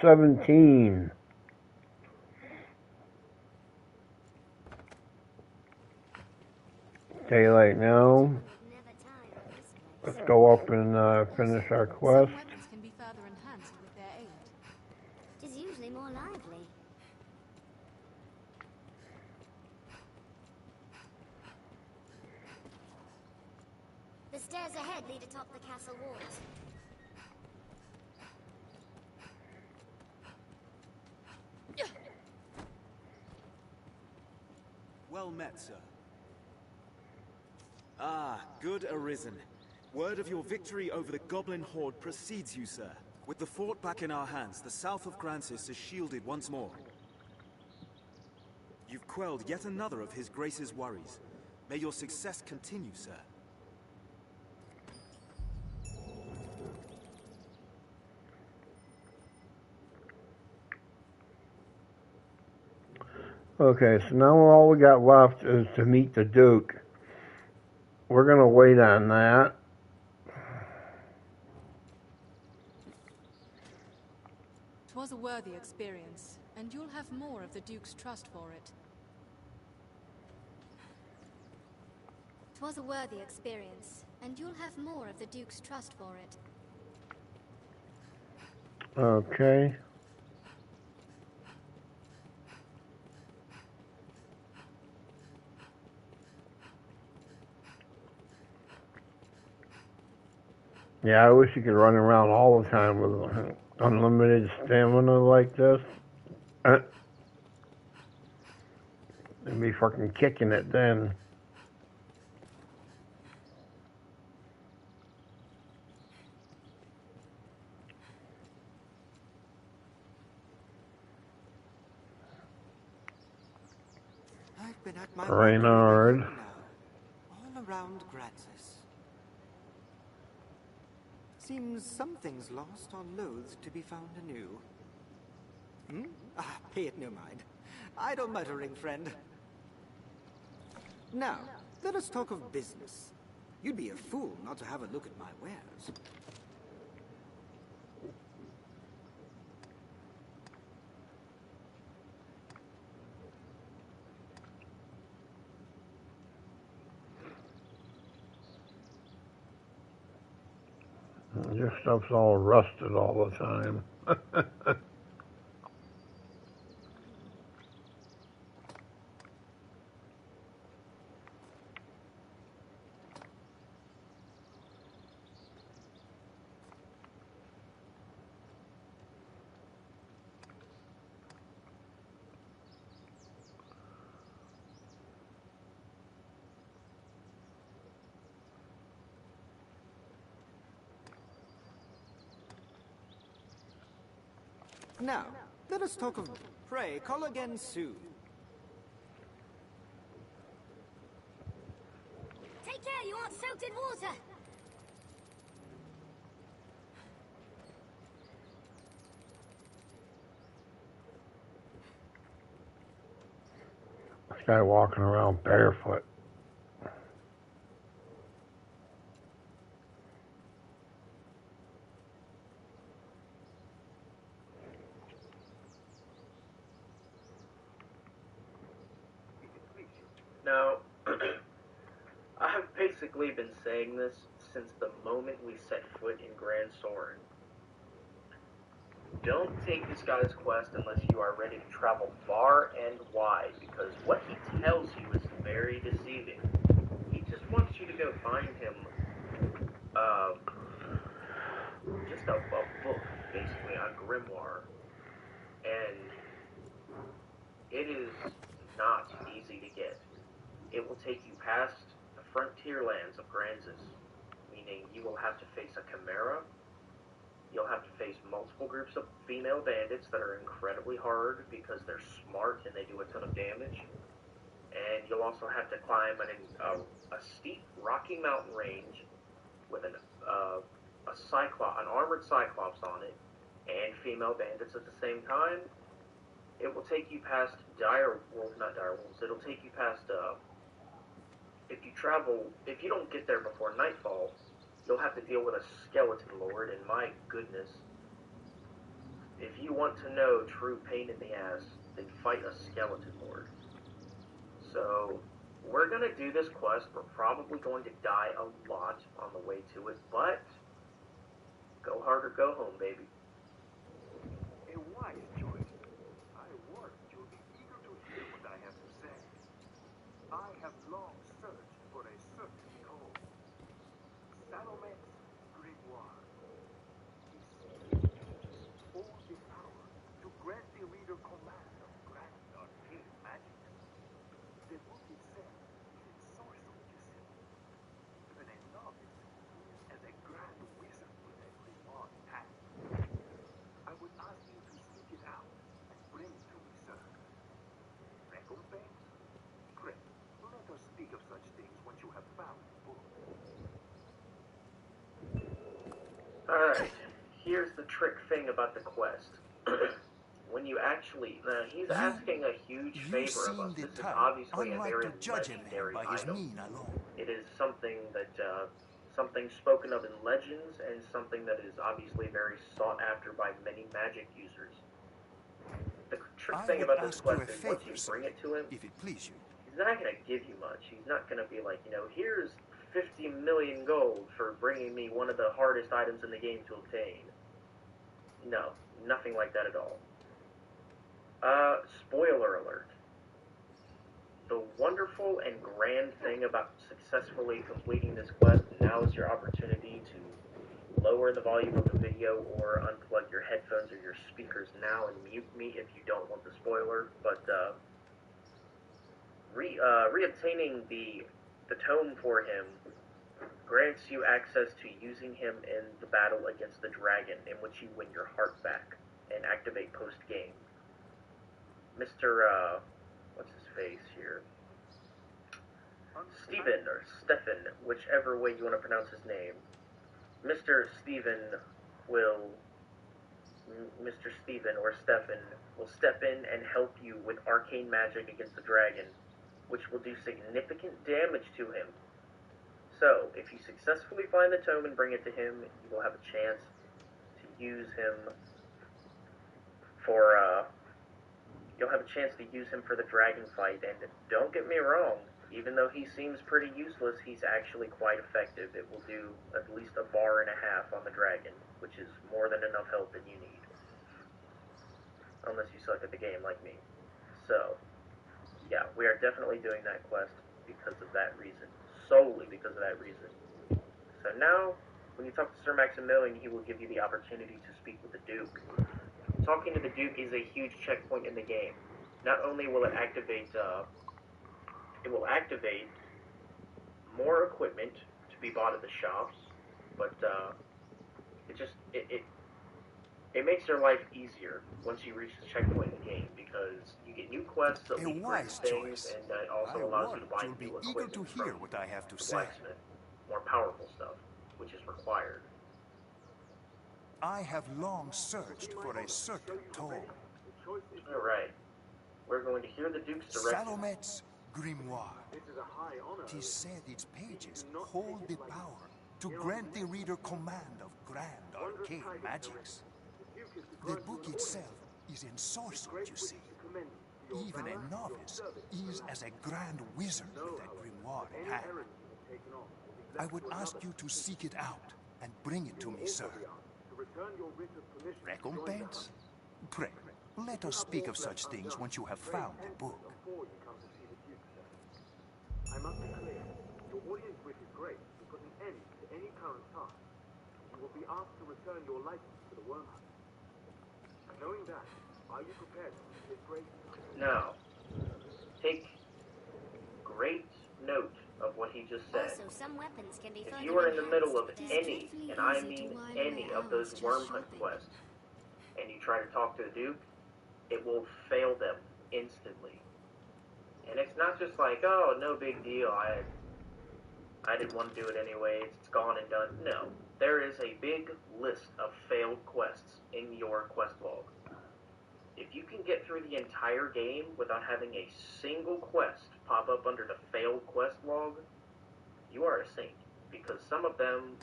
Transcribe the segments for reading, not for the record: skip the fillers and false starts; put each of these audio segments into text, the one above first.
P17. Daylight now. Let's go up and finish our quest. Some weapons can be further enhanced with their aid. It is usually more lively. The stairs ahead lead atop the castle walls. Well met, sir. Ah, good Arisen. Word of your victory over the Goblin Horde precedes you, sir. With the fort back in our hands, the south of Grancis is shielded once more. You've quelled yet another of His Grace's worries. May your success continue, sir. Okay, so now all we got left is to meet the Duke. We're gonna wait on that. "'Twas a worthy experience, and you'll have more of the Duke's trust for it. "'Twas a worthy experience, and you'll have more of the Duke's trust for it. Okay. Yeah, I wish you could run around all the time with unlimited stamina like this. And be fucking kicking it then. I've been at my Reynard. now, all around Grancis. Seems something's lost or loathed to be found anew. Pay it no mind. Idle muttering, friend. Now, let us talk of business. You'd be a fool not to have a look at my wares. Your stuff's all rusted all the time. Now, let us talk of... Pray, call again soon. Take care, you aren't soaked in water! This guy walking around barefoot. Now, I have basically been saying this since the moment we set foot in Grand Soren. Don't take this guy's quest unless you are ready to travel far and wide, because what he tells you is very deceiving. He just wants you to go find him, just a book, basically, a grimoire. And it is not easy to get. It will take you past the frontier lands of Grancis, meaning you will have to face a chimera. You'll have to face multiple groups of female bandits that are incredibly hard because they're smart and they do a ton of damage. And you'll also have to climb a steep, rocky mountain range with an armored cyclops on it, and female bandits at the same time. It will take you past it'll take you past, if you don't get there before nightfall, you'll have to deal with a skeleton lord, and my goodness, if you want to know true pain in the ass, then fight a skeleton lord. So, we're gonna do this quest. We're probably going to die a lot on the way to it, but go hard or go home, baby. A wise choice. I warn you'll be eager to hear what I have to say. I have long searched for a certain tome. Salomet's grimoire. Hold the power to grant the reader command of grand arcane magics. The book itself is in sorcery, you see. Even a novice is as a grand wizard with a grimoire in hand. I would ask you to seek it out and bring it to me, sir. Recompense? Great. Let us speak of such things once you have found the book. Alright, here's the trick thing about the quest. When you actually... he's asking a huge favor of us. This is obviously a very legendary item. It is something that, something spoken of in legends, and something that is obviously very sought after by many magic users. The trick thing about this quest is once you bring it to him, if it please you, he's not going to give you much. He's not going to be like, here's 50 million gold for bringing me one of the hardest items in the game to obtain. No, nothing like that at all. Spoiler alert. The wonderful and grand thing about successfully completing this quest, now is your opportunity to lower the volume of the video or unplug your headphones or your speakers now and mute me if you don't want the spoiler, but reobtaining the tome for him grants you access to using him in the battle against the dragon, in which you win your heart back and activate post-game. Mr. What's his face here? Stephen, or Stefan, whichever way you want to pronounce his name. Mr. Stephen or Stefan will step in and help you with arcane magic against the dragon, which will do significant damage to him. So, if you successfully find the tome and bring it to him, you will have a chance to use him for, the dragon fight, and don't get me wrong, even though he seems pretty useless, he's actually quite effective. It will do at least a bar and a half on the dragon, which is more than enough health that you need. Unless you suck at the game like me. So, yeah, we are definitely doing that quest because of that reason. Solely because of that reason. So now, when you talk to Sir Maximilian, he will give you the opportunity to speak with the Duke. Talking to the Duke is a huge checkpoint in the game. Not only will it activate more equipment to be bought at the shops, but it makes your life easier once you reach the checkpoint in the game, because you get new quests that lead to things, and it also allows you to buy new equipment from the blacksmith, more powerful stuff, which is required. I have long searched for a certain tome. Alright. We're going to hear the Duke's directions. Salomet's grimoire. It is said its pages hold the power to grant the reader command of grand arcane magics. The book itself is in sorcery, you see. Even a novice is as a grand wizard with that grimoire in hand. I would ask you to seek it out and bring it to me, sir. Recompense? Pray, let us speak of such things once you have found the book. I must be clear. Your audience wish is great to put an end to any current task. You will be asked to return your license to the Wormhunt. Knowing that, are you prepared to see this great? Now, take great note of what he just said. Also, some weapons can be If you are in the middle of any, and I mean any, of those Wormhunt quests, and you try to talk to the Duke, it will fail them instantly. And it's not just like, oh, no big deal, I didn't want to do it anyway, it's gone and done. No, there is a big list of failed quests in your quest log. If you can get through the entire game without having a single quest pop up under the failed quest log, you are a saint. Because some of them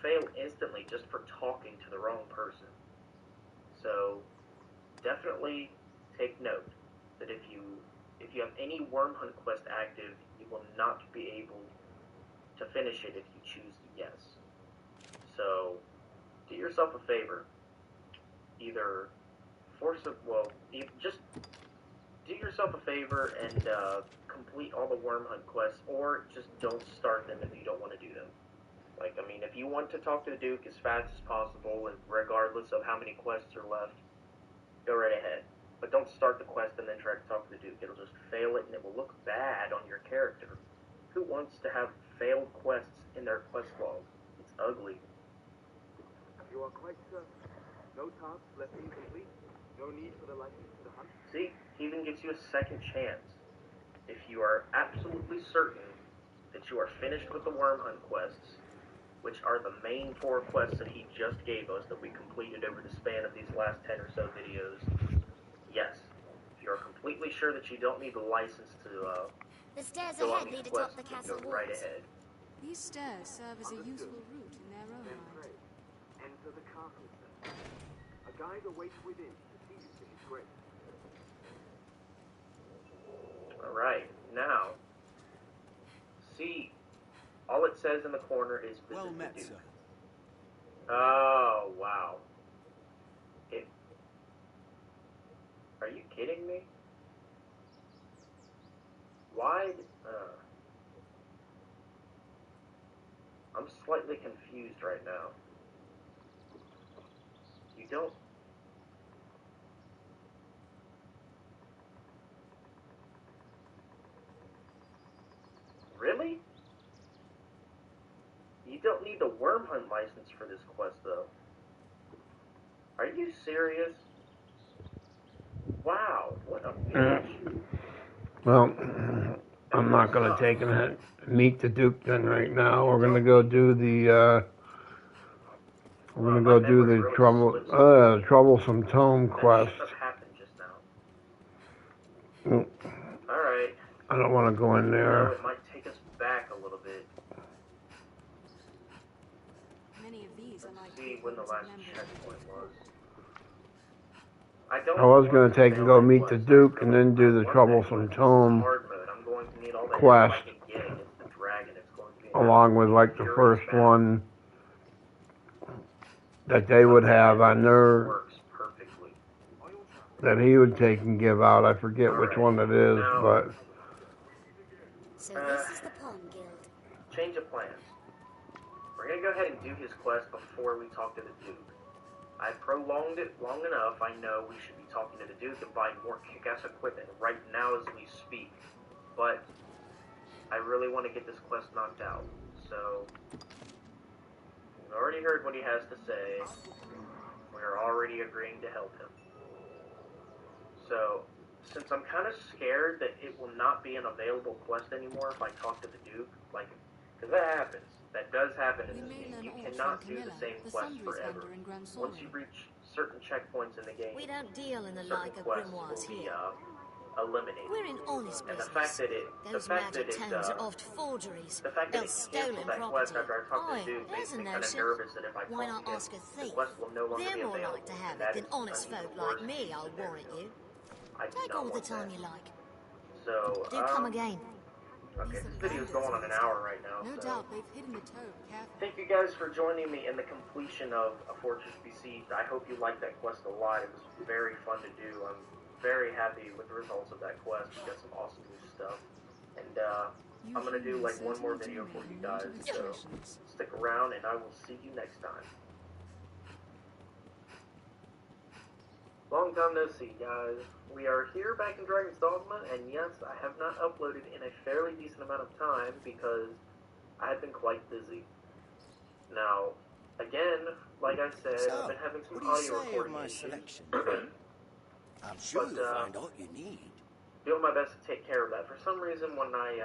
fail instantly just for talking to the wrong person. So definitely take note that if you have any worm hunt quest active, you will not be able to finish it if you choose yes. So do yourself a favor. Either just do yourself a favor and complete all the worm hunt quests, or just don't start them if you don't want to do them. Like, I mean, if you want to talk to the Duke as fast as possible, and regardless of how many quests are left, go right ahead. But don't start the quest and then try to talk to the Duke. It'll just fail it, and it will look bad on your character. Who wants to have failed quests in their quest log? It's ugly. You are quite certain. No tasks left incomplete. No need for the license to hunt. See, he even gives you a second chance. If you are absolutely certain that you are finished with the worm hunt quests, which are the main 4 quests that he just gave us that we completed over the span of these last 10 or so videos, yes. If you are completely sure that you don't need the license to The stairs go on ahead these lead quests, atop the then castle go right walls. ahead. These stairs serve as a useful route in their own Then right. pray. Enter the castle, sir. A guide awaits within to see you to his grace. Alright, now, see, all it says in the corner is visit Well the met, Duke. sir. Oh, wow. Are you kidding me? Why? I'm slightly confused right now. You don't... Really? You don't need the worm hunt license for this quest, though. Are you serious? Wow, what a bitch. Well, I'm not going to take and meet the Duke then right now. We're going to go do the troublesome tome quest. That happened just now. Mm, Alright. I don't want to go in No, there. it might take us back a little bit. Many of these are like See when the coupons of last members. checkpoint was. I was going to take and go meet the Duke and then do the troublesome tome Hard mode. I'm going to need all the quest, help I can get against the dragon. It's going to be along with like the first one that they would have on their, works perfectly. that he would take and give out. I forget which one it is, but So this is the Pawn Guild. Change of plans. We're going to go ahead and do his quest before we talk to the Duke. I prolonged it long enough. I know we should be talking to the Duke and buying more kick-ass equipment right now as we speak. But I really want to get this quest knocked out. So, we've already heard what he has to say. We're already agreeing to help him. So, since I'm kind of scared that it will not be an available quest anymore if I talk to the Duke, like, because that happens. That does happen in We this may game. learn You all cannot from do the Camilla, same the quest sundries forever. vendor in Grand Once you Sorium. reach certain checkpoints in the game, We don't deal in the certain like of quests grimoires will be here. eliminated. We're in honest And the business. fact that Those magic tomes are oft forgeries. the fact that Else it canceled stolen that property. quest after I talked to Aye, the Duke makes there's a me kind of notion. nervous that if I Why talk not to him, ask a the thief? quest will no longer They're be more available. like to have and it that than is, honest I think, folk the like worst me, I'll scenario. warrant you. I do Take not all the want time that. you like. So, Do come again. okay, These this are video's bandits going on of an this hour town. right now, No so... doubt they've hidden the toad carefully. Thank you guys for joining me in the completion of A Fortress Besieged. I hope you liked that quest a lot. It was very fun to do. I'm very happy with the results of that quest. We got some awesome new stuff. And I'm going to do like one more video for you guys. So stick around and I will see you next time. Long time no see, guys. We are here back in Dragon's Dogma, and yes, I have not uploaded in a fairly decent amount of time because I have been quite busy. Now, again, like I said, So, I've been having some what do you audio say of recording my issues. selection? I'm sure But, you'll find all you need. Doing my best to take care of that. For some reason, when I,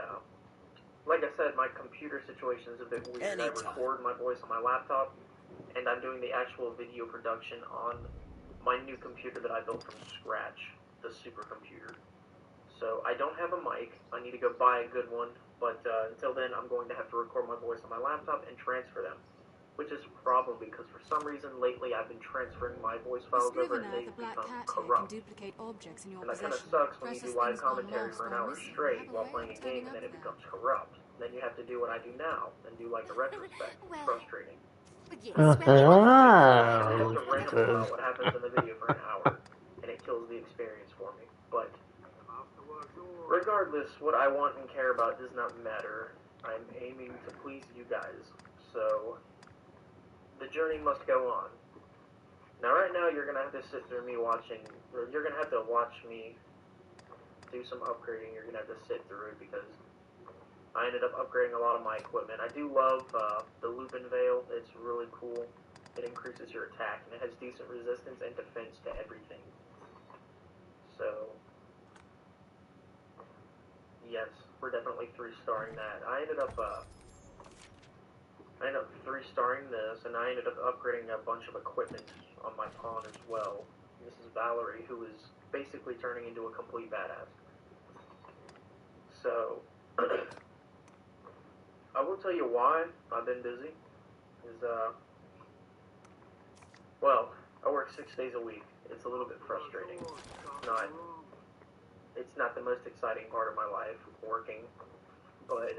like I said, my computer situation is a bit weird. I Anytime. record my voice on my laptop, and I'm doing the actual video production on my new computer that I built from scratch, the supercomputer. So I don't have a mic. I need to go buy a good one, but until then, I'm going to have to record my voice on my laptop and transfer them. which is a problem because for some reason lately I've been transferring my voice The files over Scrivener, and they've the Black become Cat here, can corrupt. duplicate objects in your And that kind of possession. sucks when you Precious do live things gone commentary lost for an or hour missing straight have a while way playing of a game turning and then up it there. becomes corrupt. Then you have to do what I do now and do like a retrospect. It's Well, frustrating. but yes, You Oh, have to ramble about what happens in the video for an hour, and it kills the experience for me. But regardless, what I want and care about does not matter. I'm aiming to please you guys, so the journey must go on. Now, right now, you're gonna have to sit through me watching, or you're gonna have to watch me do some upgrading. You're gonna have to sit through it because I ended up upgrading a lot of my equipment. I do love the Lupin Veil. It's really cool. It increases your attack, and it has decent resistance and defense to everything. So, yes, we're definitely 3-starring that. I ended up 3-starring this, and I ended up upgrading a bunch of equipment on my pawn as well. This is Valerie, who is basically turning into a complete badass. So, I will tell you why I've been busy. Well, I work 6 days a week. It's a little bit frustrating. It's not the most exciting part of my life, working. But,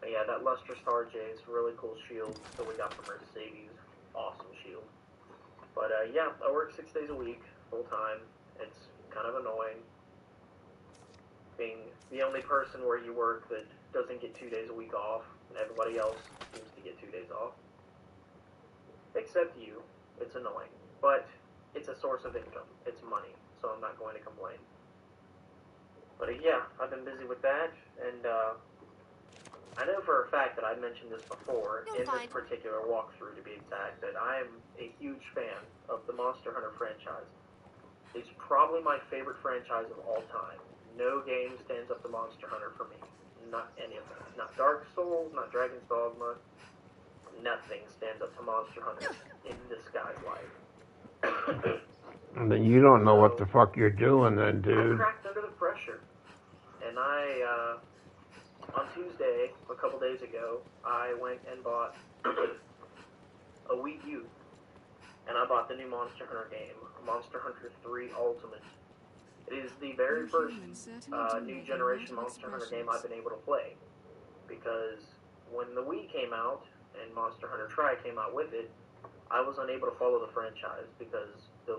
yeah, that Lustrous RJ is a really cool shield that we got from Mercedes. Awesome shield. But, yeah, I work 6 days a week, full time. It's kind of annoying being the only person where you work that doesn't get 2 days a week off, and everybody else seems to get 2 days off. Except you. It's annoying. But it's a source of income. It's money, so I'm not going to complain. But yeah, I've been busy with that, and I know for a fact that I mentioned this before, in this particular walkthrough to be exact, that I am a huge fan of the Monster Hunter franchise. It's probably my favorite franchise of all time. No game stands up to Monster Hunter for me. Not any of them. Not Dark Souls, not Dragon's Dogma. Nothing stands up to Monster Hunter in this guy's life. And then you don't know what the fuck you're doing then, dude. I cracked under the pressure. And on Tuesday, a couple days ago, I went and bought a Wii U. And I bought the new Monster Hunter game, Monster Hunter 3 Ultimate. It is the very first new generation Monster Hunter game I've been able to play. Because when the Wii came out, and Monster Hunter Tri came out with it, I was unable to follow the franchise because the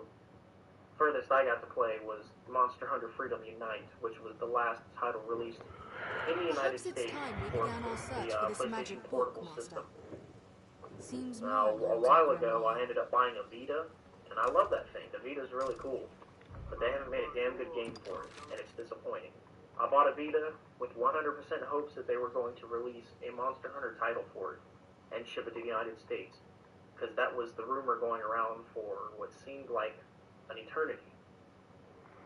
furthest I got to play was Monster Hunter Freedom Unite, which was the last title released in the United States for the PlayStation Portable system. Now, a while ago, I ended up buying a Vita, and I love that thing. The Vita's really cool, but they haven't made a damn good game for it, and it's disappointing. I bought a Vita with 100% hopes that they were going to release a Monster Hunter title for it and ship it to the United States, because that was the rumor going around for what seemed like an eternity.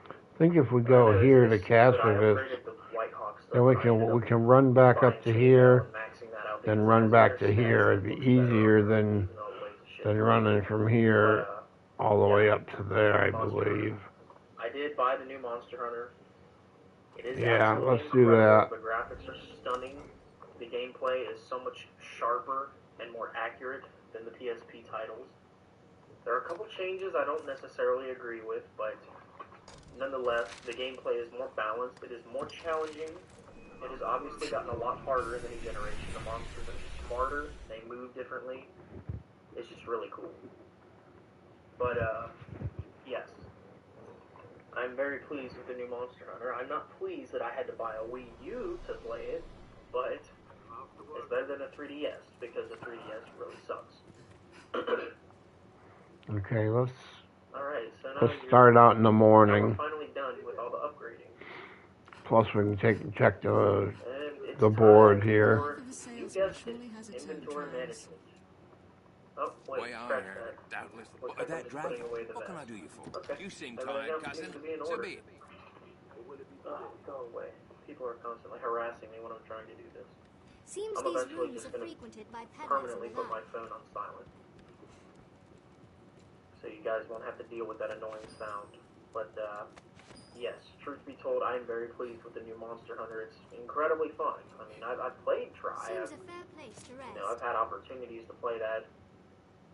I think if we go here to Casavas, then we can run back up to here, then run back to here. It'd be easier than running from here all the way up to there, I believe. I did buy the new Monster Hunter. It is let's do that. The graphics are stunning. The gameplay is so much sharper and more accurate than the PSP titles. There are a couple changes I don't necessarily agree with, but nonetheless, the gameplay is more balanced. It is more challenging. It has obviously gotten a lot harder in the new generation. The monsters are smarter. They move differently. It's just really cool. But, yes. I'm very pleased with the new Monster Hunter. I'm not pleased that I had to buy a Wii U to play it, but it's better than a 3DS, because the 3DS really sucks. Okay, let's start out in the morning. We're finally done with all the upgrading. Plus we can check the board here. You guessed it, inventory management. Oh, wait, scratch that. Doubtless. Looks like I'm That just dragon. putting away the What can vet. I do you for? Okay. You seem Everything kind, else cousin. seems to be in So order. be it. Go away. People are constantly harassing me when I'm trying to do this. Seems I'm these eventually rooms just are going to frequented by peddlers permanently and put the my like. phone on silent. So you guys won't have to deal with that annoying sound. But, yes, truth be told, I am very pleased with the new Monster Hunter. It's incredibly fun. I mean, I've played Try. Seems a fair place to rest. You know, I've had opportunities to play that.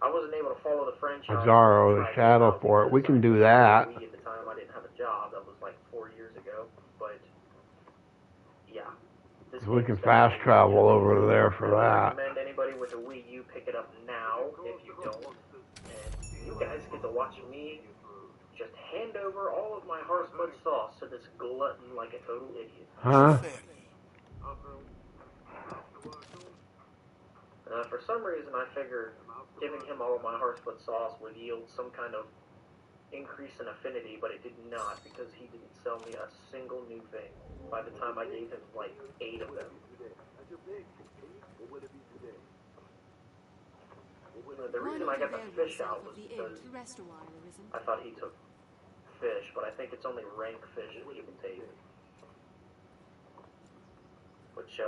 I wasn't able to follow the franchise. Bizarro, the Shadow Port. We can do that. At the time, I didn't have a job. That was like 4 years ago. But yeah, We can fast travel over there for I that. recommend anybody with a Wii U pick it up now if you don't. And you guys get to watch me just hand over all of my Hearthstone sauce to this glutton like a total idiot. Huh? For some reason, I figured giving him all of my Hearthstone sauce would yield some kind of increase in affinity, but it did not, because he didn't sell me a single new thing by the time I gave him like 8 of them. The reason I got the fish out was because I thought he took fish, but I think it's only rank fish that he will take. Which,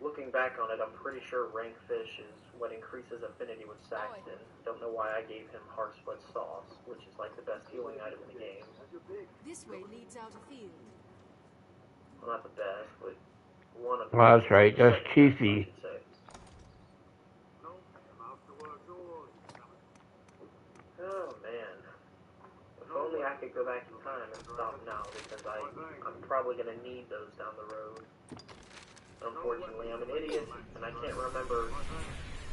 looking back on it, I'm pretty sure rank fish is what increases affinity with Saxton. Don't know why I gave him Heart Split Sauce, which is like the best healing item in the game. This way leads out a field. Well, not the best, but one of the Well, that's right. That's Keithy. Oh, man. If only I could go back in time and stop now, because I'm probably going to need those down the road. Unfortunately, I'm an idiot, and I can't remember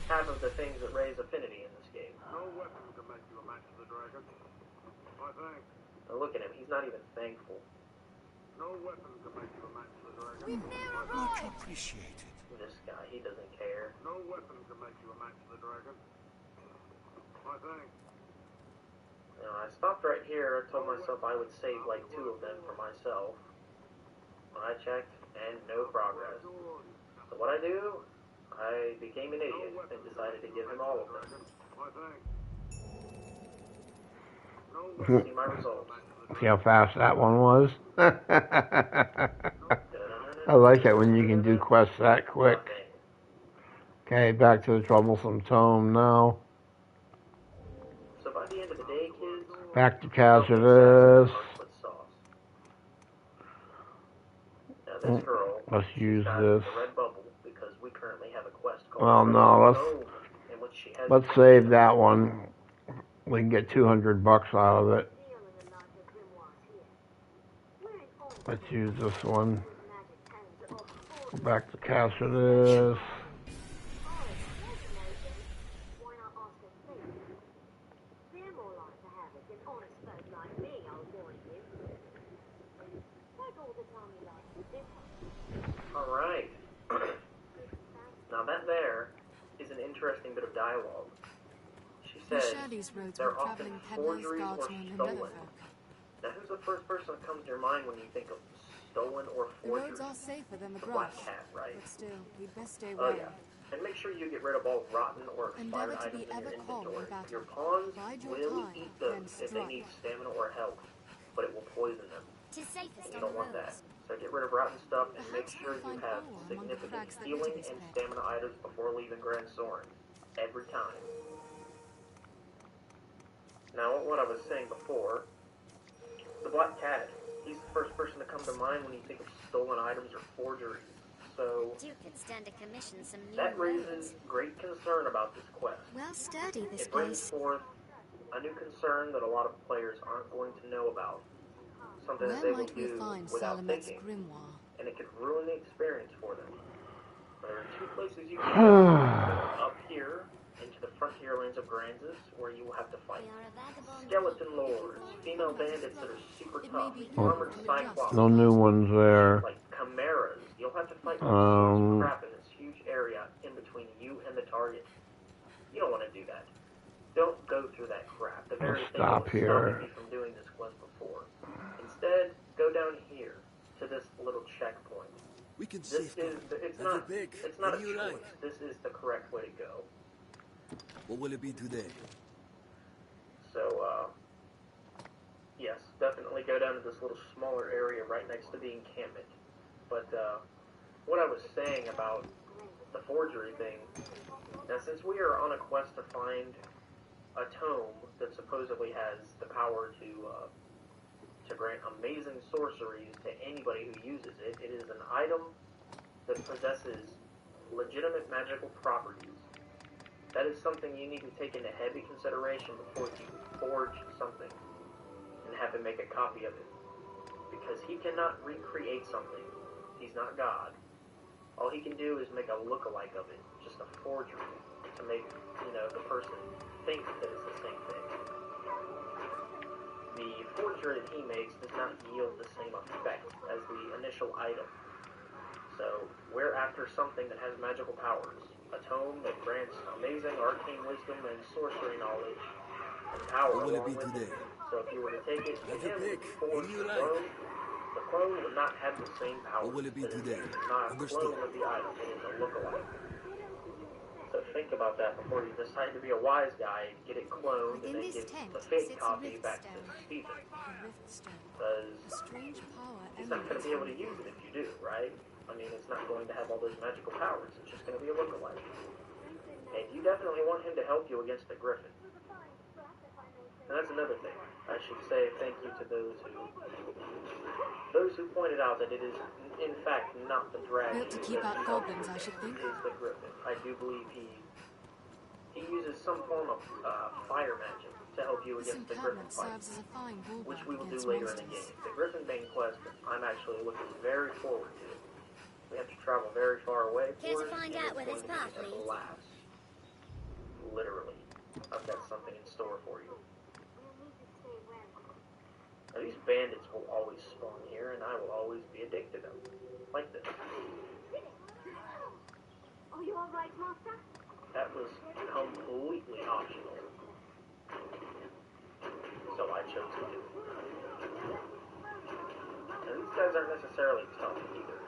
half of the things that raise affinity in this game. No weapon can make you a match for the dragon. I think. Now look at him, he's not even thankful. No weapon can make you a match for the dragon. We've now Much arrived. appreciated. This guy, he doesn't care. No weapon can make you a match for the dragon. I think. You know, I stopped right here, told myself I would save like 2 of them for myself. When I checked, and no progress. So what I do, I became an idiot and decided to give him all of them. See my results. See how fast that one was? I like it when you can do quests that quick. Okay, back to the troublesome tome now. So by the end of the day, kids, Back to Hazardous. Now this girl, Let's use got this. the red bubble because we currently have a quest called Well, no, in which she has let's save that one. We can get $200 out of it. Let's use this one. Go back to Cassidy. Alright. Now that there is an interesting bit of dialogue. She says Shirley's roads they're were often traveling peddlers, forgeries or guardsmen, and stolen. other folk. Now who's the first person that comes to your mind when you think of stolen or The forgery? roads are safer than the The Black brush, Cat, right? but still, we'd best stay Oh away. yeah. And make sure you get rid of all rotten or expired Endeavor to items be in ever your calm in inventory. battle. Your pawns Bide your will time, eat those then if they need strike. stamina or health, but it will poison them. Tis safest You on don't the want that. roads. So get rid of rotten stuff and make Perhaps sure we'll you find have ore among the significant crags that healing lead to and this pit. stamina items before leaving Grand Soren. Every time. Now, what I was saying before, the Black Cat, he's the first person to come to mind when you think of stolen items or forgeries. So, Duke could stand to commission some new that raises roads. great concern about this quest. Well sturdy, this It brings place. forth a new concern that a lot of players aren't going to know about. Something that Where they will might we do find without Salamet's thinking, grimoire? and it could ruin the experience for them. There are 2 places you can go. Up here, into the frontierlands of Granzis, where you will have to fight We are a vagabond skeleton lords, female bandits that are super It tough, may be armored good to cyclops, No new ones there. like chimeras. You'll have to fight all sorts of crap in this huge area in between you and the target. You don't want to do that. Don't go through that crap. The very thing that Stop was here. stopping me from doing this quest before. Instead, go down here to this little checkpoint. We can This safeguard is it's every not big. it's not a Any you choice. like. This is the correct way to go. What will it be today? So yes, definitely go down to this little smaller area right next to the encampment. But what I was saying about the forgery thing, now since we are on a quest to find a tome that supposedly has the power to grant amazing sorceries to anybody who uses it. It is an item that possesses legitimate magical properties. That is something you need to take into heavy consideration before you forge something and have him make a copy of it. Because he cannot recreate something. He's not God. All he can do is make a look-alike of it, just a forgery, to make, the person think that it's the same thing. The forgery that he makes does not yield the same effect as the initial item. So, we're after something that has magical powers. A tome that grants amazing arcane wisdom and sorcery knowledge and power What will it along be with today? it. So if you were to take it to Have your him pick. and forge What do you the like? clone, the clone would not have the same powers. What will it be today? It is not a Understood. clone of the item, it is a look-alike. So think about that before you decide to be a wise guy and get it cloned and Within then this give tent the fake sits a copy rift back stone. to Stephen. The rift stone. Because A strange power he's not going to emanates be able from to the use it earth. if you do, right? I mean, it's not going to have all those magical powers. It's just going to be a look-alike. And you definitely want him to help you against the Griffin. And that's another thing. I should say thank you to those who pointed out that it is, in fact, not the dragon. Built to keep out goblins, I should think. It is the Griffin. I do believe he uses some form of fire magic to help you This against the Griffin encampment fight, serves as a fine bulwark which we will do against later in the monsters. game. The Griffin Bane quest, I'm actually looking very forward to. We have to travel very far away Care for to it, find and out it's where this going to path be a leads? blast. Literally. I've got something in store for you. Now, these bandits will always spawn here, and I will always be addicted to them. Like this. Are you alright, Master? That was completely optional. So I chose to do it. Now, these guys aren't necessarily tough either.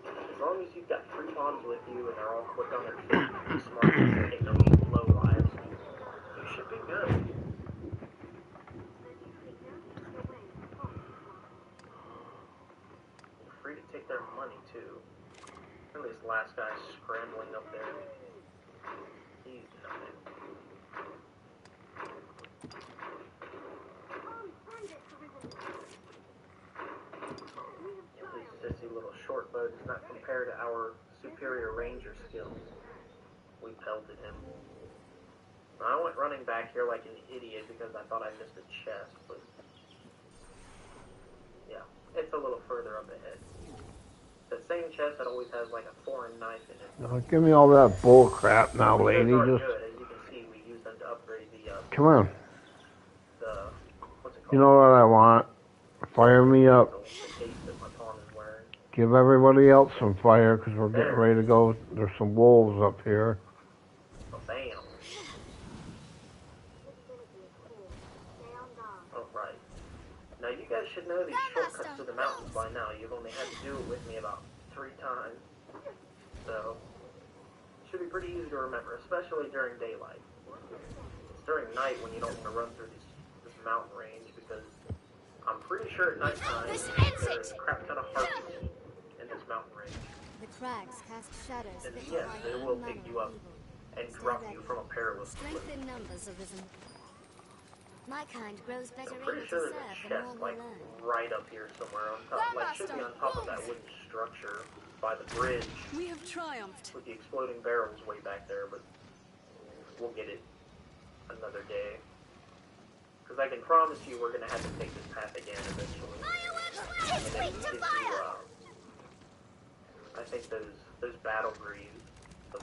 As long as you've got 3 pawns with you and they're all quick on their feet, smart, and take no low lives, you should be good. You're free to take their money too. And this last guy's scrambling up there. He's nothing. His sissy little short bow does not compare to our superior ranger skills. We pelted him. I went running back here like an idiot because I thought I missed a chest, but yeah, it's a little further up ahead. The same chest that always has like a foreign knife in it. Now, give me all that bull crap now, Those lady. are Just good. As you can see, we use them to upgrade the come on. What's it called? You know what I want? Fire me up. The cape that my pawn is wearing. Give everybody else some fire because we're getting ready to go. There's some wolves up here. Oh, bam. Alright. Now you guys should know these shortcuts to the mountains by now. You've only had to do it with me about 3 times. So, it should be pretty easy to remember, especially during daylight. It's during night when you don't want to run through this mountain range because I'm pretty sure at nighttime there's a crap ton of harpies in this mountain range. The crags cast shadows And that yes, hide they all will manner pick of you up evil. and drop you from a perilous cliff. Strength in numbers arisen. My kind grows better I'm pretty able sure to there's a serve the chest more we like learn. right up here somewhere on top. Like should be on top of that wooden structure by the bridge We have triumphed. with the exploding barrels way back there, but we'll get it another day. Because I can promise you we're going to have to take this path again eventually. And then you get to, I think those battle greaves, the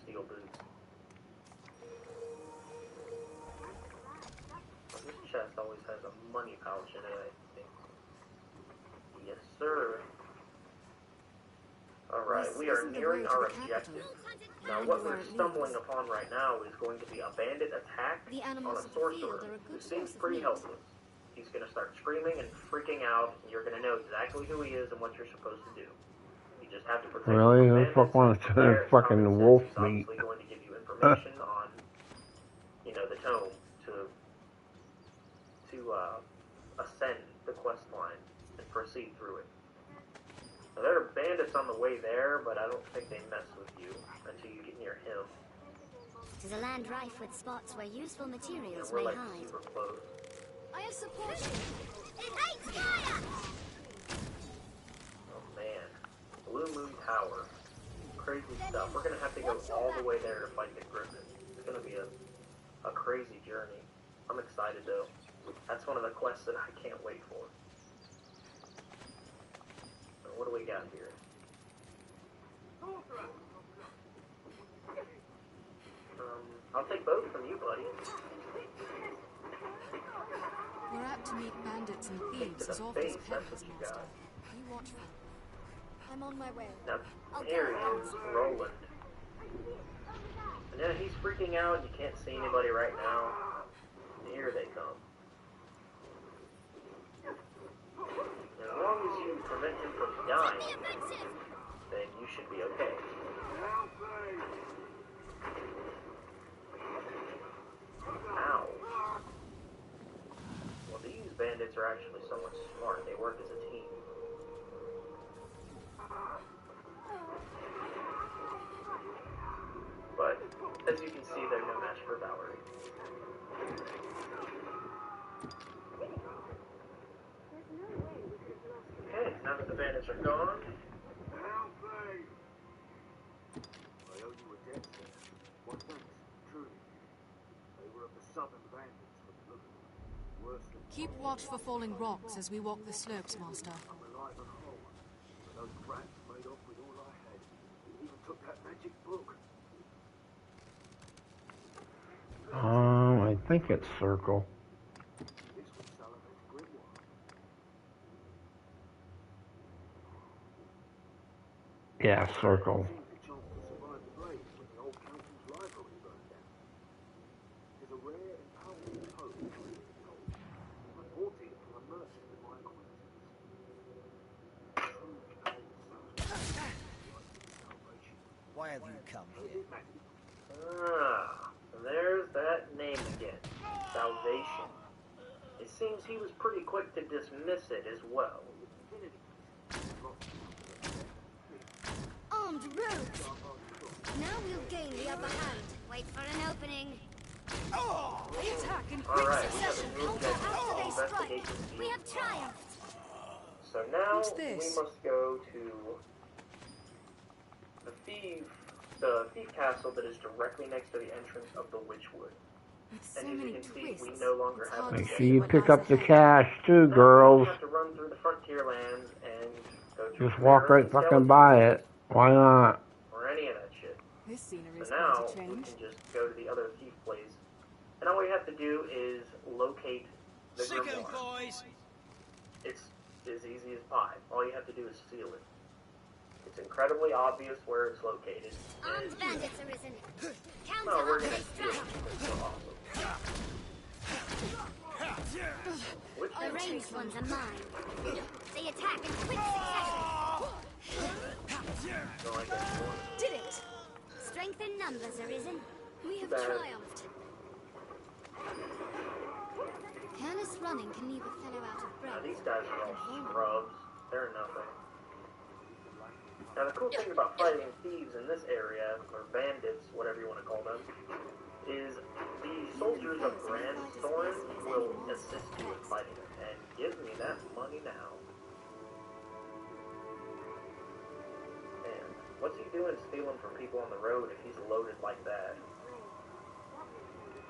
steel boots. This chest always has a money pouch in it, I think. Yes, sir. Alright, we are nearing our objective. Now, what we're stumbling upon right now is going to be a bandit attack The on animals a of the field sorcerer are a who good seems source of pretty meat. helpless. He's going to start screaming and freaking out, and you're going to know exactly who he is and what you're supposed to do. You just have to protect Really? the Who the fuck wants to fucking wolf meat? He's obviously going to give you information on, the tome to ascend the quest line and proceed through it. Now, there are bandits on the way there, but I don't think they mess with you until you get near him. It is a land rife with spots where useful And materials we're may like hide. super close. I have support. It hates fire! crazy stuff. We're gonna have to go all the way there to fight the Griffin. It's gonna be a crazy journey. I'm excited though. That's one of the quests that I can't wait for. So what do we got here? I'll take both from you, buddy. We're apt to meet bandits and thieves as oft as peddlers, Master. You watch for them. I'm on my way. Now, here is Roland. And yeah, he's freaking out. You can't see anybody right now. Here they come. As long as you prevent him from dying, then you should be okay. Ow. Well, these bandits are actually somewhat smart. They work as a team. But, as you can see, they're no match for Valerie. Okay, now that the bandits are gone, I owe you a debt, sir. Well, thanks, truly. They were of the southern bandits from the look of them. Worse than Keep watch for falling rocks as we walk the slopes, Master. I'm alive and whole. But those rats made off with all I had. They even took that magic book. I think it's circle. This was Sullivan's grimoire. Yeah, circle. Seemed a chance to survive the blaze when the old council's library burned down. There's a rare and powerful tome, I've been told. I bought it from a merchant in my acquaintance. True salvation. Why have you come here? There's that name again. Salvation. It seems he was pretty quick to dismiss it as well. Armed rogues! Now we'll gain the upper hand. Wait for an opening. Attack in quick Alright, we have succession. a new After they strike, investigation we team. have triumphed. So now What's we this? must go to the thief castle that is directly next to the entrance of the Witchwood. With so And as you many can see, twists, we no longer it's have hard to to Make say sure you what pick lies up the ahead. cash too, Now girls. we have to run through the frontier lands and go through Just walk right Arisen fucking skeleton by it. Why not? or any of that shit. This scenery is So quite now a we change. can just go to the other thief place, and all we have to do is locate the grimoire. boys! It's as easy as pie. All you have to do is steal it. It's incredibly obvious where it's located. Armed bandits arisen. Counter Oh, we're after gonna they steal it. strike. It's so awesome. Which The ranged ones are mine. They attack in quick succession. don't like that one? Did it! Strength in numbers arisen. We have Bad. triumphed. Careless running can leave a fellow out of Now breath. these guys are all scrubs. They're nothing. Now the cool thing about fighting thieves in this area, or bandits, whatever you want to call them, is the soldiers of Grand Thorn will assist you in fighting them. And give me that money now. Man, what's he doing stealing from people on the road if he's loaded like that?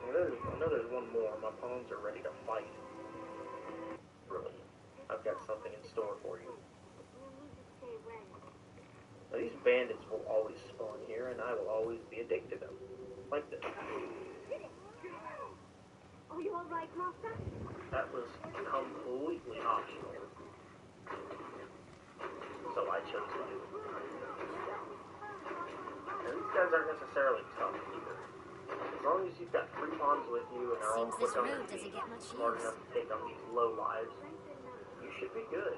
I know there's one more. My pawns are ready to fight. Brilliant. I've got something in store for you. Now, these bandits will always spawn here, and I will always be addicted to them. Like this. Are you alright, Master? That was completely optional. So I chose to do it. Now, these guys aren't necessarily tough either. As long as you've got 3 pawns with you and are all Seems quick this on their road doesn't feet, get much smart use. enough to take on these low lives, you should be good.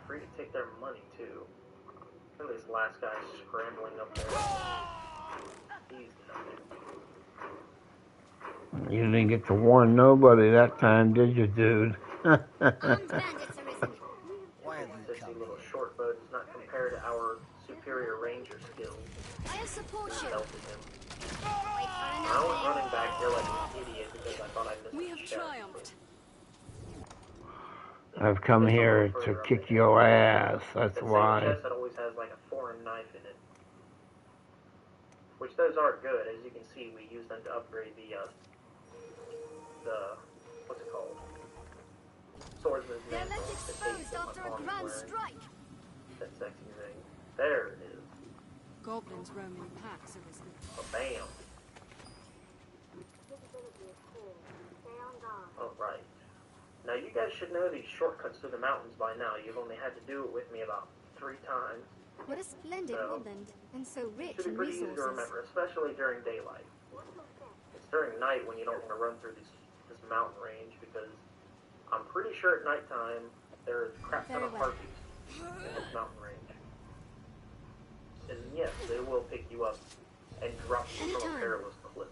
Free to take their money too. Look at this last guy scrambling up there. He's nothing. You didn't get to warn nobody that time, did you, dude? Armed bandits arisen. Why have you Sissy come little here? short bow does not compare to our superior ranger skills. I'll support you. Belted him. Wait for an I was opening. running back there like an idiot because I thought I missed We the have chest. triumphed. I've come here to kick your ass. That's That same why. chest that always has like a foreign knife in it. Which those are good. As you can see, we use them to upgrade the what's it called? Swordsman's They're mantle. left exposed after a grand strike. That sexy thing. There it is. Goblins roam in packs, Arisen. Oh, bam. Alright. Now you guys should know these shortcuts to the mountains by now. You've only had to do it with me about 3 times. What a splendid woodland, and so rich It should in be pretty easy to resources. remember, especially during daylight. It's during night when you don't want to run through this mountain range, because I'm pretty sure at nighttime there's a crap ton of harpies in this mountain range. And yes, they will pick you up and drop you from a perilous cliff.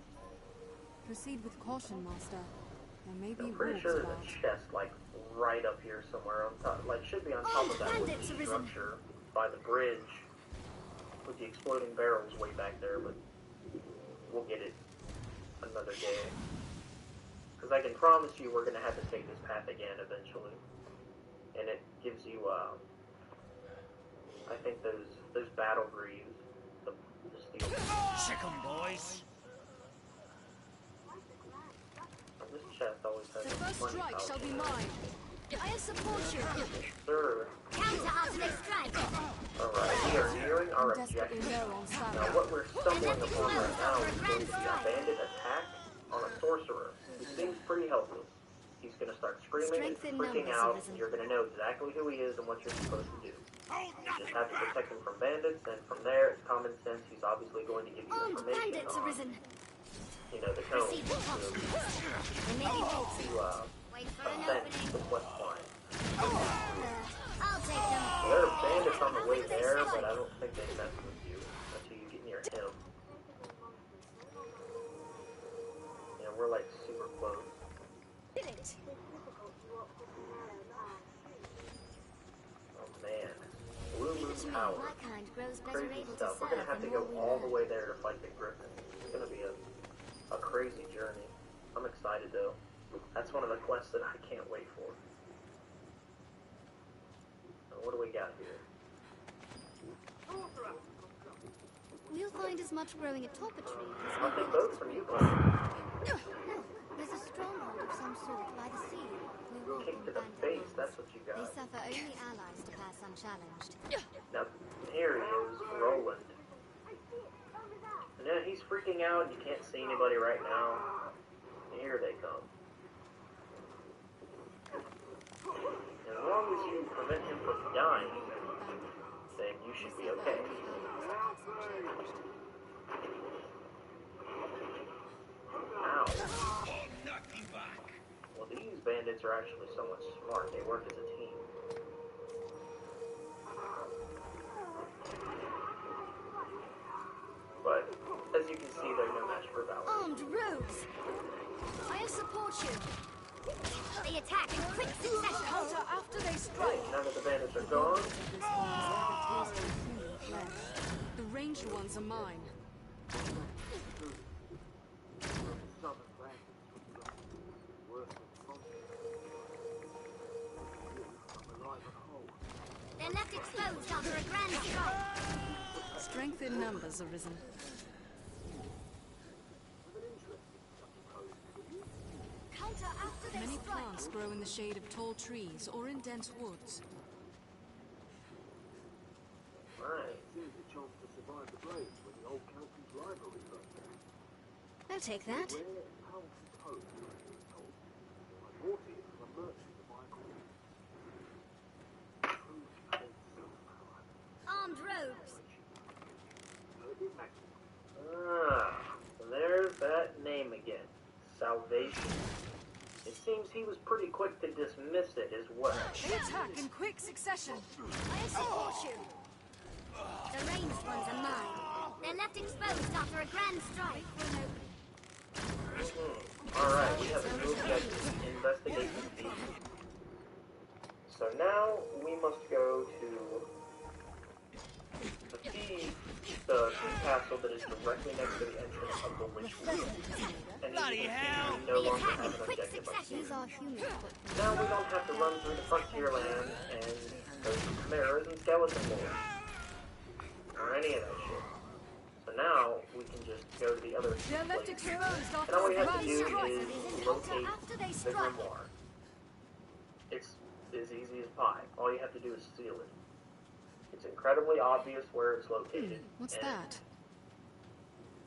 Proceed with caution, Master. There may be I'm pretty wolves sure there's about. a chest, like, right up here somewhere on top. Like, should be on top of that wooden structure by the bridge with the exploding barrels way back there, but we'll get it another day. Because I can promise you we're going to have to take this path again eventually. And it gives you, I think those battle greaves, the steel. Sick 'em, boys. This chest always has The first money strike out shall be there. mine. I support you. Sir. Counter ultimate strike. Alright, we are nearing our Desperately objective. low on Now stamina. what we're stumbling upon right now is going to be a bandit attack on a sorcerer who seems pretty helpless. He's going to start screaming and freaking out, and you're going to know exactly who he is and what you're supposed to do. You just have to protect him from bandits, and from there, it's common sense, he's obviously going to give you Armed information bandits on, arisen. you know, the tone Proceed with caution. There may be wolves. to Wait for an ascend opening. the quest line. I'll take them. There are bandits on the way there, but I don't think they mess with you until you get near him. You know, we're like super close. Did it. Oh man. Blue Moon Tower. My kind grows better Crazy able to stuff. We're serve gonna have the to go more we all the learn. way there to fight the Griffin. It's gonna be a crazy journey. I'm excited though. That's one of the quests that I can't wait for. What do we got here? We'll find as much growing atop a tree as I'll we take will. both from you guys. No, there's a stronghold of some sort by the sea. We will Kick to the bandit face, that's what you They got. suffer only allies to pass unchallenged. Now, here he is, Roland. And yeah, he's freaking out, and you can't see anybody right now. And here they come. As long as you prevent him from dying, then you should be okay. Ow. Well, these bandits are actually somewhat smart. They work as a team. But, as you can see, they're no match for Valor. Armed rogues! I'll support you. They attack in quick succession. Counter after they strike. Now that the bandits are gone, This one has never tasted human flesh. The ranged ones are mine. They're left exposed after a grand strike. Strength in numbers, Arisen. Counter after they Many strike. plants grow in the shade of tall trees or in dense woods. right. I'll take that. Armed rogues. And there's that name again. Salvation. It seems he was pretty quick to dismiss it as well. They attack in quick succession. I'll support you. The ranged ones are mine. They're left exposed after a grand strike. Alright, we have a new objective. Investigate the thief. So now we must go to the castle that is directly next to the entrance of the Witch Wood. And he's Bloody hell! We no The longer attack have in an quick objective on succession. here. These are human footprints. Now we don't have to run through the frontier land and go through chimeras and skeleton lore. Or any of that shit. So now we can just go to the other They're left places. exposed And after all we a have to grand do strike. is locate After they the strike. grimoire. It's as easy as pie. All you have to do is steal it. It's incredibly obvious where it's located. What's and, that?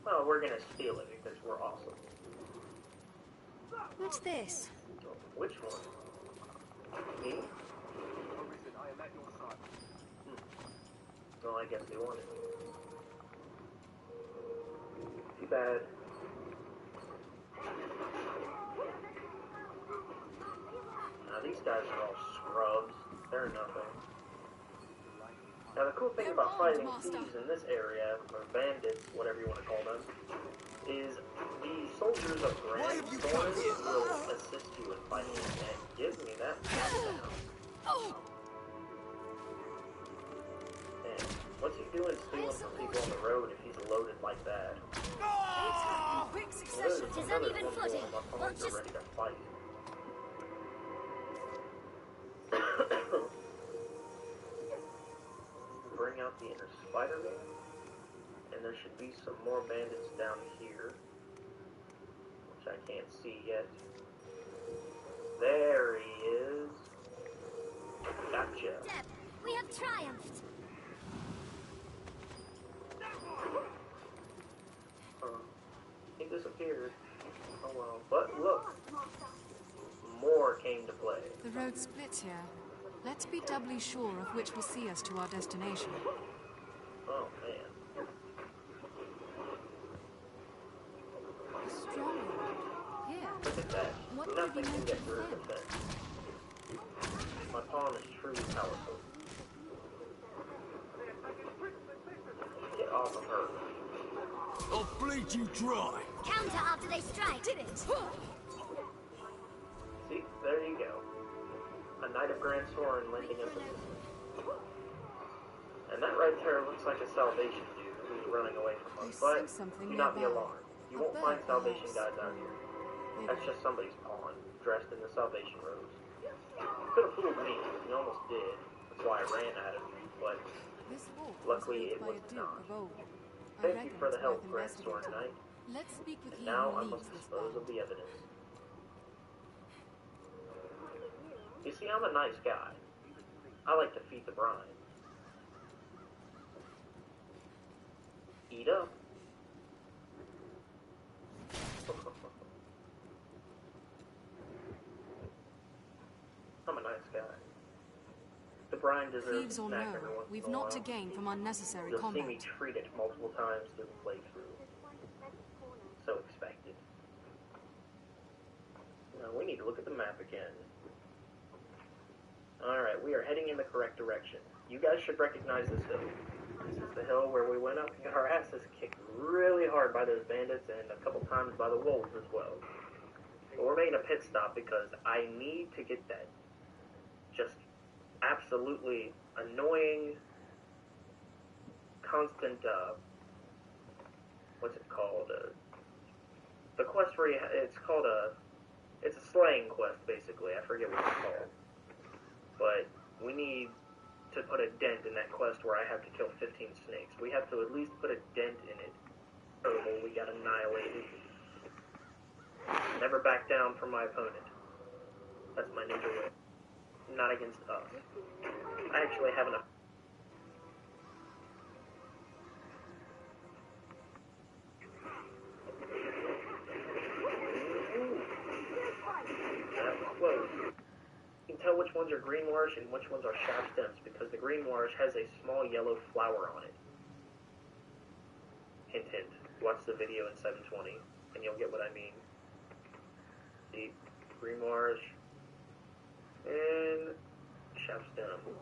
Well, we're gonna steal it because we're awesome. What's this? Which one? Me? Arisen, I am at your side. Well, I guess they wanted. Too bad. Now these guys are all scrubs. They're nothing. Now the cool thing They're about armed, fighting Master. thieves in this area, or bandits, whatever you want to call them, is the soldiers of Why Grand have you Thorn come here? will assist you in fighting, and give me that down. And what's he doing stealing from people on the road if he's loaded like that? Quick Well, succession. there's Tis another uneven one footing. going up on Watch the us. ready to fight. Bring out the inner Spider-Man, and there should be some more bandits down here, which I can't see yet. There he is. Gotcha. Deb, we have triumphed. He disappeared. Oh well. But look, more came to play. The road splits here. Let's be doubly sure of which will see us to our destination. Oh man. A strong one. Here. Look at that. What could Nothing be can meant get to through the defend? fence. My pawn is truly powerful. Get off of her. I'll bleed you dry. Counter after they strike. Did it. See, there you go. A Knight of Grand Sorin lending us assistance. And that right there looks like a Salvation dude who's running away from us. I But sense something do not be nearby. alarmed. You A won't bird, find Salvation perhaps. guys out here. Maybe. That's just somebody's pawn, dressed in the Salvation robes. Could have fooled me. You almost did. That's why I ran at him. But This walk luckily was it built by was a duke not. of old. I Thank you reckon for the it's help, worth Grand Sorin investigating. Knight. Let's speak with And he now I who must leads this dispose of band. the evidence. You see, I'm a nice guy. I like to feed the brine. Eat up. I'm a nice guy. The brine deserves Thieves a or snack no, every once we've in a not while. to gain from unnecessary You'll see me combat. treat it multiple times through the playthrough. So expected. Now we need to look at the map again. Alright, we are heading in the correct direction. You guys should recognize this hill. This is the hill where we went up and got our asses kicked really hard by those bandits and a couple times by the wolves as well. But we're making a pit stop because I need to get that just absolutely annoying, constant, what's it called? The quest where it's called it's a slaying quest, basically. I forget what it's called. But we need to put a dent in that quest where I have to kill 15 snakes. We have to at least put a dent in it, or we got annihilated. Never back down from my opponent. That's my ninja way. Not against us. I actually have enough. That was close. You can tell which ones are greenwarish and which ones are shaft stems because the greenwarish has a small yellow flower on it. Hint, hint. Watch the video in 720 and you'll get what I mean. See, greenwarish and shaft stem.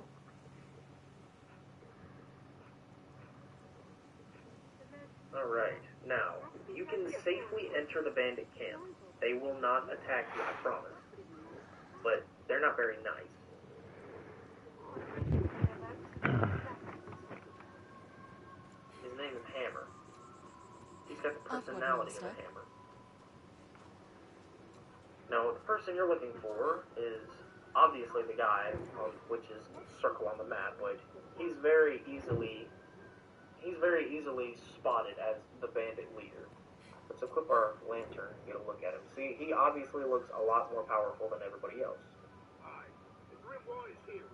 Alright, now, you can safely enter the bandit camp. They will not attack you, I promise. But they're not very nice. His name is Hammer. He's got the Off what, personality of a Monster? hammer. Now, the person you're looking for is obviously the guy, which is circle on the map, but he's very easily spotted as the bandit leader. Let's equip our lantern and get a look at him. See, he obviously looks a lot more powerful than everybody else. Aye, the Grimoire is here.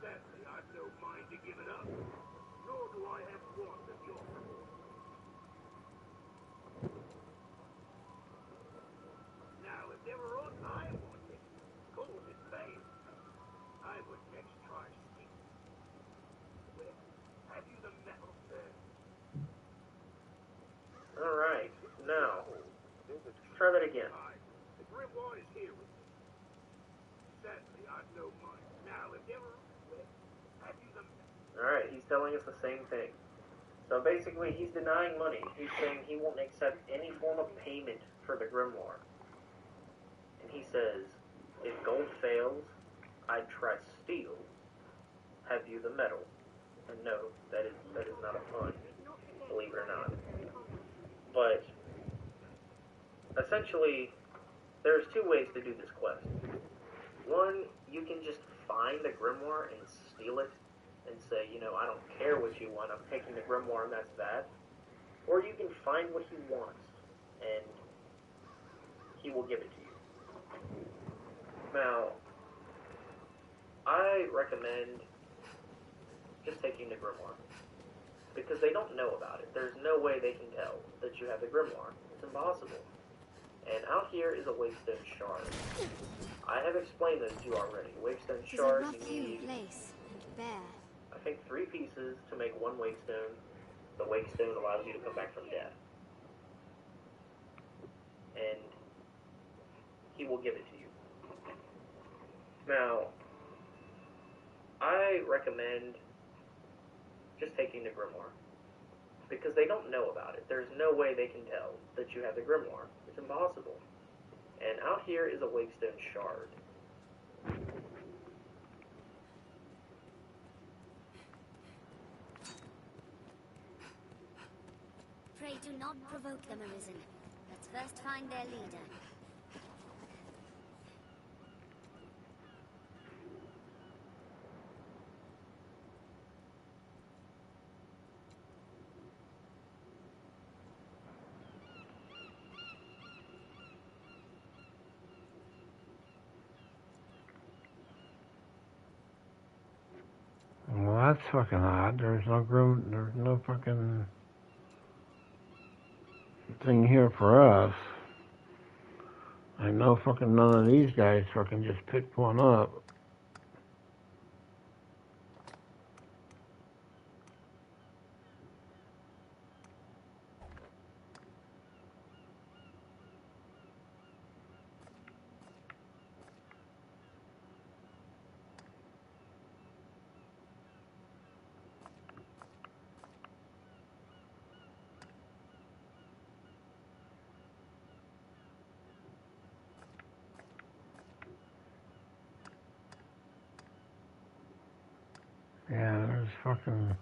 Sadly, I've no mind to give it up, nor do I have want of your support. Now, if there were aught I wanted, gold and fame, I would next try stealing. Well, have you the metal, sir? Alright, now, try that again. Aye, the Grimoire is here with me. Sadly, I've no mind. Now, if there were... Well, have you the metal? Alright, he's telling us the same thing. So basically, he's denying money. He's saying he won't accept any form of payment for the Grimoire. And he says, if gold fails, I'd try steel. Have you the metal? And no, that is not a pun, believe it or not. But essentially, there's two ways to do this quest. One, you can just find the Grimoire and steal it and say, you know, I don't care what you want, I'm taking the Grimoire and that's that. Or you can find what he wants and he will give it to you. Now, I recommend just taking the Grimoire. Because they don't know about it. There's no way they can tell that you have the Grimoire. It's impossible. And out here is a Wakestone Shard. I have explained those to you already. Wakestone Shard, you need, place and bare. I think 3 pieces to make 1 Wakestone. The Wakestone allows you to come back from death. And he will give it to you. Now, I recommend just taking the Grimoire. Because they don't know about it. There's no way they can tell that you have the Grimoire. It's impossible. And out here is a Wakestone Shard. Pray do not provoke them, Arisen. Let's first find their leader. Well, that's fucking odd. There's no fucking thing here for us. I know fucking none of these guys fucking just picked one up. Yeah, there's fucking...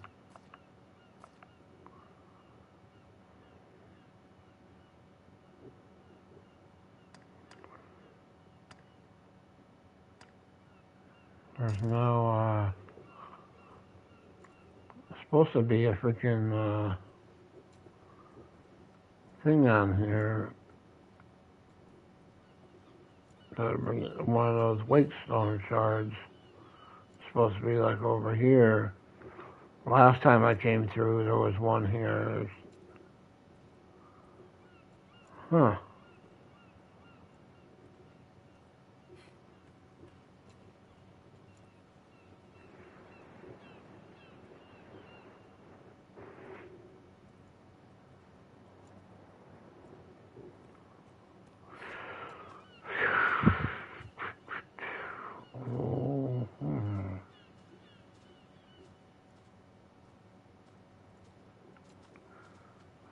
There's no, supposed to be a freaking, thing on here. One of those Wakestone shards. Supposed to be like over here. Last time I came through, there was one here. Huh. Oh,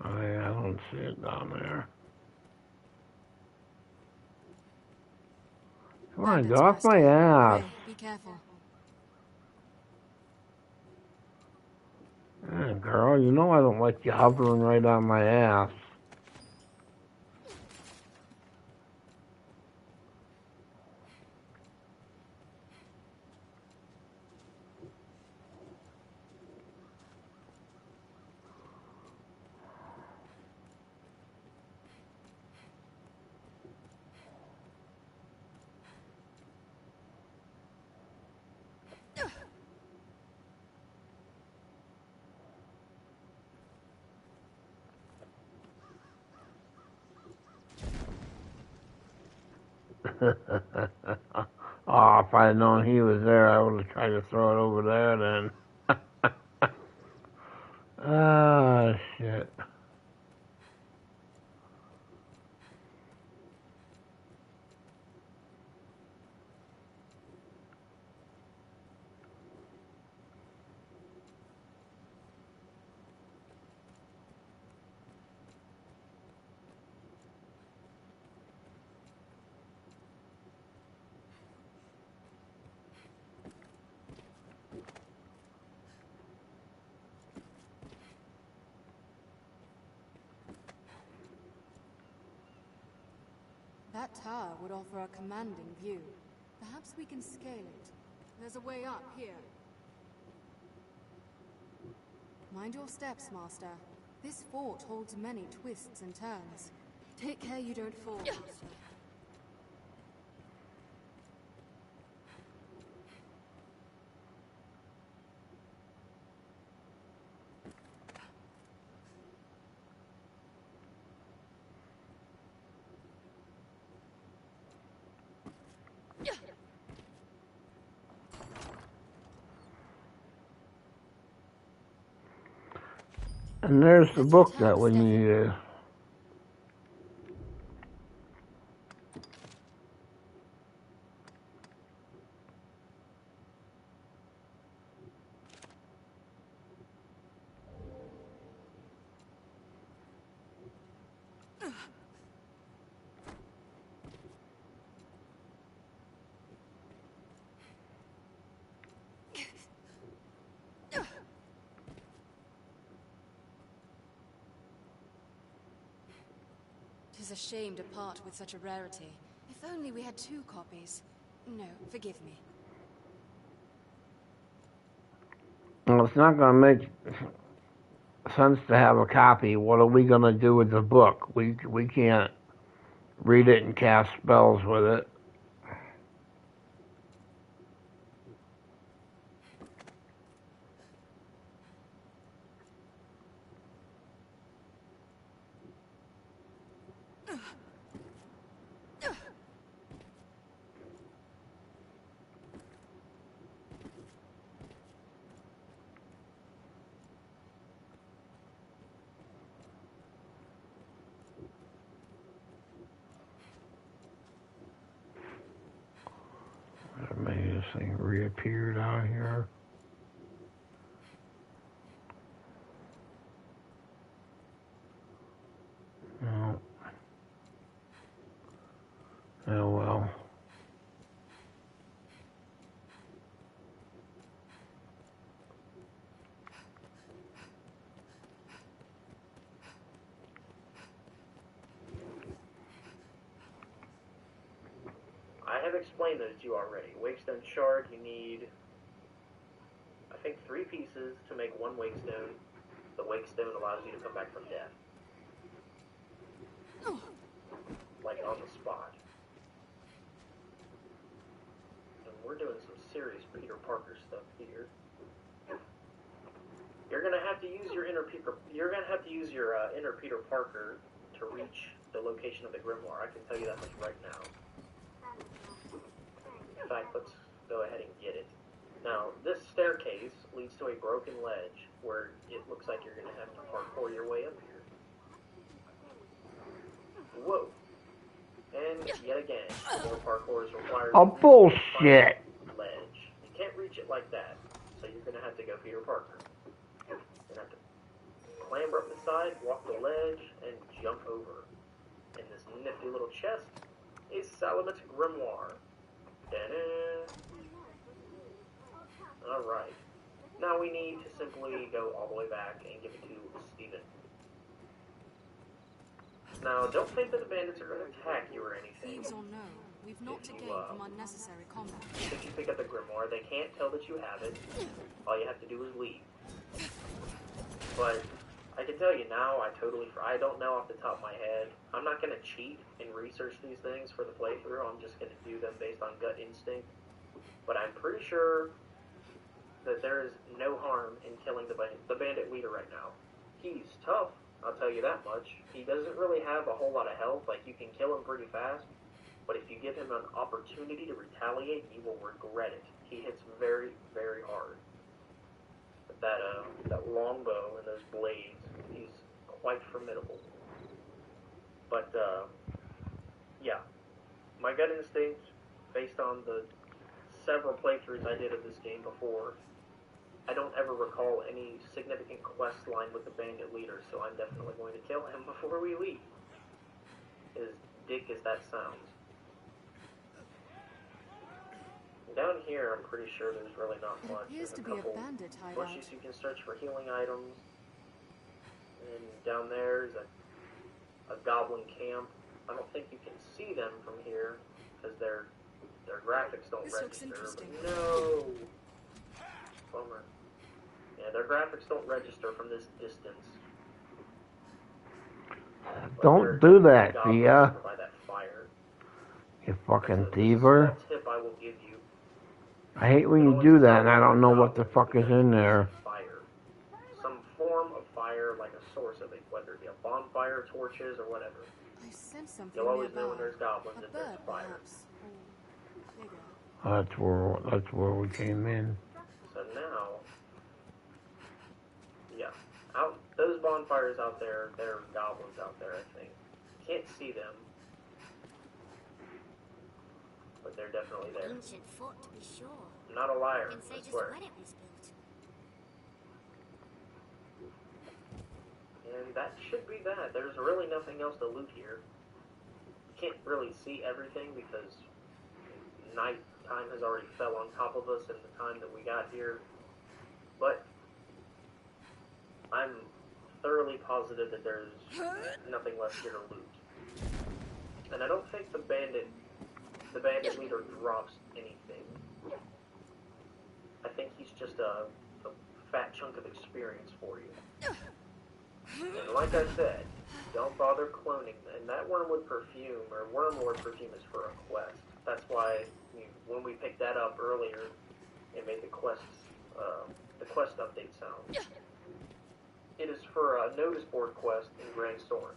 I don't see it down there. Come on, get off my ass. Be careful. Yeah, girl, you know I don't like you hovering right on my ass. Oh, if I'd known he was there, I would have tried to throw it over there then. Ah, shit. That tower would offer a commanding view. Perhaps we can scale it. There's a way up here. Mind your steps, Master. This fort holds many twists and turns. Take care you don't fall, Master. And there's the book that we needed. Tis a shame to part with such a rarity. If only we had 2 copies. No, forgive me. Well, it's not going to make sense to have a copy. What are we going to do with the book? We can't read it and cast spells with it. Maybe this thing reappeared out here. No. Oh well. I have explained those to you already. Wakestone shard, you need, I think, 3 pieces to make 1 wakestone. The wakestone allows you to come back from death. Like on the spot. And we're doing some serious Peter Parker stuff here. You're gonna have to use your inner Peter. You're gonna have to use your inner Peter Parker to reach the location of the grimoire. I can tell you that much right now. In fact, let's go ahead and get it. Now, this staircase leads to a broken ledge where it looks like you're gonna have to parkour your way up here. Whoa! And yet again, more parkour is required. Oh, bullshit! Ledge. You can't reach it like that, so you're gonna have to go Peter Parker. You're gonna have to clamber up the side, walk the ledge, and jump over. And this nifty little chest is Salamit's grimoire. Ta-da! Alright. Now we need to simply go all the way back and give it to Steven. Now, don't think that the bandits are going to attack you or anything. Thieves or no, we've not to gain from unnecessary combat. If you pick up the grimoire, they can't tell that you have it. All you have to do is leave. But I can tell you now, I don't know off the top of my head. I'm not going to cheat and research these things for the playthrough. I'm just going to do them based on gut instinct. But I'm pretty sure that there is no harm in killing the bandit leader right now. He's tough, I'll tell you that much. He doesn't really have a whole lot of health. Like, you can kill him pretty fast, but if you give him an opportunity to retaliate, you will regret it. He hits very, very hard. But that longbow and those blades, he's quite formidable. But, yeah. My gut instinct, based on the several playthroughs I did of this game before, I don't ever recall any significant quest line with the bandit leader, so I'm definitely going to kill him before we leave. As dick as that sounds. Down here, I'm pretty sure there's really not much. Appears There's to be a bandit hideout. bushes you can search for healing items. And down there's a goblin camp. I don't think you can see them from here because their graphics don't This looks register. interesting. No, bummer. Yeah, their graphics don't register from this distance. But Don't do that, goblins Thea. by that fire. You fucking That's a thiever. small tip I will give you. I hate when you do that and I don't know what the fuck is in there. Fire. Some form of fire, like a source of it, whether it be a bonfire, torches, or whatever. I sense something You'll always nearby. know when there's goblins A if there's bird, fire. perhaps. Or bigger. That's where we came in. So now, yeah, out those bonfires out there, there are goblins out there. I think can't see them, but they're definitely there. Ancient fort, to be sure. I'm not a liar. You can say I just swear. when it was built. And that should be that. There's really nothing else to loot here. You can't really see everything because night time has already fell on top of us in the time that we got here. But I'm thoroughly positive that there's nothing left here to loot. And I don't think the bandit leader drops anything. I think he's just a fat chunk of experience for you. And like I said, don't bother cloning. And that Wormwood perfume, or Wormlord perfume, is for a quest. That's why when we picked that up earlier, it made the quest update sound. It is for a notice board quest in Grand Storm.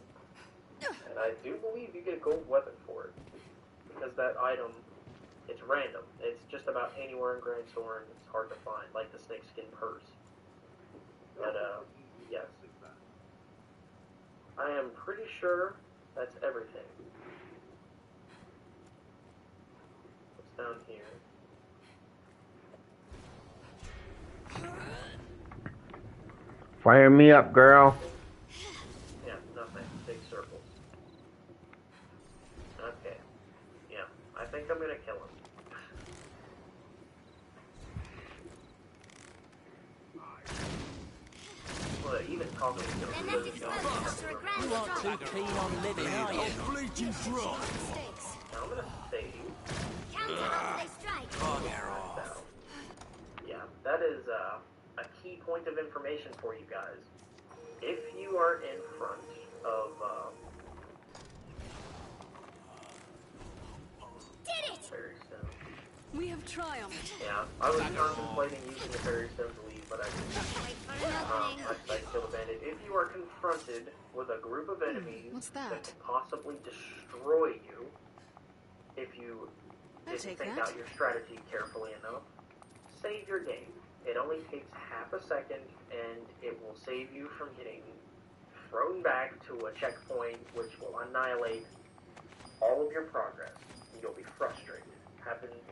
And I do believe you get a gold weapon for it. Because that item, it's random. It's just about anywhere in Grand Storm. It's hard to find, like the snakeskin purse. But, yes. I am pretty sure that's everything. What's down here? Fire me up, girl. Yeah, nothing. Big circles. Okay. Yeah, I think I'm gonna kill him. Well, even talking to him. They're left exposed after a grand You aren't strike. too keen on living, are you? I'll bleed you dry. Mistakes. Now I'm gonna save. Counter after they strike. So, yeah, that is a key point of information for you guys. If you are in front of Did it! Fairy Stone. We have triumphed. Yeah, I was contemplating using the Fairy Stone to leave, but I didn't. Wait for an opening. I decided to kill the bandit. If you are confronted with a group of enemies what's that? can possibly destroy you, if you I'll didn't take think that. out your strategy carefully enough, save your game. It only takes half a second, and it will save you from getting thrown back to a checkpoint, which will annihilate all of your progress. You'll be frustrated.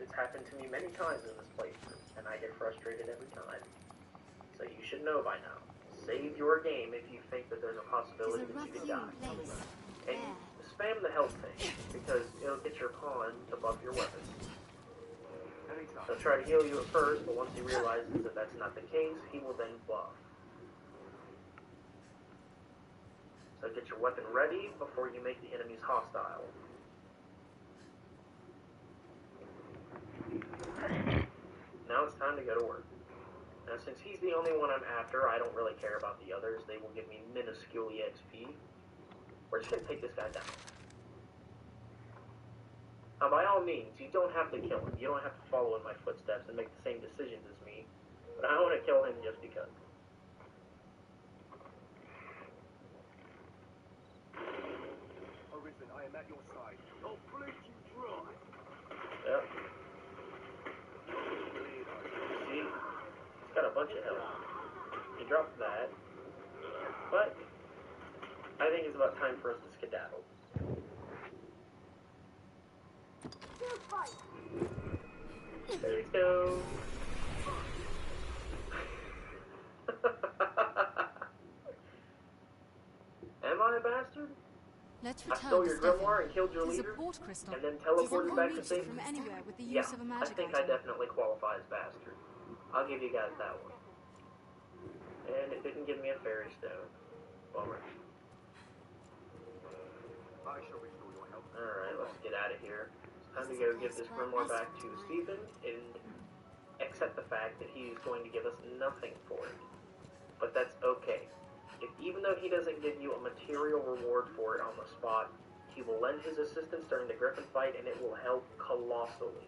It's happened to me many times in this playthrough, and I get frustrated every time. So you should know by now. Save your game if you think that there's a possibility There's a that you rough can die. place. And spam the health thing, because it'll get your pawn to buff your weapons. He'll try to heal you at first, but once he realizes that that's not the case, he will then buff. So get your weapon ready before you make the enemies hostile. Now it's time to go to work. Now since he's the only one I'm after, I don't really care about the others. They will give me minuscule EXP. We're just gonna take this guy down. Now by all means, you don't have to kill him. You don't have to follow in my footsteps and make the same decisions as me. But I want to kill him just because. Arisen, I am at your side. I'll bleed you dry. bunch of health. He dropped that. But I think it's about time for us to skedaddle. There we go. Am I a bastard? Let's I return stole to your Stefan. grimoire and killed your It is a leader, port crystal. and then It teleported can back to reach it safety? from anywhere with the Yeah, use of a I magic think item. I definitely qualify as bastard. I'll give you guys that one. And it didn't give me a fairy stone. Bummer. Alright, let's get out of here. It's time to go give this grimoire back to Stephen and accept the fact that he's going to give us nothing for it. But that's okay. Even though he doesn't give you a material reward for it on the spot, he will lend his assistance during the Griffin fight, and it will help colossally.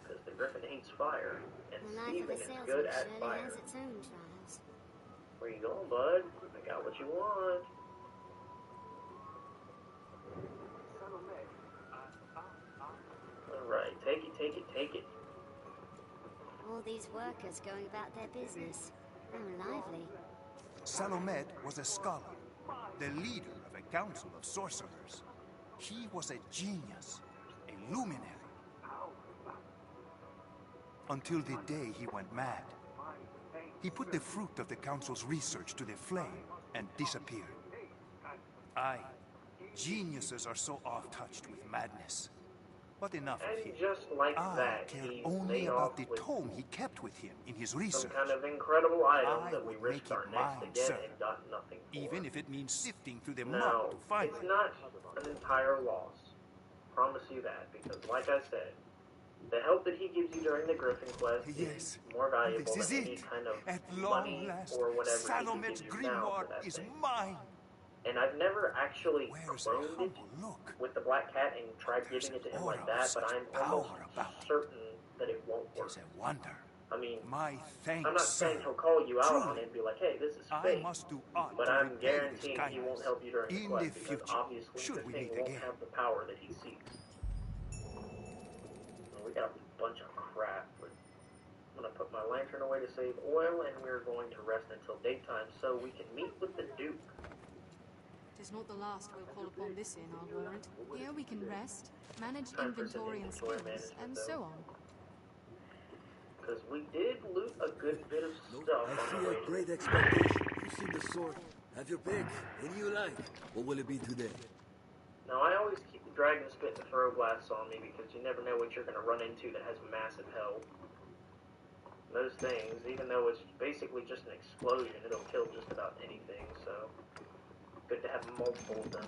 Because the Griffin hates fire, and Stephen is good at fire. Has its own trials. Where you going, bud? I got what you want. Alright, take it, take it, take it. All these workers going about their business. How lively. Salomed was a scholar, the leader of a council of sorcerers. He was a genius, a luminary. Until the day he went mad. He put the fruit of the council's research to the flame and disappeared. Geniuses are so oft-touched with madness. But enough of him. And just like that, care he's only made about off the with tome he kept with him in his some research. kind of incredible item I that we would risked make our it necks mine, to get sir. and got nothing for. Even if it means sifting through the No, mud to find it's it. not an entire loss. Promise you that, because like I said, the help that he gives you during the Griffin quest Yes, is more valuable this is than any it. kind of At long money last, or whatever he can Salomed's give you now for grimoire that is thing. mine. And I've never actually Wears a cloned it humble look. with the Black Cat and tried There's giving it to an him aura like of that, but such I'm power almost about it. certain that it won't work. Tis a wonder. I mean, My thanks, I'm not sir. saying he'll call you out on Truly, it and be like, hey, this is I fake. must do aught But to I'm repay this guaranteeing he kindness won't help you during the in quest the because future, obviously should the we thing meet won't again. have the power that he seeks. Well, we got a bunch of crap, but I'm going to put my lantern away to save oil, and we're going to rest until daytime so we can meet with the Duke. Tis not the last we'll call upon this inn, I'll warrant. Here we can rest, manage Time for some inventory and inventory skills, management, and though. so on. Because we did loot a good bit of stuff I on the fear way. great expectation. You see the sword. Have your pick. Any you like. What will it be today? Now, I always keep the dragon spit and the throw blasts on me because you never know what you're going to run into that has massive health. Those things, even though it's basically just an explosion, it'll kill just about anything, so good to have multiple of them.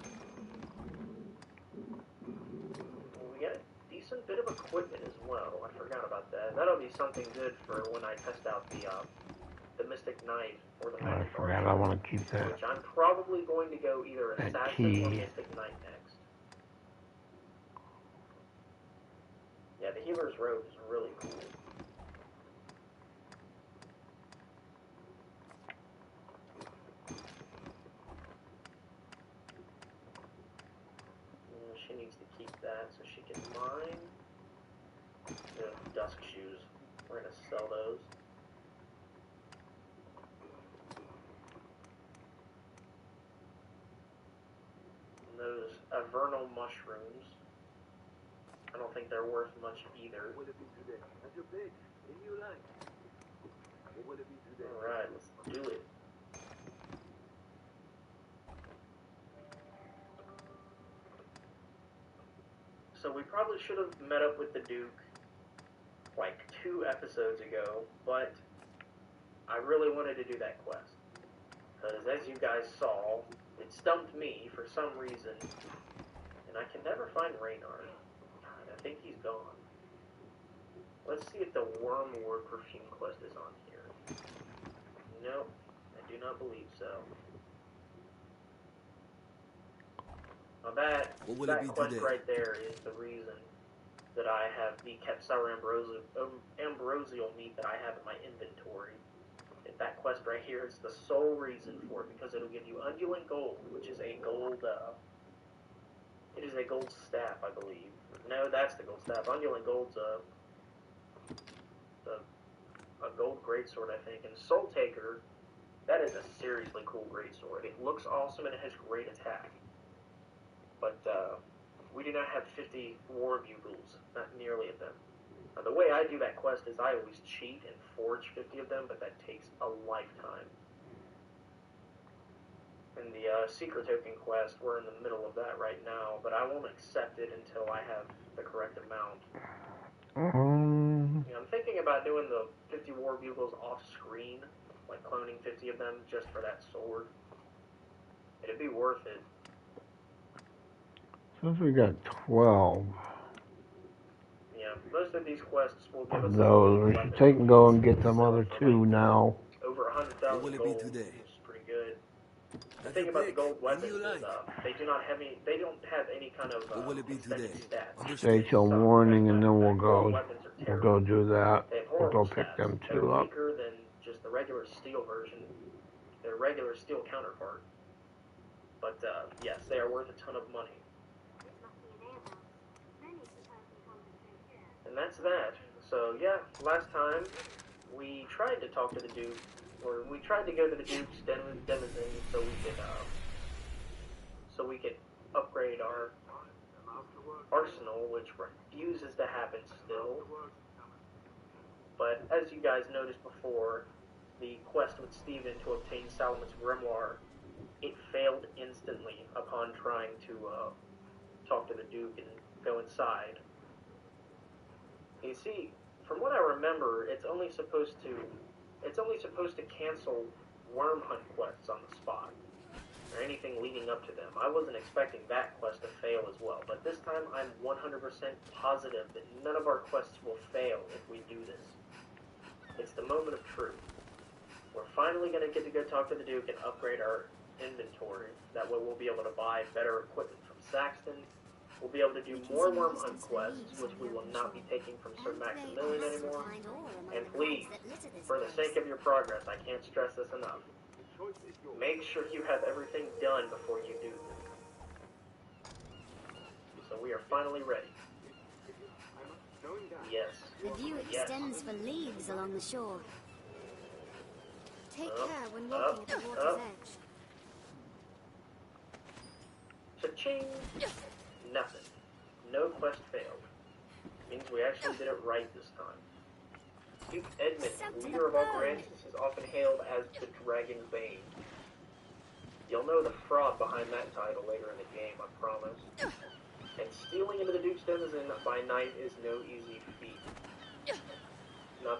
Well, we got a decent bit of equipment as well. I forgot about that. That'll be something good for when I test out the Mystic Knight or the I Magic forgot Archer, I want to keep that. which I'm probably going to go either That Assassin key. or Mystic Knight next. Yeah, the Healer's Robe is really cool. She needs to keep that so she can mine. The dusk shoes. We're gonna sell those. And those vernal mushrooms. I don't think they're worth much either. What will it be today? Have your pick. Any you like. What will it be today? Alright, let's do it. So we probably should have met up with the Duke like 2 episodes ago, but I really wanted to do that quest. Because as you guys saw, it stumped me for some reason, and I can never find Reynard. God, I think he's gone. Let's see if the Wormwood perfume quest is on here. Nope, I do not believe so. Now that quest today? right there is the reason that I have the kept sour ambrosial meat that I have in my inventory. And that quest right here is the sole reason for it, because it'll give you undulant gold, which is a gold, it is a gold staff, I believe. No, that's the gold staff. Undulant gold's the a gold greatsword, I think. And Soul Taker, that is a seriously cool greatsword. It looks awesome and it has great attack. But we do not have 50 war bugles, not nearly of them. The way I do that quest is I always cheat and forge 50 of them, but that takes a lifetime. In the secret token quest, we're in the middle of that right now, but I won't accept it until I have the correct amount. I'm thinking about doing the 50 war bugles off screen, like cloning 50 of them just for that sword. It'd be worth it. Since we got 12 Yeah, most of these quests will give us of those, we should take and go and get them other two now. over 100,000 gold, which is pretty good. The thing about the gold weapons is they don't have any kind of extended stats. Stay till morning and then we'll go do that. We'll go pick them They're two up. weaker than just the regular steel version, their regular steel counterpart. But yes, they are worth a ton of money. And that's that. So yeah, last time we tried to talk to the Duke, or we tried to go to the Duke's denizen so we could upgrade our arsenal, which refuses to happen still. But as you guys noticed before, the quest with Steven to obtain Salomon's grimoire, it failed instantly upon trying to talk to the Duke and go inside. You see, from what I remember, it's only supposed to cancel worm hunt quests on the spot, or anything leading up to them. I wasn't expecting that quest to fail as well, but this time I'm 100% positive that none of our quests will fail if we do this. It's the moment of truth. We're finally going to get to go talk to the Duke and upgrade our inventory. That way we'll be able to buy better equipment from Saxton. We'll be able to do more worm hunt quests, which we will not be taking from Sir Maximilian anymore. And please, for the sake of your progress, I can't stress this enough. Make sure you have everything done before you do this. So we are finally ready. Yes. The view extends for leagues along the shore. Take care when walking at the water's edge. Cha-ching! Nothing. No quest failed. Means we actually did it right this time. Duke Edmund, leader of all Grandsis, is often hailed as the Dragon Bane. You'll know the fraud behind that title later in the game, I promise. And stealing into the Duke's denizen by night is no easy feat. Now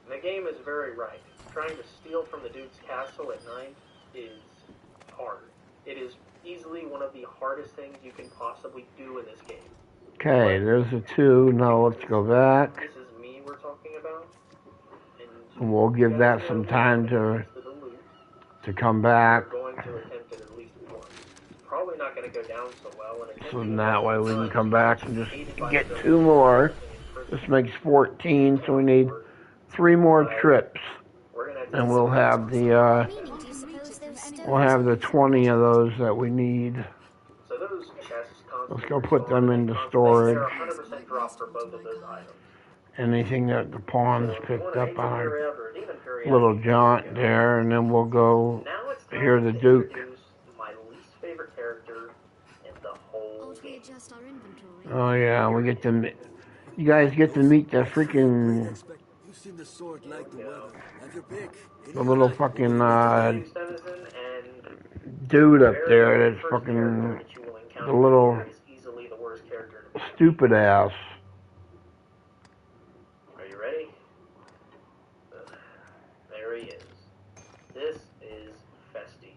the game is very right. Trying to steal from the Duke's castle at night is hard. It is easily one of the hardest things you can possibly do in this game. Okay, there's the two. Now let's go back. This is me we're talking about. And we'll give that some time to come back. We're going to attempt it at least once. It's probably not going to go down so well. So that way we can come back and just get two more. This makes 14, so we need 3 more trips. And we'll have the 20 of those that we need. Let's go put them into storage. Anything that the pawns picked up on our little jaunt there, and then we'll go hear the Duke. My least favorite character in the whole game. Oh yeah, we get to. You guys get to meet the freaking. The little fucking dude up there that's fucking the little stupid ass. Are you ready? There he is. This is Festi.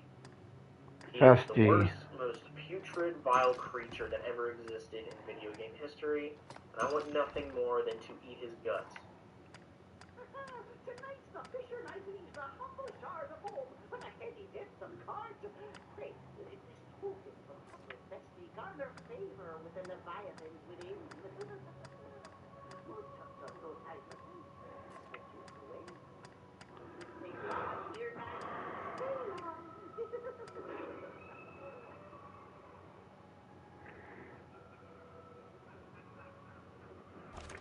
He is the worst, most putrid, vile creature that ever existed in video game history, and I want nothing more than to eat his guts. Tonight's the Fisher Knight leaves a humble jar of home with a heavy debt of cards. Pray, that in this token from humble Festi garner favor with the Leviathans within. Good touch of no type of thing. But you away. Say long, dear knight. Stay long.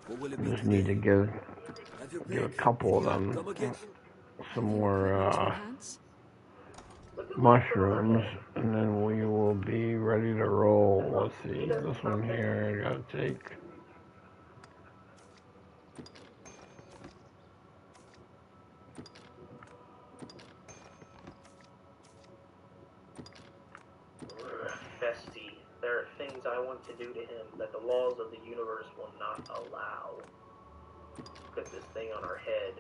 What will it be Just today? need to go Have your get a pick. couple of Any them, luck? Come again? some more Hands? mushrooms, and then we will be ready to roll. Let's see, this one here, I gotta take. Bestie, there are things I want to do to him that the laws of the universe will not allow. Put this thing on our head.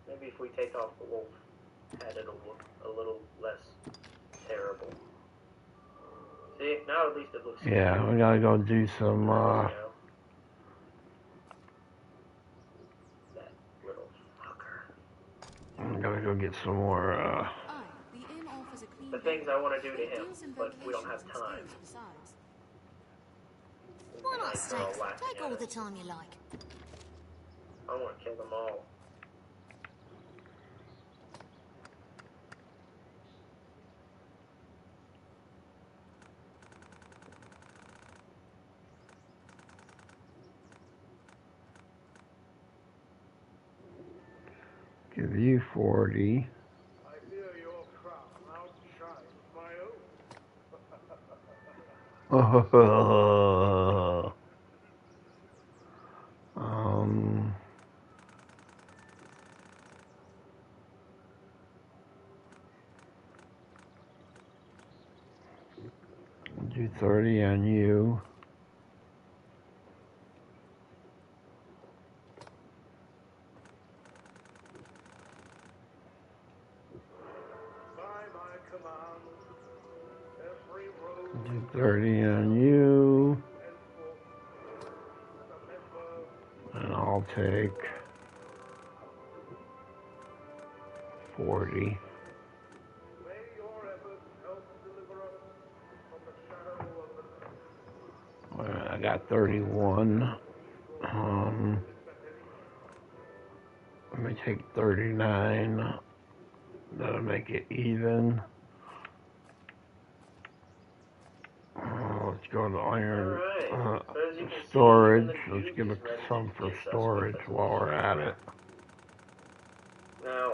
Maybe if we take off the wolf head, it'll look a little less terrible. See, now at least it looks Yeah, cute. we gotta go do some, That little fucker. we gotta go get some more, Aye, the inn offers a clean The things I want to do to It him, deals in but we don't have vocations and time. skills besides. Why not Nice, they're all steaks? laughing Take at all us. the time you like. I want to kill them all. give you 40. I fear your crown outshines my own. um, do 30 on you. By my command, every road Do 30 on you. And I'll take 40. may your efforts help deliver us from the shadow of the I got 31. Let me take 39. That'll make it even. Let's go to iron storage. Let's give it some for storage while we're at it. Now,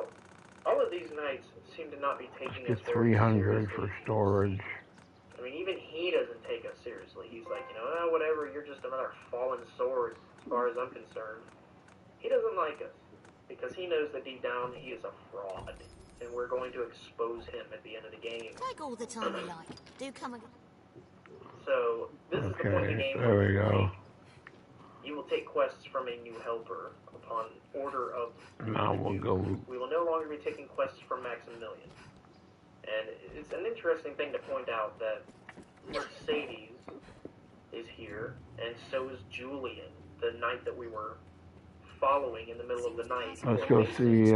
all of these knights seem to not be taking Let's us get very 300 seriously. for storage. I mean, even he doesn't take us seriously. He's like, whatever, you're just another fallen sword as far as I'm concerned. He doesn't like us because he knows that deep down he is a fraud, and we're going to expose him at the end of the game. Take all the time you like. Do come again. So, this is the point of the game there where we go. you will take quests from a new helper upon order of Now we'll go. We will no longer be taking quests from Maximilian. And it's an interesting thing to point out that Mercedes is here, and so is Julian, the knight that we were following in the middle of the night. Let's go see,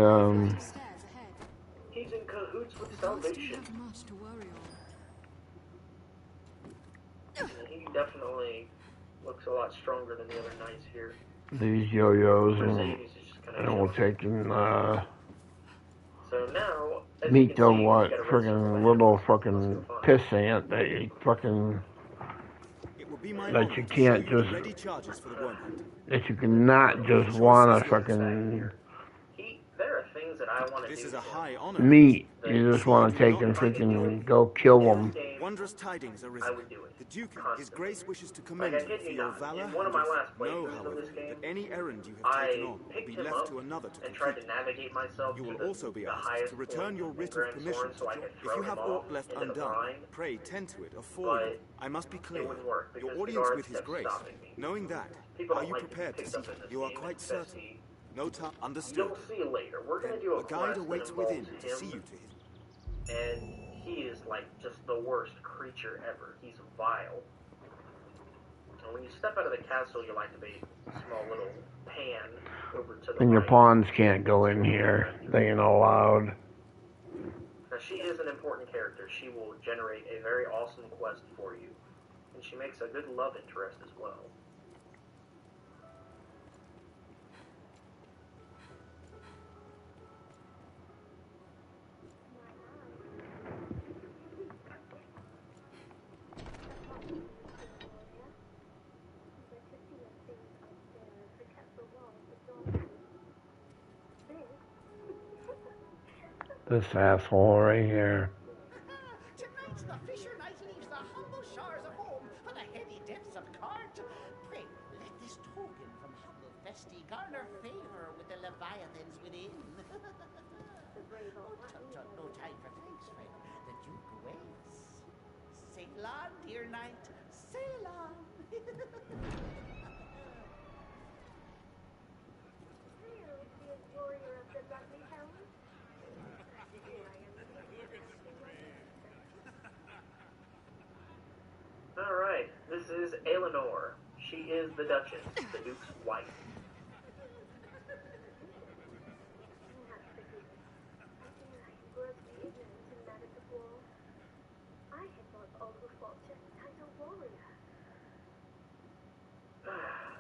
He's in cahoots with The ghost Salvation. have much to worry on. And he definitely looks a lot stronger than the other knights here. these yo-yos, Mercedes is just kind of and we'll take in, So now, as meet you the can see, what, we've got a friggin' red little circle. fucking pissant that you fucking, It will be my that honor you to can't show you the just, ready charges for the wormhunt. that you cannot just wanna fucking There are things that I want to do. This is a high honor. meet. You just wanna take and freaking go kill them. Wondrous tidings, I Arisen. would do it. The Duke, His Constantly. Grace wishes to commend Like I you kid for you your not, valor in one of my last know, playthroughs of however, this game, that any errand you have taken I on will picked be him left up to another to and tried complete. to navigate myself You to will the, also be the asked highest to return point your in writ of Grand permission. Soren so I could If throw you him have off aught left into the undone, brine, pray tend to it afore but you. I must be clear. it wouldn't work because Your the audience guards with His kept Grace, stopping me. knowing that, People are don't you like to be prepared to picked see? up in this You are game, quite it's certain. bestie. No time. Understood. You'll see later. We're going to do a A guide quest that awaits involves within to see you him, to His. and he is like just the worst creature ever. He's vile. And when you step out of the castle, you'll activate a small little pan over to the And your right. pawns can't go in here. They ain't allowed. Now, she is an important character. She will generate a very awesome quest for you. And she makes a good love interest as well. This asshole right here. Tonight's the fisher knight leaves the humble shores of home for the heady depths of Cart. Pray, let this token from humble Festi garner favor with the leviathans within. No time for thanks, friend. The Duke waits. Sail on, dear knight, sail on. Alright, this is Eleanor. She is the Duchess, the Duke's wife.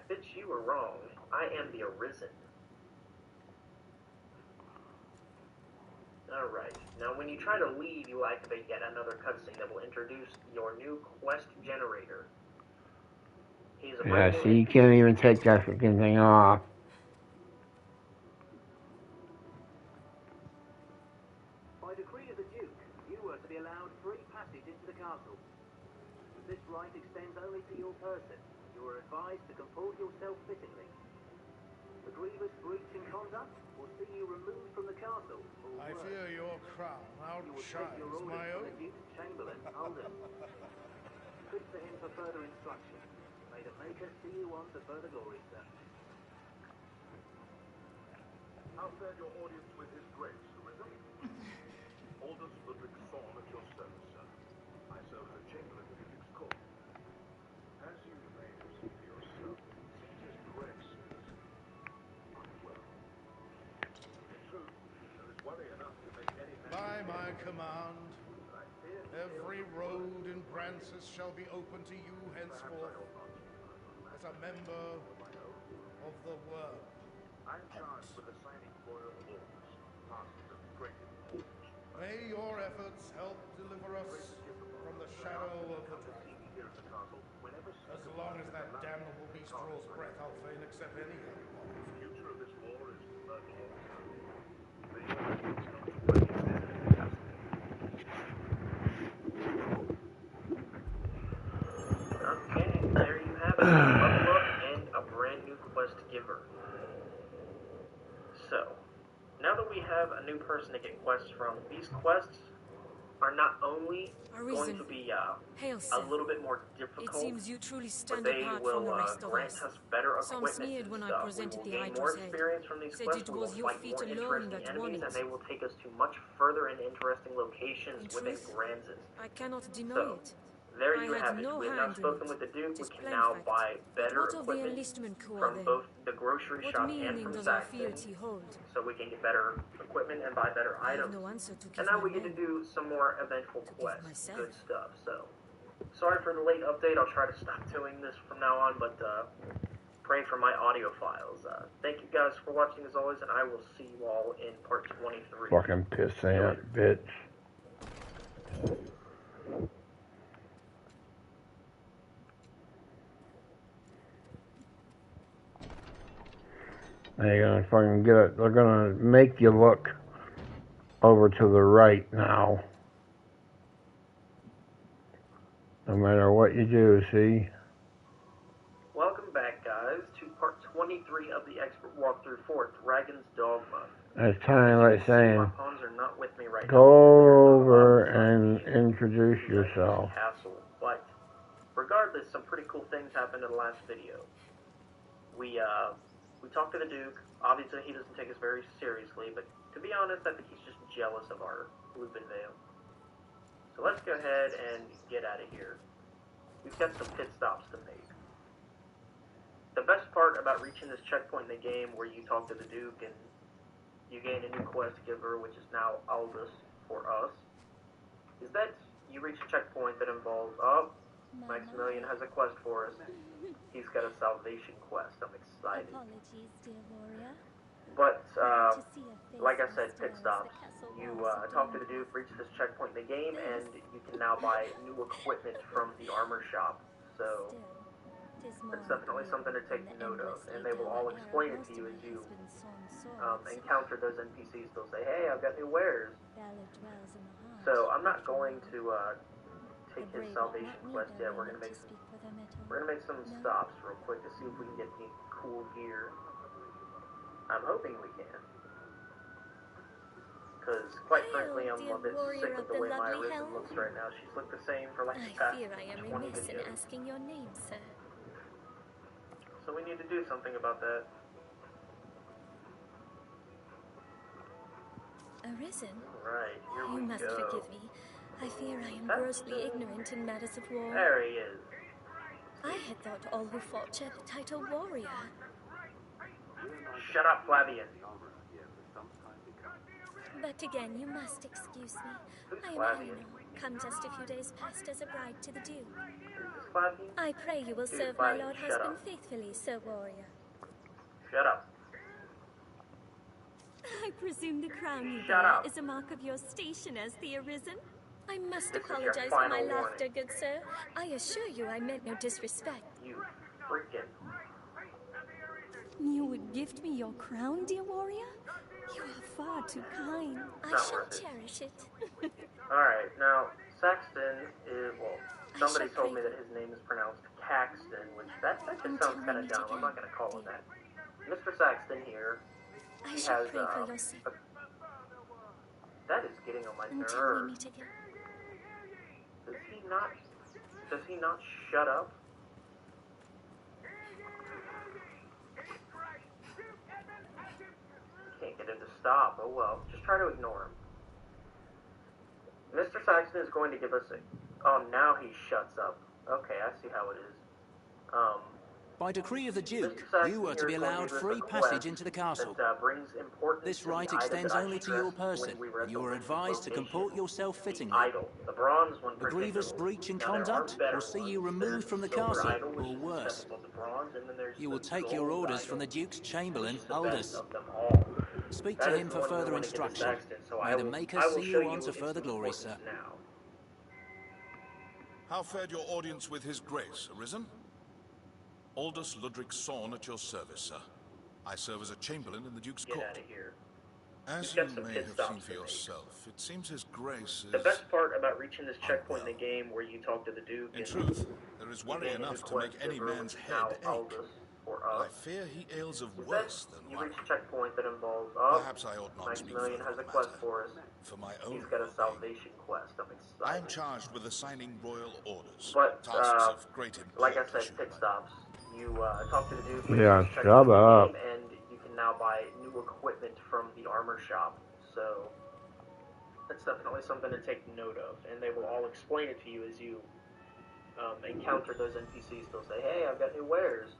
Bitch, you were wrong. I am the Arisen. Alright, now when you try to leave, you will activate yet another cutscene that will introduce your new quest generator. Yeah, see, you can't even take that freaking thing off. By decree of the Duke, you were to be allowed free passage into the castle. This right extends only to your person. You are advised to comport yourself fittingly. A grievous breach in conduct will see you removed from the castle. I fear your crown outshines my own. The Duke's Chamberlain, Alden. Speak to him for further instruction. May the Maker see you on to further glory, sir. How fared your audience with His Grace, Arisen? Aldous Ludwig Thorn at your service, sir. I serve as a chamberlain at the Duke's court. As you may have seen for yourself, it seems His Grace is unwell. In truth, there is worry enough to make any man... By my command, every road in Brancis shall be open to you henceforth as a member of the world. I am charged with assigning royal orders, tasks of great importance. May your efforts help deliver us from the shadow of the dragon. As long as that damnable beast draws breath, I'll fain accept any help. The future of this war is murky. May your efforts come to great extent. Okay, there you have it. Level up and a brand new quest giver. So, now that we have a new person to get quests from, these quests are not only going to be a little bit more difficult, It seems you truly but stand they apart will from the rest of grant us. us better Some equipment sneered and when I stuff. presented We the will gain more Hydra's head. experience from these Said quests. it We was will your fight feet more alone interesting that won enemies, it. and they will take us to much further and interesting locations In within truth, Granzes. I cannot deny So, it. there I you had have it. no We have now hand in spoken it. with the Duke. It We is can plain now fact. buy But better what of the equipment enlistment corps from then? both the grocery What shop and meaning from does our Saxon, fealty hold? so we can get better equipment and buy better I have items. no answer to give And now my we get to men. do some more eventful quests. myself. Good stuff. So, sorry for the late update. I'll try to stop doing this from now on, but pray for my audio files. Thank you guys for watching as always, and I will see you all in part 23. Fucking pissant, bitch. They're gonna fucking get it. They're gonna make you look over to the right now. No matter what you do, see? Welcome back, guys, to part 23 of the expert walkthrough for Dragon's Dogma. That's kind of like saying, my pawns are not with me right go over and introduce yourself. Castle, but regardless, some pretty cool things happened in the last video. We talked to the Duke. Obviously, he doesn't take us very seriously, but to be honest, I think he's just jealous of our Lupin Veil. So let's go ahead and get out of here. We've got some pit stops to make. The best part about reaching this checkpoint in the game where you talk to the Duke and you gain a new quest giver, which is now Aldous for us, is that you reach a checkpoint that involves, Maximilian has a quest for us. He's got a salvation quest. I'm excited. Apologies, dear warrior. But, like I said, pit stops. You talk to the Duke, reach this checkpoint in the game, and you can now buy new equipment from the armor shop. So, it's definitely something to take note of, and they will all explain it to you as you encounter those NPCs, they'll say, "Hey, I've got new wares." Valor dwells in the heart. So I'm not going to take The his brave salvation ought not quest need yet. their We're gonna learning make to some. speak for them at all. We're gonna make some No? stops real quick to see if we can get any cool gear. I'm hoping we can. Because, quite frankly, I'm a bit sick of the way my Arisen looks right now. She's looked the same for like the I past fear I am 20 remiss in videos. asking your name, sir. So we need to do something about that. Arisen? Right, here You we must go. forgive me. I fear I am grossly ignorant in matters of war. There he is. I had thought all who fought shared the title warrior. Shut up, Flavian. But again, you must excuse me. I am Flavian? Helena, come just a few days past as a bride to the Duke. Is this Flavian? I pray you will Dude, serve my Flavian, lord shut husband up. faithfully, Sir Warrior. Shut up. I presume the crown you Shut bear up. is a mark of your station as the Arisen? I must This is your apologize for my final laughter, warning. good sir. I assure you I meant no disrespect. You freaking. You would gift me your crown, dear warrior? You are far too kind. I Not shall worth it. cherish it. Alright, now, Saxton is, well, I somebody shall told me pray that his name is pronounced Caxton, which that just And sounds tell kind me of it dumb. I'm not again, going to call him dear. that. Mr. Saxton here, I he shall has, pray for your sake. that is getting on my Until we nerves. meet again. Does he not shut up? Can't get him to stop. Oh well, just try to ignore him. Mr. Saxton is going to give us a... Oh, now he shuts up. Okay, I see how it is. By decree of the Duke, Mr. Saxton you are to here be is going allowed give us free a passage quest into the castle. That brings importance This to the right item extends that I only to your stressed person, when we were at and the you are Lincoln advised to location. comport yourself The fittingly. idol, the bronze one A grievous particularly. breach in Now, there are conduct better will see you ones. removed There's from the silver castle, idol, which or is worse. acceptable to bronze, and then there's You will the take your gold orders idol, from the Duke's Chamberlain, which is the best Aldous. of them all. Speak That to is him the for one we further want to give to instruction. Saxton, so May the Maker I will see show you on to its further glory, importance sir. now. How fared your audience with His Grace, Arisen? Aldous Ludwig Sorn at your service, sir. I serve as a chamberlain in the Duke's Get court. out of here. As You've you got some may pit have stops seen for to make. yourself, it seems His Grace The is... best part about reaching this checkpoint in the game where you talk to the Duke In and truth, there is you worry gain enough his to make quest any giver, man's which is head now ache. Aldous for But I us. fear he ails of Is worse that than you one. reach a checkpoint that involves... Oh, Perhaps I ought not speak Maximilian further has on a the quest matter. for us. For my own He's got a well-being. salvation quest. I'm excited. I am charged with assigning royal orders. But, tasks of great import. like I said, pit stops. You talk to the Duke, Yeah, check shut the up. game, and you can now buy new equipment from the armor shop. So that's definitely something to take note of, and they will all explain it to you as you encounter those NPCs. They'll say, "Hey, I've got new wares."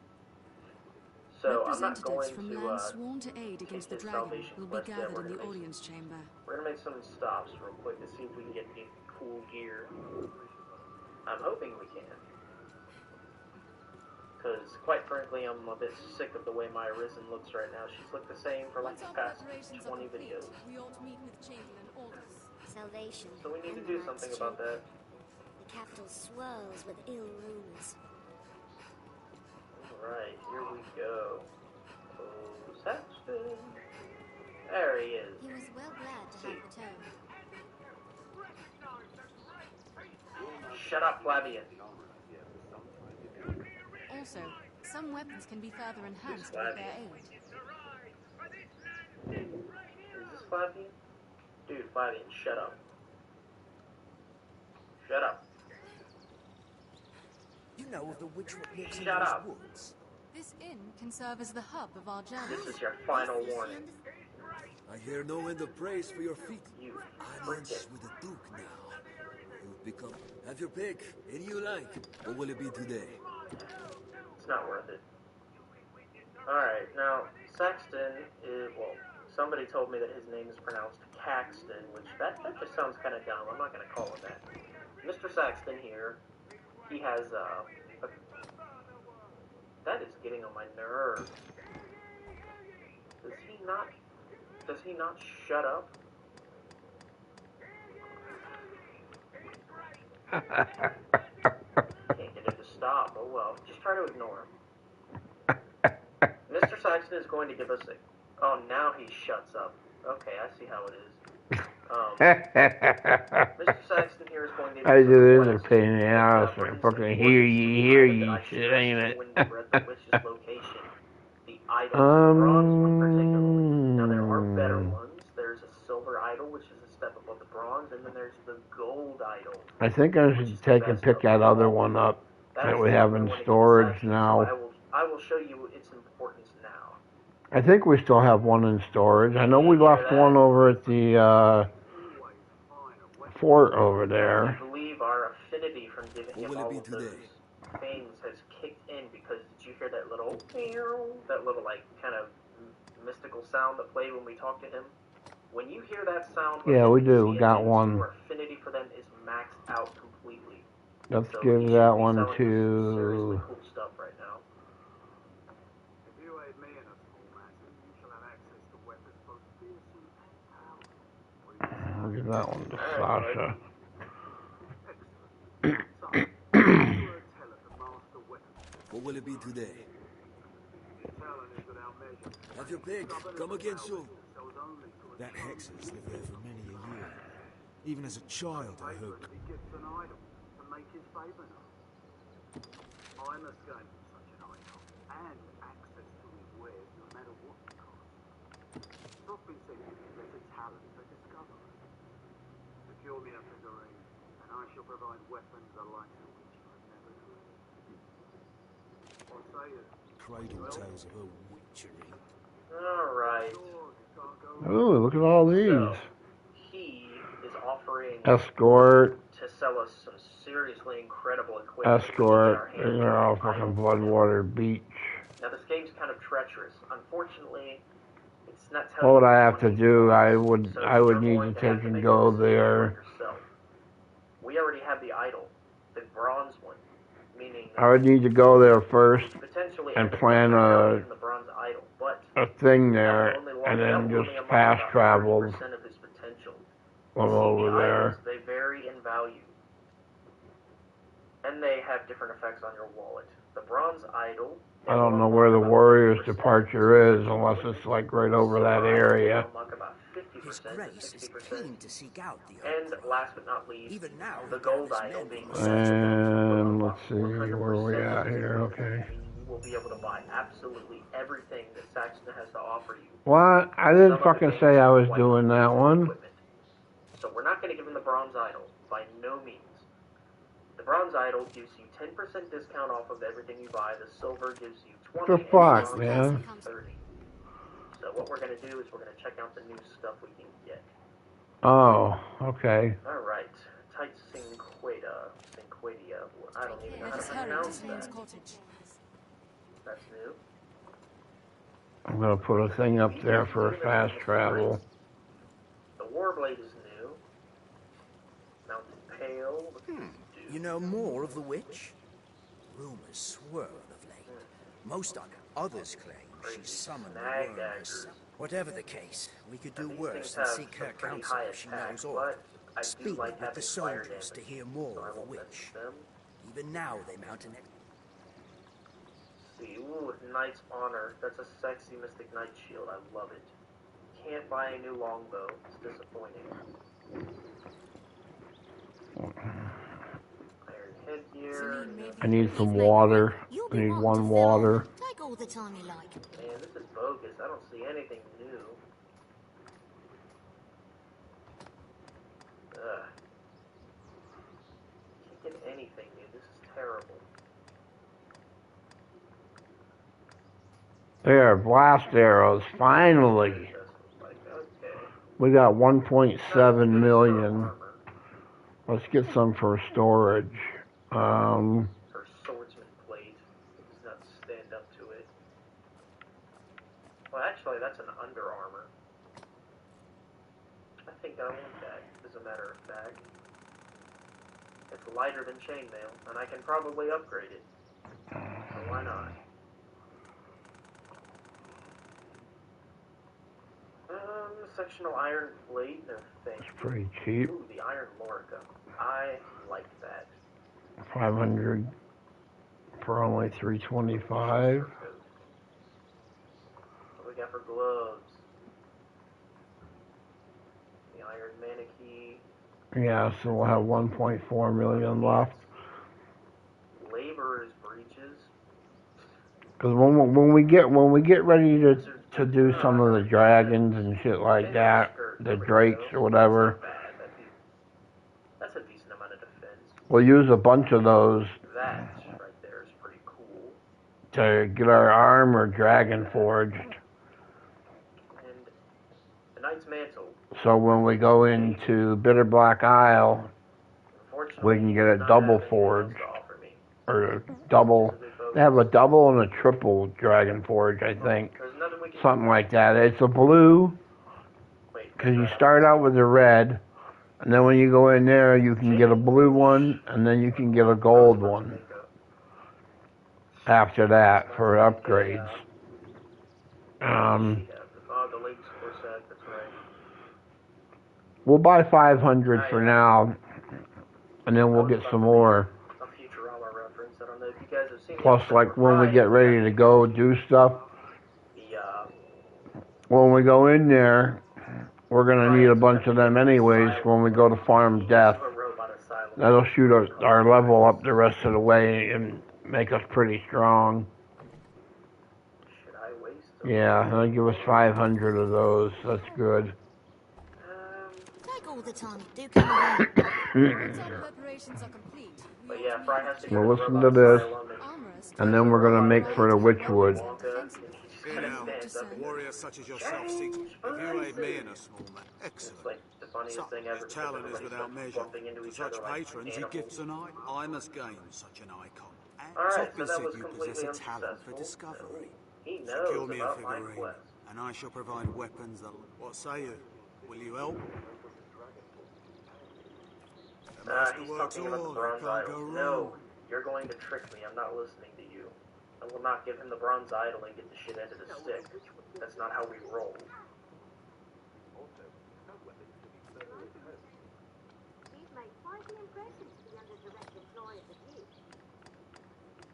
So I'm not Representatives going from to lands sworn to aid against the his dragon salvation will be quest yet. gathered in the audience chamber. We're gonna make some stops real quick to see if we can get any cool gear. I'm hoping we can. Because, quite frankly, I'm a bit sick of the way my Arisen looks right now. She's looked the same for like the past 20 videos. We ought to meet with Chamberlain Aldous. Salvation. So we need to and do the something Knight's about Chamber. that. The capital swirls with ill rumors. Alright, here we go. Oh, Saxton. There he is. He was well glad to have returned. Shut up, Flavian. Also, some weapons can be further enhanced with their aid. Is this Flavian? Dude, Flavian, shut up. Shut up. You know of the witch that lives in Shut those up. woods? This inn can serve as the hub of our journey. This is your final warning. I hear no end of praise for your feat. You Alliance freaking... with the Duke now. You've become... Have your pick. Any you like. What will it be today? It's not worth it. Alright, now, Saxton is... Well, somebody told me that his name is pronounced Caxton, which that just sounds kind of dumb. I'm not going to call him that. Mr. Saxton here, he has, that is getting on my nerves. Does he not shut up? Can't get him to stop. Oh well, just try to ignore him. Mr. Saxton is going to give us Oh, now he shuts up. Okay, I see how it is. Mr. Saxton here is going to I do do some this a pain in the ass. I fucking hear you shit, ain't it? the witch's location. The idol, the bronze one particularly. Now there are better ones. There's a silver idol, which is a step above the bronze, and then there's the gold idol. I think I should take and pick that other one up that we have in storage now. So I will show you its importance now. I think we still have one in storage. I know we left one over at the fort over there. I believe our affinity from giving him all of those today? things has kicked in because did you hear that little like kind of mystical sound that played when we talked to him? When you hear that sound, Yeah, we do. We got one. Your affinity for them is maxed out completely. Let's So give that one to. Seriously cool stuff right now. If you aid me in a small matter, you shall have access to weapons both fearsome and powerful. I'll give that one to Sasha. What will it be today? Have your pick. Come again soon. That hex has lived there for many a year. Even as a child, I hoped. I must gain such an idol and access to his wares no matter what the cost. Stop incentive there's a talent for discovery. Secure me a figurine, and I shall provide weapons alike to which you have never dreamed. What say you? Cradle tales of her witchery. Alright. Ooh, look at all these. So, he is offering Escort. to sell us some seriously incredible equipment. Escort. They're all fucking Bloodwater Beach. Now this game's kind of treacherous. Unfortunately, it's not What would I have to do? I would need to take and go there. We already have the idol, the bronze one, meaning I would need to go there first and plan a thing there, and then just fast travel over there. They vary in value, and they have different effects on your wallet. The bronze idol. I don't know where the Warrior's departure is, unless it's like right over that area. His Grace is keen to seek out the and last but not least, even now the gold idol being And let's see, where are we at here? Okay. You will be able to buy absolutely everything that Saxton has to offer you. What? I didn't fucking say I was doing that one. So we're not going to give him the bronze idol, by no means. The bronze idol gives you 10% discount off of everything you buy. The silver gives you 20%. The fuck, man? 30. So what we're going to do is we're going to check out the new stuff we can get. Oh, okay. All right. Tight Cinqueda. I don't even know how to pronounce that. That's new. I'm gonna put a thing up there for fast travel. The Warblade is new. Mountain Pale. You know more of the witch? Rumors swirl of late. Most others claim she summoned the worm herself. Whatever the case, we could do worse than seek her counsel if she knows all. Speak with the soldiers to hear more of the witch. Even now they mount an... See, ooh, Knight's Honor. That's a sexy Mystic Knight shield. I love it. Can't buy a new longbow. It's disappointing. Iron headgear. I need some water. I need one water. Take all the time you like. Man, this is bogus. I don't see anything new. Ugh. Can't get anything new. This is terrible. There, blast arrows, finally. We got 1.7 million. Let's get some for storage. Her swordsman plate does not stand up to it. Well, actually, that's an Under Armor. I think I want that, as a matter of fact. It's lighter than chainmail, and I can probably upgrade it. So why not? Sectional iron blade, no thank you. It's pretty cheap. Ooh, the iron lorica. I like that. 500 for only $325. What we got for gloves? Iron Manakee. Yeah, so we'll have 1.4 million left. Laborer's breeches. Because when we get ready to do some of the dragons and shit like that, the drakes or whatever, That's a decent amount of defense. we'll use a bunch of those That right there is pretty cool. to get our armor dragon forged. And the Knight's Mantle. So when we go into Bitter Black Isle, we can get a double forge. Or a double. They have a double and a triple dragon forge, I think. Something like that. It's a blue, because you start out with a red, and then when you go in there, you can get a blue one, and then you can get a gold one after that for upgrades. The Lakes Corset, that's right. We'll buy 500 for now, and then we'll get some more. A Futurama reference. I don't know if you guys have seen. Plus, like when we get ready to go do stuff, when we go in there, we're gonna need a bunch of them anyways. When we go to Farm Death, that'll shoot our level up the rest of the way and make us pretty strong. Yeah, they'll give us 500 of those. That's good. Take all the time you do come around. Preparations are complete. But yeah, Fry has to We'll listen to this, and then we're gonna make for the Witchwood. Here now, warriors such as yourself seek. If you aid me in a small matter, excellent. His talent is without measure. To such patrons he gifts a night. I must gain such an icon. It's often said you possess a talent for discovery. Secure me a figurine, and I shall provide weapons that... What say you? Will you help? The master He's works talking about the all, bronze can't go idols. wrong. No, you're going to trick me. I'm not listening to you. I will not give him the bronze idol and get the shit end of the stick. That's not how we roll. He's made quite an impression to the under-direct employee of the Duke.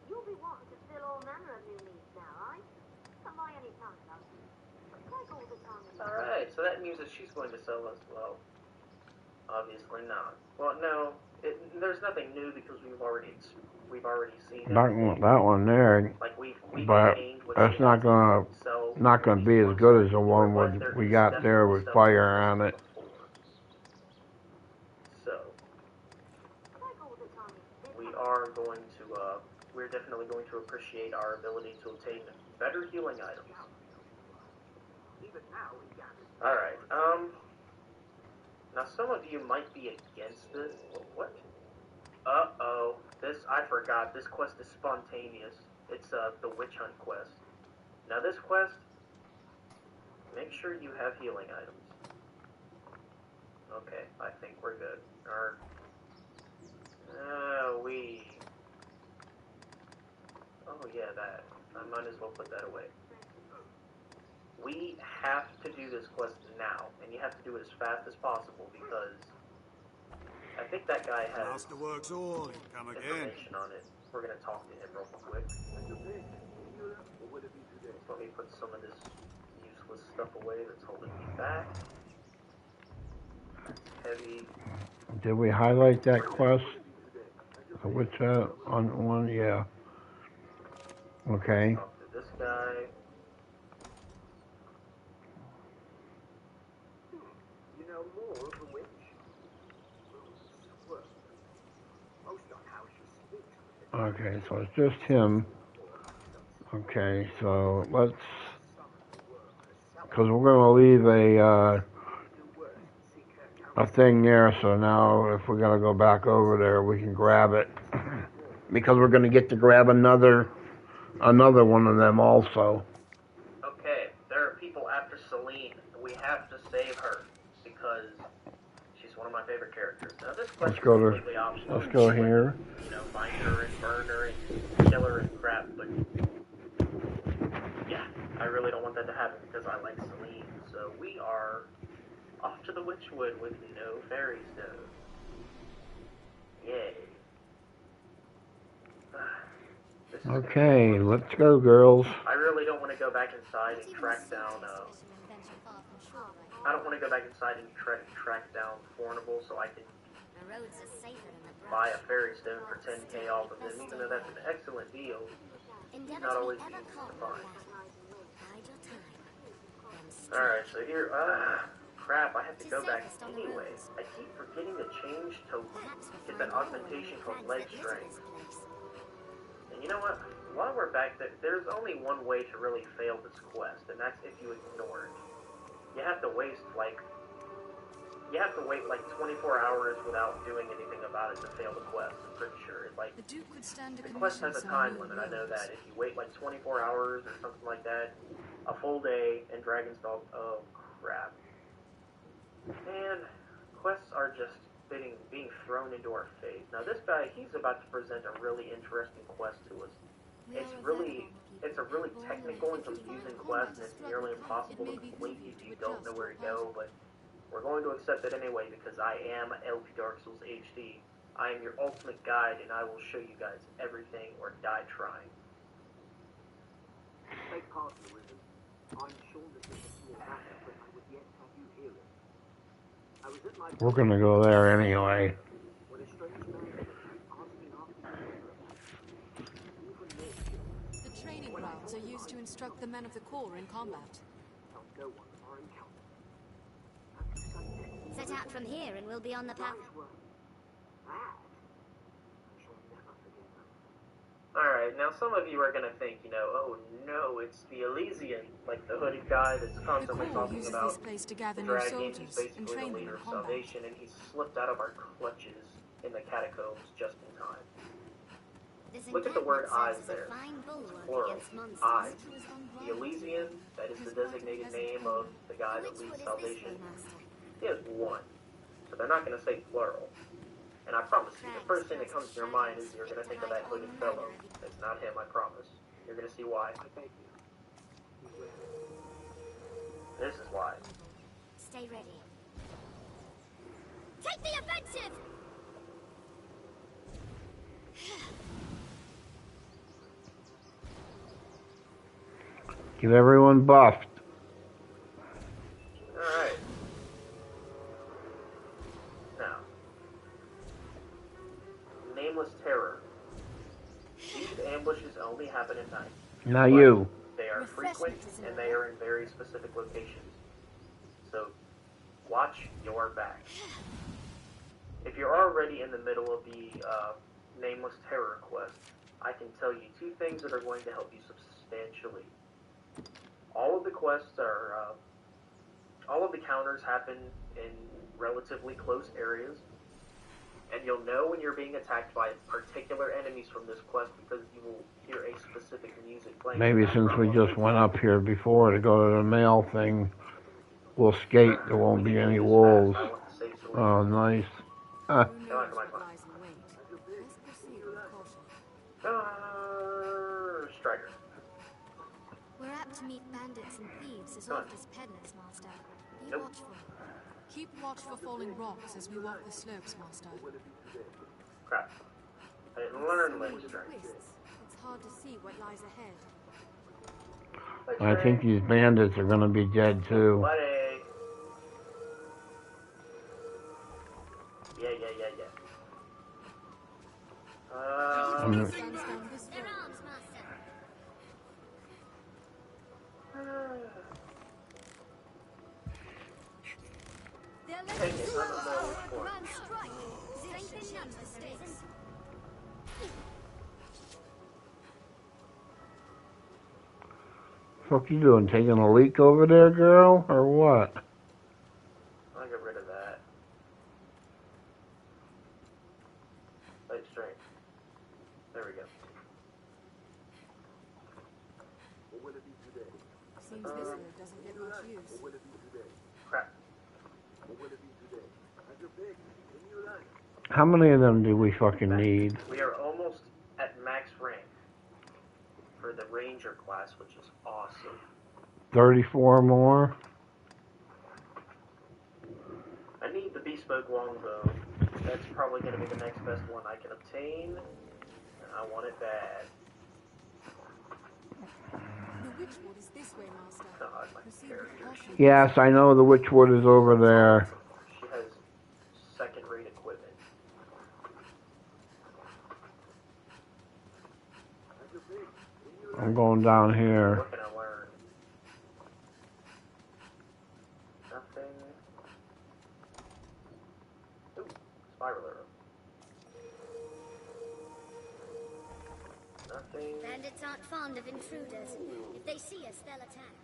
You'll be wanting to fill all manner of new needs now, right? Don't buy any time, though. Take all the time you need. Alright, so that means that she's going to sell us, well, obviously not. Well, no, there's nothing new because we've already seen That one there, like we've but that's not gonna be as good as the one we got there with fire on it. So we are going to we're definitely going to appreciate our ability to obtain better healing items. Alright, now some of you might be against this. What? Uh-oh. I forgot. This quest is spontaneous. It's, the Witch Hunt quest. Now this quest, make sure you have healing items. Okay, I think we're good. Oh yeah, that. I might as well put that away. We have to do this quest now, and you have to do it as fast as possible because I think that guy has Master works all, come again. information on it. We're gonna talk to him real quick. Let me put some of this useless stuff away that's holding me back. Heavy. Did we highlight that quest? Which on one? Yeah. Okay. Talk to this guy. You know more of the witch? Most on how she speaks. Okay, so it's just him. Okay, so let's, because we're gonna leave a thing there. So now, if we're gonna go back over there, we can grab it because we're gonna get to grab another one of them also. Okay, there are people after Celine. We have to save her because she's one of my favorite characters. Now this quest is completely optional. Let's go here. You know, find her and burn her and kill her and crap, but yeah, I really don't want that to happen because I like Celine. So we are off to the Witchwood with no fairy stone. Yay. Okay, let's go, girls. I really don't want to go back inside and track down I don't want to go back inside and try to track down Fornable so I can The roads are safer than the buy a fairy stone for 10k off of them, even though that's an excellent deal. It's not always easy to find. Alright, so here, crap, I have to go back anyway. I keep forgetting to change to get that augmentation called leg strength. And you know what? While we're back there, there's only one way to really fail this quest, and that's if you ignore it. You have to wait like 24 hours without doing anything about it to fail the quest, I'm pretty sure. Like, The Duke would stand a the quest has a commission time some limit, I know rules. that. If you wait like 24 hours or something like that, a full day in Dragonstalk, oh crap. Man, quests are just being thrown into our face. Now this guy, he's about to present a really interesting quest to us. It's a really technical and confusing quest, and it's nearly impossible to complete if you don't know where to go, but we're going to accept it anyway because I am LP Dark Souls HD. I am your ultimate guide, and I will show you guys everything or die trying. Take part, Arisen. I'm sure that this is a small matter, but I would yet have you hear it. I was at my We're gonna go there anyway. when a strange man asking after your whereabouts. Even more, The training grounds are used to instruct the men of the Corps in combat. tell no one of our encounter. Set out from here and we'll be on the path. Alright, now some of you are gonna think, oh no, it's the Elysian, like the hooded guy that's constantly Corps talking uses about this place to gather the new dragon. He's soldiers basically and the train them leader in of combat. Salvation, and he's slipped out of our clutches in the catacombs just in time. This Look at the word eyes encampment serves as there. a fine bulwark Plural. against monsters. Eyes. The Elysian, that is the designated name of the guy that leads Salvation, is one. So they're not going to say plural. And I promise you, the first thing that comes to your mind is you're going to think of that hooded fellow. It's not him, I promise. You're going to see why. This is why. Stay ready. Take the offensive! Get everyone buffed. Alright. Now. Nameless Terror. These ambushes only happen at night. Now you. They are frequent and they are in very specific locations. So, watch your back. If you're already in the middle of the Nameless Terror quest, I can tell you two things that are going to help you substantially. All of the quests are, all of the counters happen in relatively close areas, and you'll know when you're being attacked by particular enemies from this quest because you will hear a specific music playing. Maybe since we just went up here before to go to the mail thing, we'll skate. There won't be any wolves. Oh, nice. Come on. Striker. We're apt to meet bandits and thieves as oft as peddlers, Master. Be watchful. Keep watch for falling rocks as we walk the slopes, Master. Crap. I didn't learn leg strength. It's hard to see what lies ahead. I think these bandits are gonna be dead too. Buddy. Yeah. Their arms, Master. Take it, I don't know which one. Grand strike. Strengthen numbers, stakes. Fuck you doing? Taking a leak over there, girl, or what? I'll get rid of that. Leg strength. There we go. What will it be today? Seems this road doesn't get much use. What will it be today? Crap. What will it be today? Have your pick. In your life. How many of them do we fucking need? We are almost at max rank for the Ranger class, which is awesome. 34 more? I need the bespoke longbow. That's probably going to be the next best one I can obtain, and I want it bad. The Witchwood is this way, Master. God, my Proceed character. with caution. Yes, I know the Witchwood is over there. She has second-rate equipment. I'm going down here. What can I learn? Nothing. Ooh, spiral arrow. Nothing. Bandits aren't fond of intruders. If they see us, they'll attack.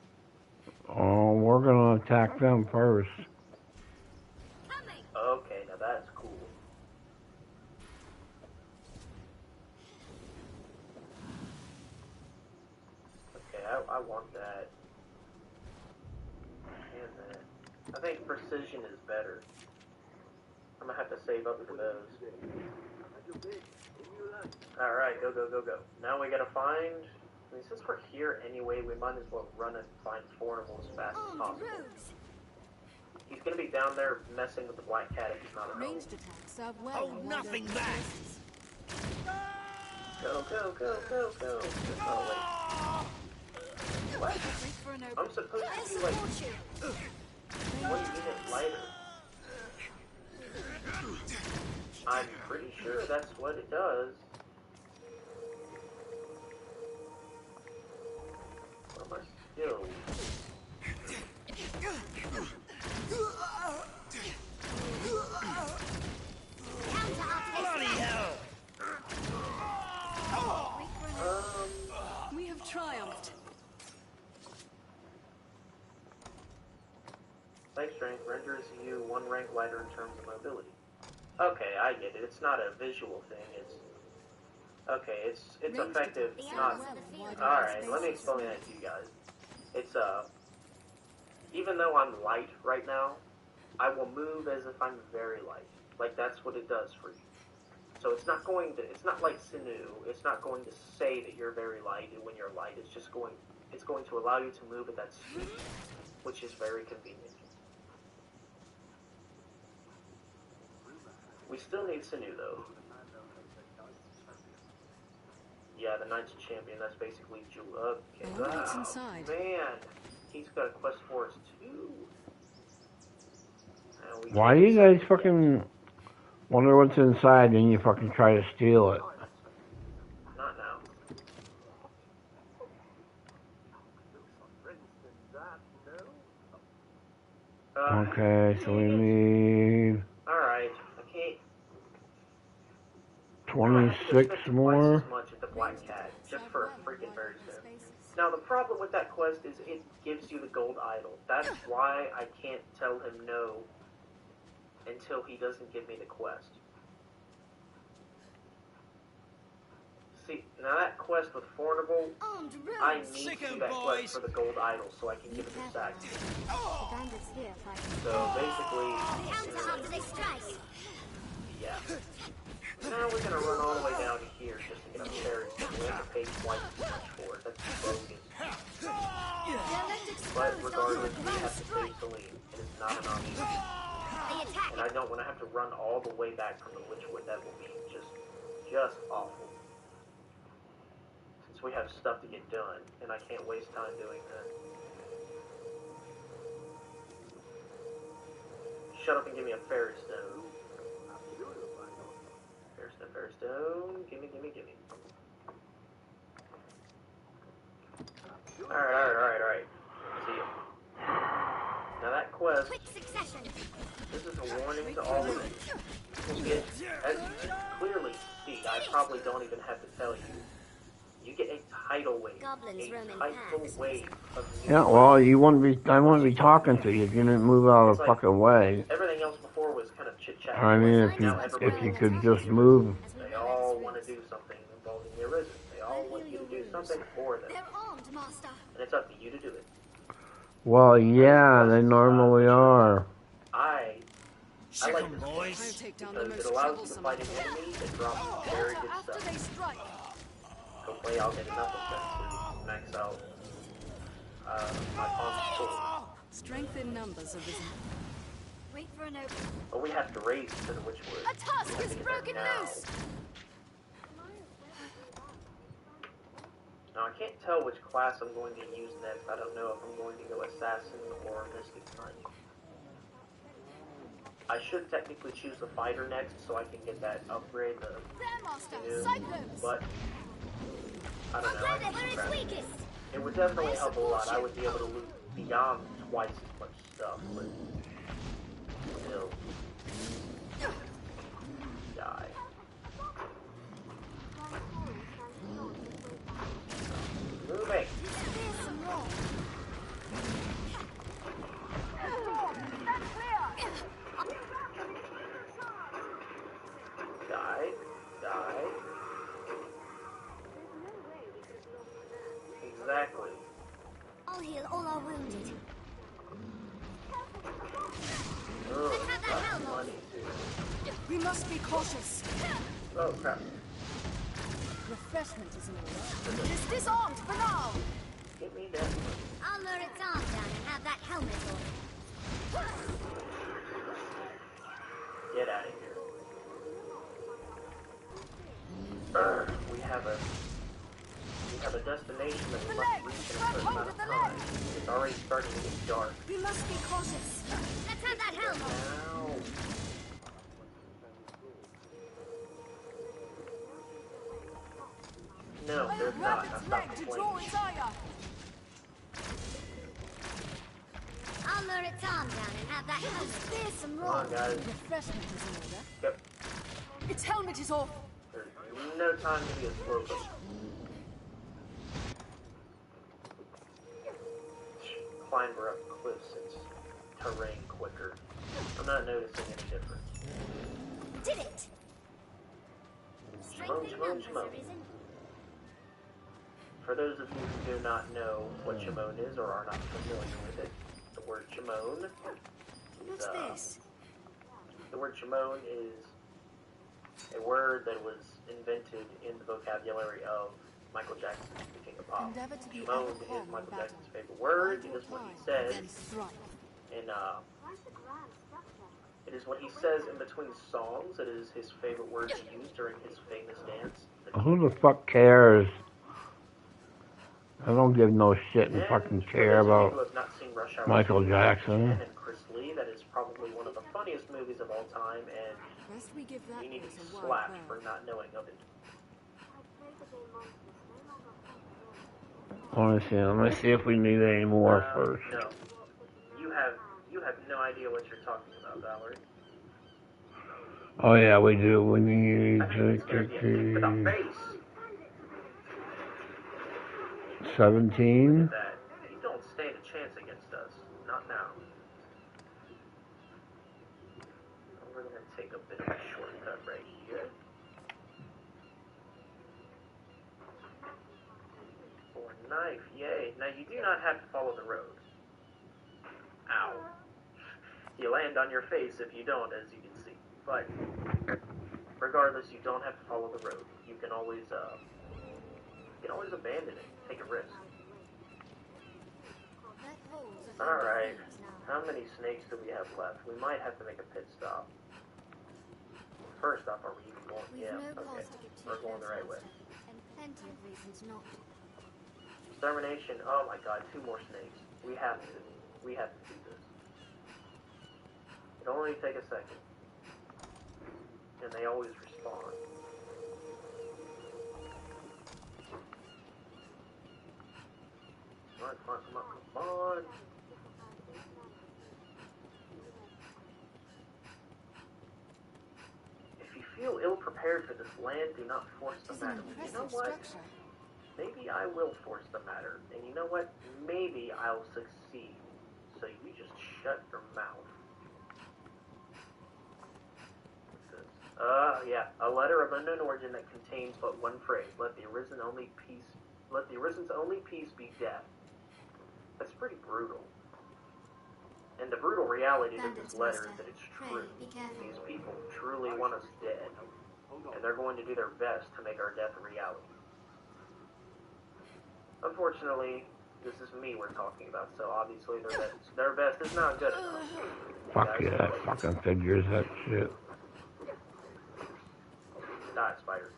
Oh, we're gonna attack them first. Okay, now that's cool. Okay, I want that. And that. I think precision is better. I'm gonna have to save up for those. Alright, go, go, go, go. Now we gotta find... I mean, since we're here anyway, we might as well run and find Fornival as fast as possible. He's gonna be down there messing with the Black Cat if he's not at home. Ranged attacks serve well. Oh, nothing back! Go, go, go, go, go. Oh, wait. What? I'm supposed to be like 1 unit lighter. I'm pretty sure that's what it does. What are my skills? Bloody hell! We have triumphed. Life strength renders you 1 rank lighter in terms of mobility. Okay, I get it. It's not a visual thing. It's okay. It's effective. It's not. All right. Let me explain that to you guys. It's even though I'm light right now, I will move as if I'm very light. Like that's what it does for you. So it's not going to. It's not like Sinew. It's not going to say that you're very light when you're light. It's just going. It's going to allow you to move at that speed, which is very convenient. We still need Sinew though. Yeah, the Knight's Champion. That's basically Jewel. Okay. What's inside? Man, he's got a quest for us too. Why do you guys fucking wonder what's inside and you fucking try to steal it? Not now. Okay, so we need Alright, I can't 26 more. as much at the Black Cat, just for a freaking berry stone. Now the problem with that quest is it gives you the gold idol. That's why I can't tell him no until he doesn't give me the quest. See, now that quest with Fornival, I need to do that quest for the gold idol so I can give it to Sack. So basically, yeah. Now we're gonna run all the way down to here just to get a fairy stone. We have to pay twice as much for it. That's bogus. But regardless, we have to save Celine. It is not an option. And I don't want to have to run all the way back from the Witchwood. That will be just awful. Since we have stuff to get done, and I can't waste time doing that. Shut up and give me a fairy stone. Fairy stone. Gimme. Alright. See ya. Now that quest, this is a warning to all of you. As you can clearly see, I probably don't even have to tell you. You get a tidal wave. Of Yeah, well, I wouldn't be talking to you if you didn't move out of the fucking way. Everything else before was kind of chit-chat. I mean, if you could just move. They all want to do something involving the Arisen. They all want you to do something for them. And it's up to you to do it. Well, yeah, they normally are. I like this because it allows you to fight an enemy that drops very good stuff. Hopefully I'll get enough of them to max out my pawn's sword. Strength in numbers, Arisen. Wait for an open. But we have to race to the Witchwood. A tusk is broken loose! Now I I can't tell which class I'm going to use next. I don't know if I'm going to go Assassin or Mystic Knight. I should technically choose the Fighter next so I can get that upgrade, the but I don't know. It would definitely help a lot. I would be able to loot beyond twice as much stuff, but still. Die. Moving. Die. Die. Exactly. I'll heal all our wounded. Oh, that's money too. We must be cautious. Oh crap. Refreshment is in order. It's disarmed for now. Get me that. I'll lower its arm down and have that helmet on. Get out of here. We have a destination that we must reach in a certain amount of time. It's already starting to get dark. We must be cautious. Let's have that helmet. Now. No, there's not. That's not the point. I'll lower its arm down and have that helmet. There's some Come on, guys. Refreshment is in order. Yep. Its helmet is off. There's no time to be a slow boat. Climber up cliffs, it's terrain quicker. I'm not noticing any difference. Did it! Shimon. For those of you who do not know what Shimon is or are not familiar with it, the word Shimon is, What's this? The word Shimon is a word that was invented in the vocabulary of Michael Jackson, the King of Pop. Shimon is Michael Jackson's favorite word. It is what he says it is what he says in between songs. It is his favorite word to use during his famous dance. Who the fuck cares? I don't give no shit and fucking care about Michael Jackson. And Chris Lee, that is probably one of the funniest movies of all time, and you need to be slapped for not knowing of it. Let me see if we need any more first. No. You have no idea what you're talking about, Valerie. Oh yeah, we do. We need to 17. That you don't stand a chance against us. Not now. We're gonna take a bit of a shortcut right here. For a knife, yay. Now you do not have to follow the road. Ow. You land on your face if you don't, as you can see. But regardless, you don't have to follow the road. You can always abandon it. Take a risk. Alright. How many snakes do we have left? We might have to make a pit stop. First off, are we even going? Yeah, okay. We're going the right way. Extermination. Oh my god, 2 more snakes. We have to do this. It'll only take a second. And they always respawn. Come on. If you feel ill-prepared for this land, do not force the matter. You know what? Maybe I will force the matter. And you know what? Maybe I'll succeed. So you just shut your mouth. What's this? Yeah. A letter of unknown origin that contains but one phrase. Let the Arisen's only peace be death. That's pretty brutal. And the brutal reality of this letter is that it's true. These people truly want us dead. And they're going to do their best to make our death a reality. Unfortunately, this is me we're talking about, so obviously their best is not good enough. Fuck yeah, that fucking figures that shit. Die, spider.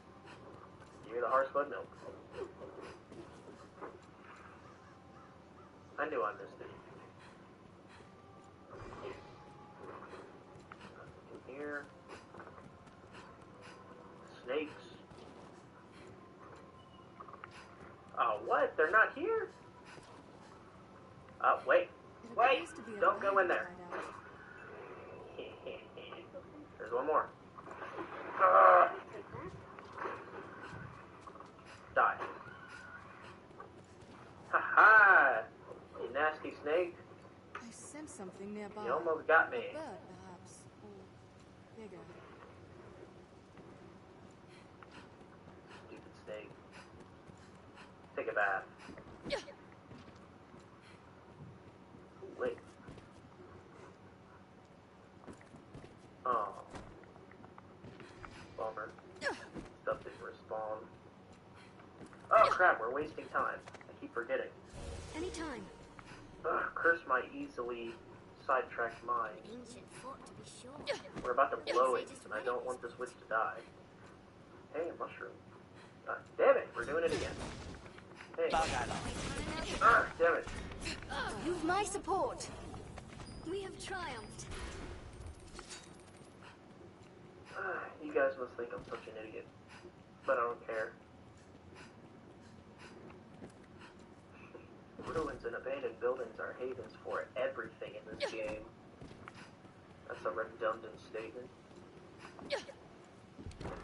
Give me the heart's blood milk. I knew I missed it. In here. Snakes. Oh, what? They're not here? Wait. Wait! Don't go in there. There's one more. Die. Ha-ha! You nasty snake. I sense something nearby. You almost got me. A bird, perhaps. Or bigger. Stupid snake. Take a bath. Wait. Oh. Bummer. Stuff didn't respawn. Oh crap, we're wasting time. I keep forgetting. Anytime. Curse my easily sidetracked mind. Ancient fort, to be sure. We're about to blow it, and I don't want this witch to die. Hey, a mushroom. Damn it, we're doing it again. Hey. Damn it. You've my support. We have triumphed. You guys must think I'm such an idiot. But I don't care. Ruins and abandoned buildings are havens for everything in this game. That's a redundant statement.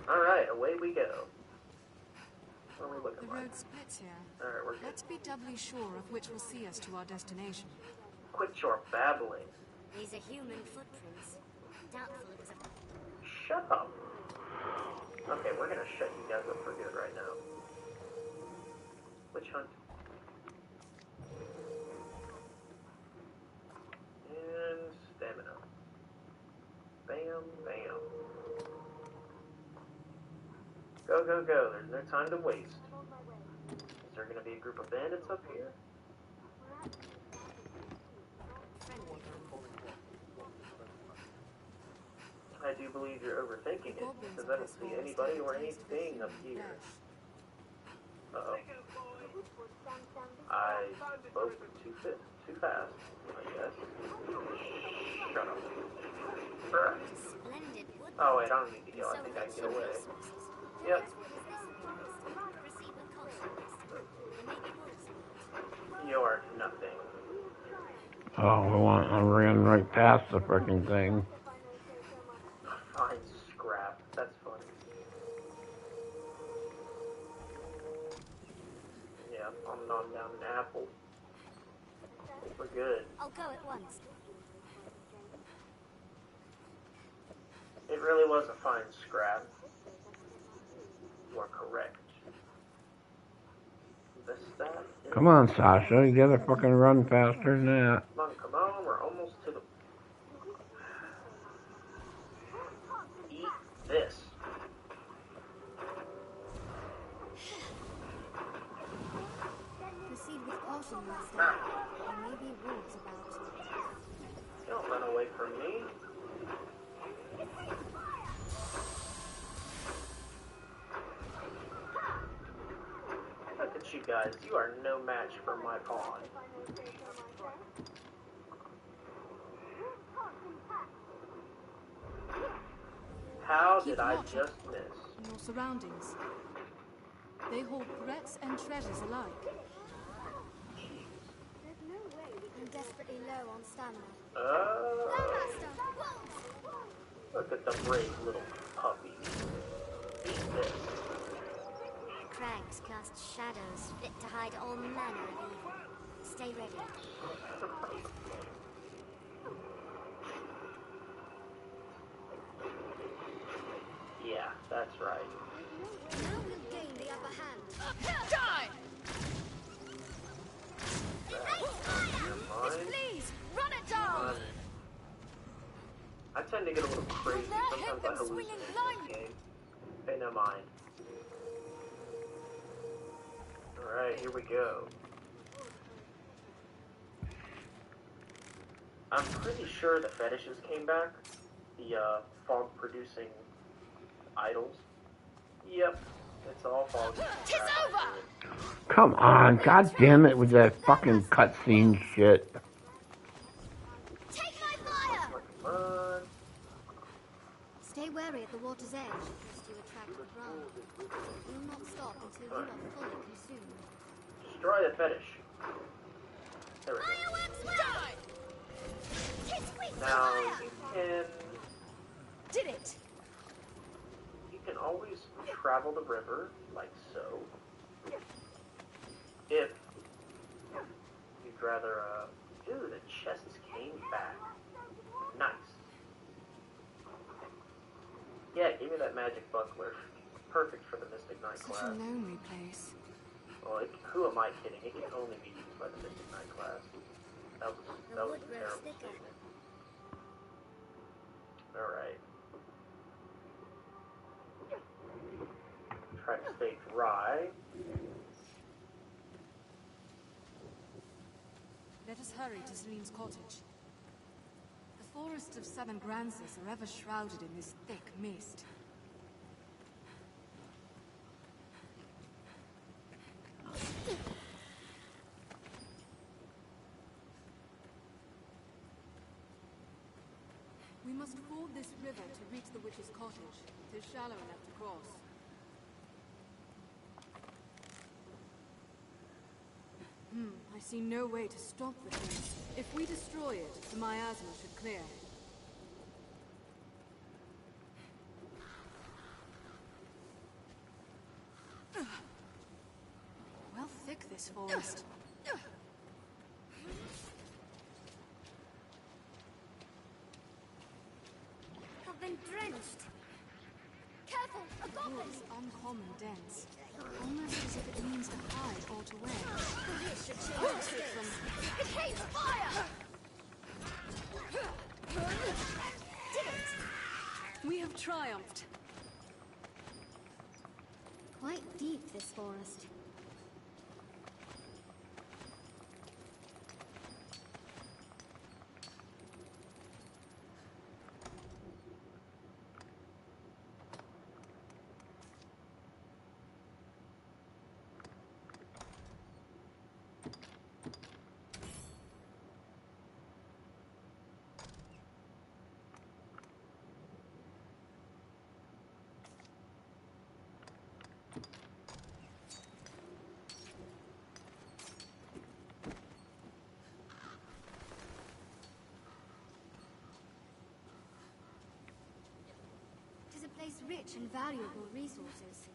Alright, away we go. What are we looking The like? road splits here. Alright, we're good. Let's be doubly sure of which will see us to our destination. Quit your babbling. These are human footprints. Doubtful it was a... Shut up. Okay, we're gonna shut you guys up for good right now. Witch hunt. And stamina. Bam, bam. Go, go, go. There's no time to waste. Is there gonna be a group of bandits up here? I do believe you're overthinking it, because I don't see anybody or anything up here. Uh-oh. I spoke too fast, I guess. Shut up. Oh wait, I don't need to go. I think I can get away. Yep. You're nothing. Oh, I ran right past the frickin' thing. Fine scrap. That's funny. Yeah, I'm knocking down an apple. We're good. I'll go at once. It really was a fine scrap. You are correct. Come on, Sasha, you gotta fucking run faster than that. Come on, we're almost to the... Eat this. Proceed with caution, Master. There may be wolves about. Don't run away from me. Look at you guys. You are no match for my pawn. How did I just miss? Your surroundings. They hold threats and treasures alike. I'm desperately low on stamina. Look at the brave little puppy. Eat this. Crags cast shadows fit to hide all manner of evil. Stay ready. Yeah, that's right. Now we'll gain the upper hand. Die! Please, run it down! I tend to get a little crazy. Sometimes I hallucinate in this game. Pay no mind. Alright, here we go. I'm pretty sure the fetishes came back. The fog-producing idols. Yep, it's all fog. Tis over! Come on, god damn it with that fucking cutscene shit. Take my fire! Come on. Stay wary at the water's edge, lest you attract the wrong. We'll not stop until you are fully consumed. Destroy the fetish. There we go. Now you can... Did it! You can always travel the river, like so. If you'd rather, ooh, the chests came back. Nice. Yeah, give me that magic buckler. Perfect for the Mystic Knight Such class. a lonely place. Well, who am I kidding? It can only be used by the Mystic Knight class. That was a terrible statement. Alright. Try to stay dry. Let us hurry to Celine's cottage. The forests of Southern Grancis are ever shrouded in this thick mist. We must ford this river to reach the witch's cottage. It is shallow enough to cross. I see no way to stop the thing. If we destroy it, the miasma should clear. Well thick, this forest. I've been drenched. Careful, a goblin! It's uncommon dense. Almost as if it means to hide or to wear. This should change this. It hates fire! Did it! We have triumphed. Quite deep, this forest. Place rich and valuable resources.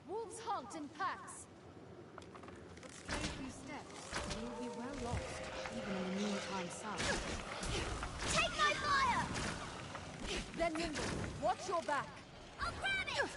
Wolves hunt in packs. But stray a few steps, and you'll be well lost, even in the noontime sun. Take my fire! Then nimble, watch your back. I'll grab it!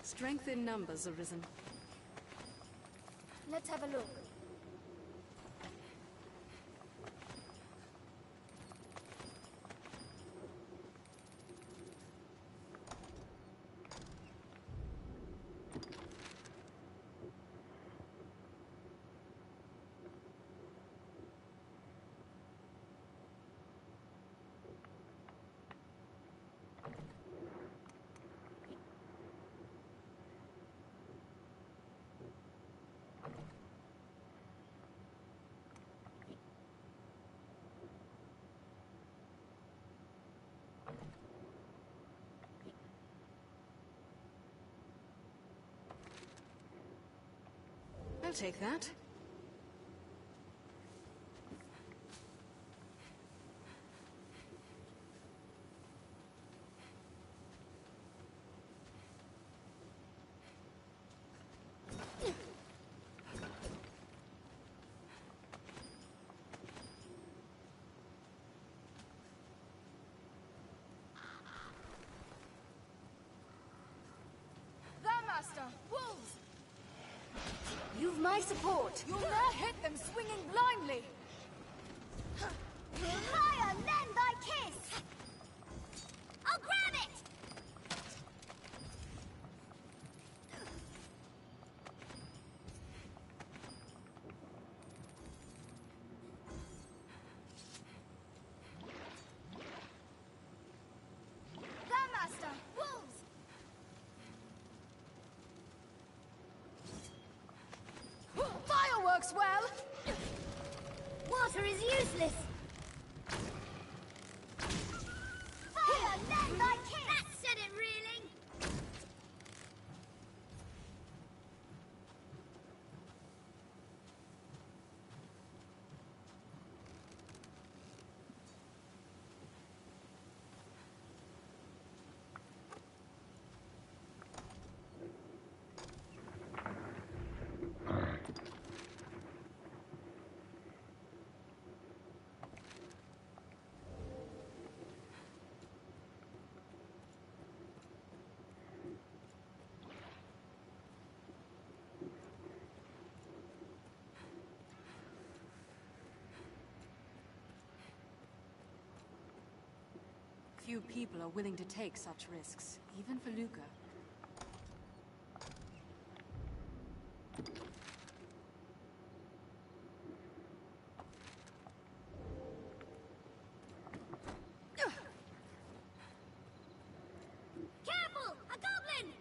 Strength in numbers, Arisen. Let's have a look. I'll take that. The Master! Wolves! my support. You'll ne'er hit them swinging blindly. Fire, lend thy kiss! I'll grab it! Grandmaster, wolves! Fireworks well! Water is useless! Fire, lend thy kiss! That said it, really! Few people are willing to take such risks, even for Luca. Careful! A goblin!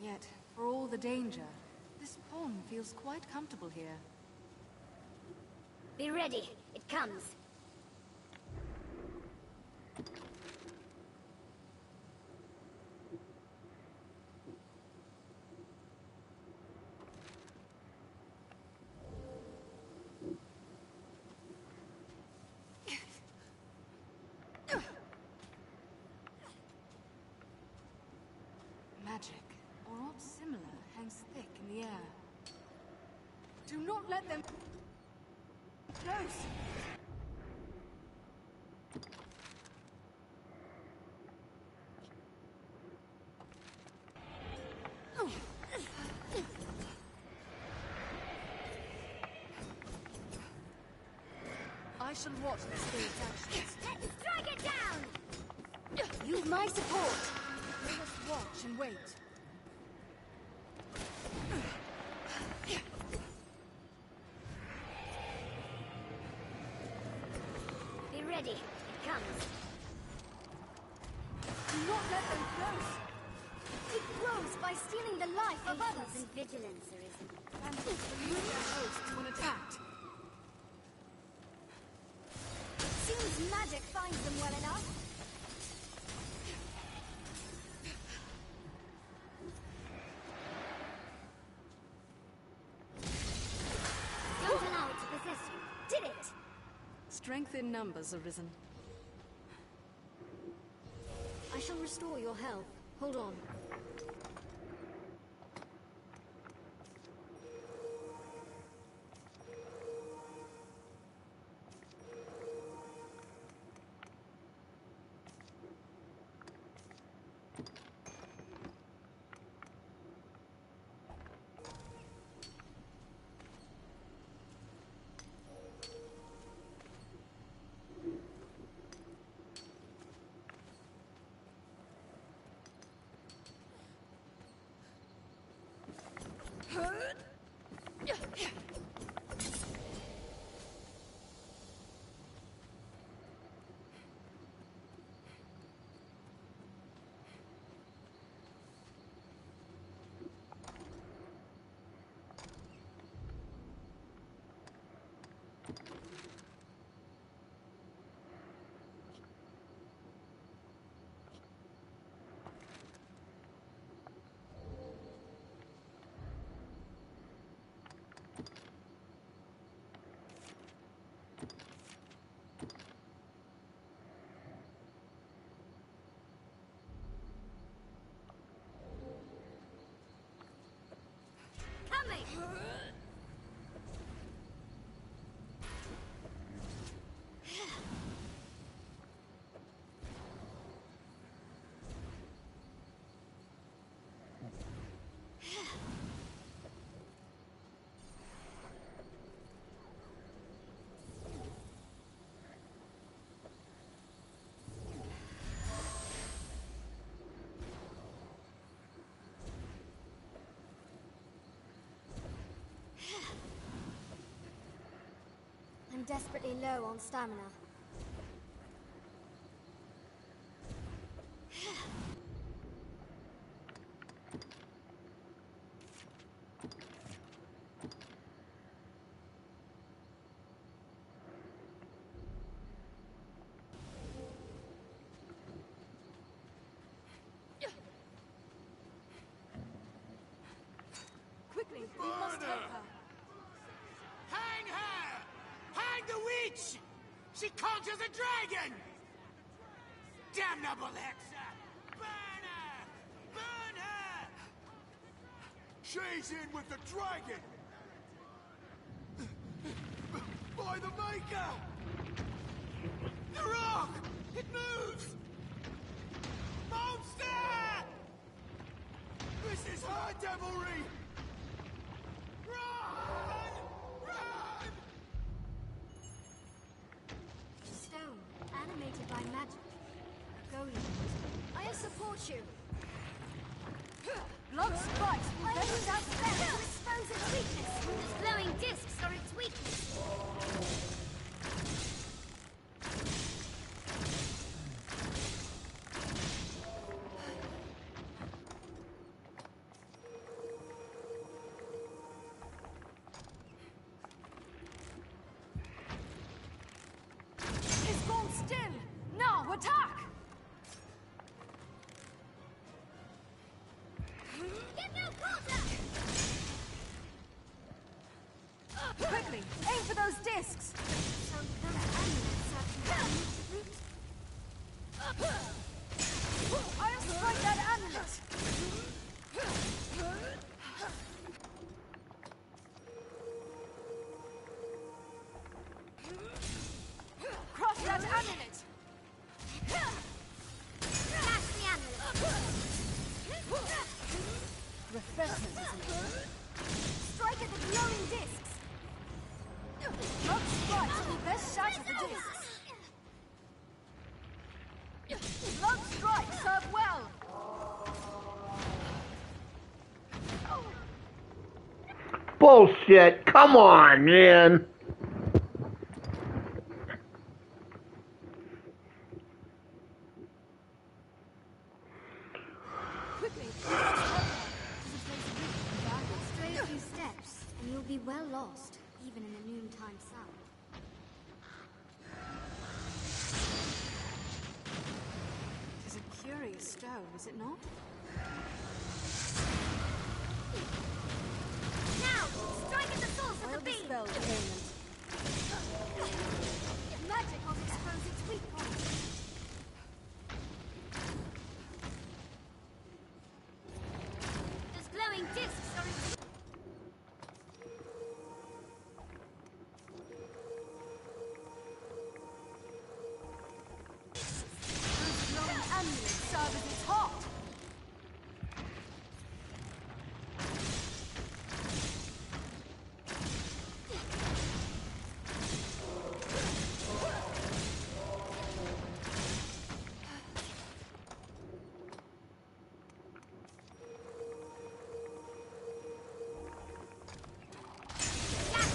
Yet, for all the danger, this pawn feels quite comfortable here. Be ready. It comes. Magic, or aught similar, hangs thick in the air. Do not let them... Close! I shall watch the spirit's actions. Let's strike it down! Use my support! Let us watch and wait. Be ready. It comes. Do not let them close! It grows by stealing the life of others. And vigilance, Arisen. And will lead their hosts when attacked. Seems magic finds them well enough. Don't allow it to possess you. Did it! Strength in numbers, Arisen. I shall restore your health. Hold on. desperately low on stamina. Quickly, we must help her. Hang her! Hang the witch! She conjures a dragon! Damnable Hexa! Burn her! Burn her! She's in with the dragon! By the Maker! The rock! It moves! Monster! This is her devilry! Run! Run! Stone, animated by magic. A golem. I support you. Blood strikes will I then use without that spell to expose its weakness. Its glowing discs are its weakness. It's gone still! Now, attack! Get no closer! Quickly, aim for those discs! So those amulets are to damage the root. I'll strike that amulet! Crush that amulet! Dash the amulet. Refreshment is important. Strike at the glowing discs. Blood strikes will best shatter the discs. Blood strikes serve well! Bullshit! Come on, man! Quickly, Stray a few steps, and you'll be well lost, even in the noontime sun. It is a curious stone, is it not? Now, strike at the source of I'll the beam. dispel the ailment. Magic will expose its weak points. Those glowing discs are its Those glowing amulets serve as its heart.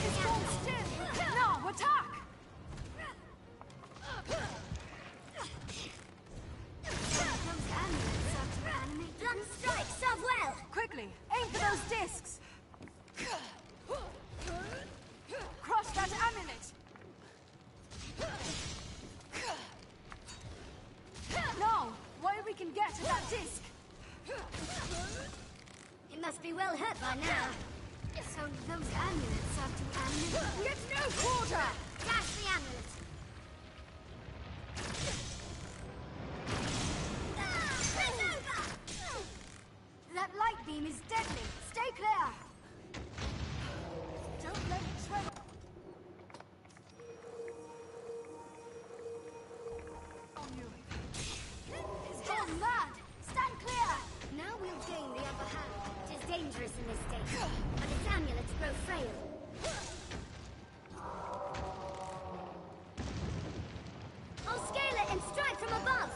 It's gone still! Now, attack! those amulets are to animate. Blunt strike, serve well! Quickly, aim for those discs! Crush that amulet! Now, while we can get to that disc! It must be well hurt by now. So those amulets are to animate. Get no quarter! Dash the amulet. It's over! That light beam is deadly. Stay clear. Don't let it tremble. On you. It's gone mad. Stand clear. Now we'll gain the upper hand. It is dangerous in this state, but its amulets grow frail. I'll scale it and strike from above.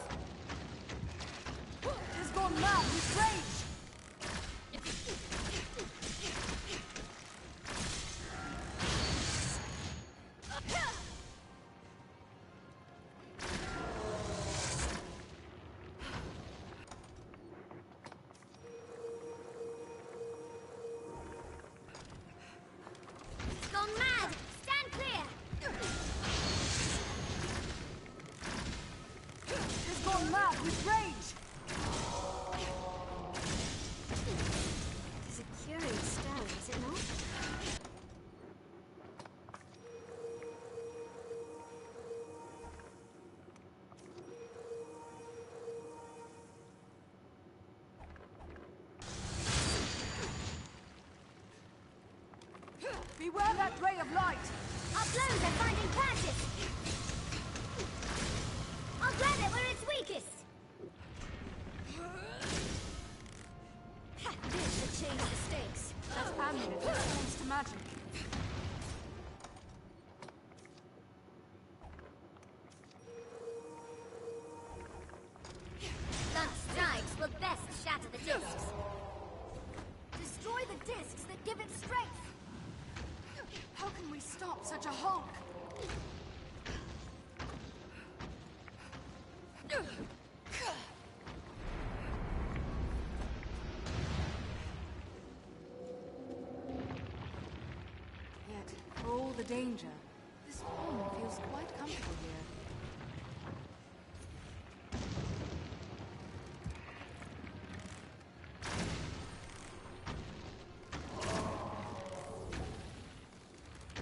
It's gone mad with rage. Beware that ray of light! Our blows are finding patches! I'll grab it where it's weakest! This should change the stakes. That amulet responds to magic. Blunt strikes will best shatter the discs. Destroy the discs that give it strength! How can we stop such a hulk? Yet, for all the danger, this pawn feels quite comfortable here.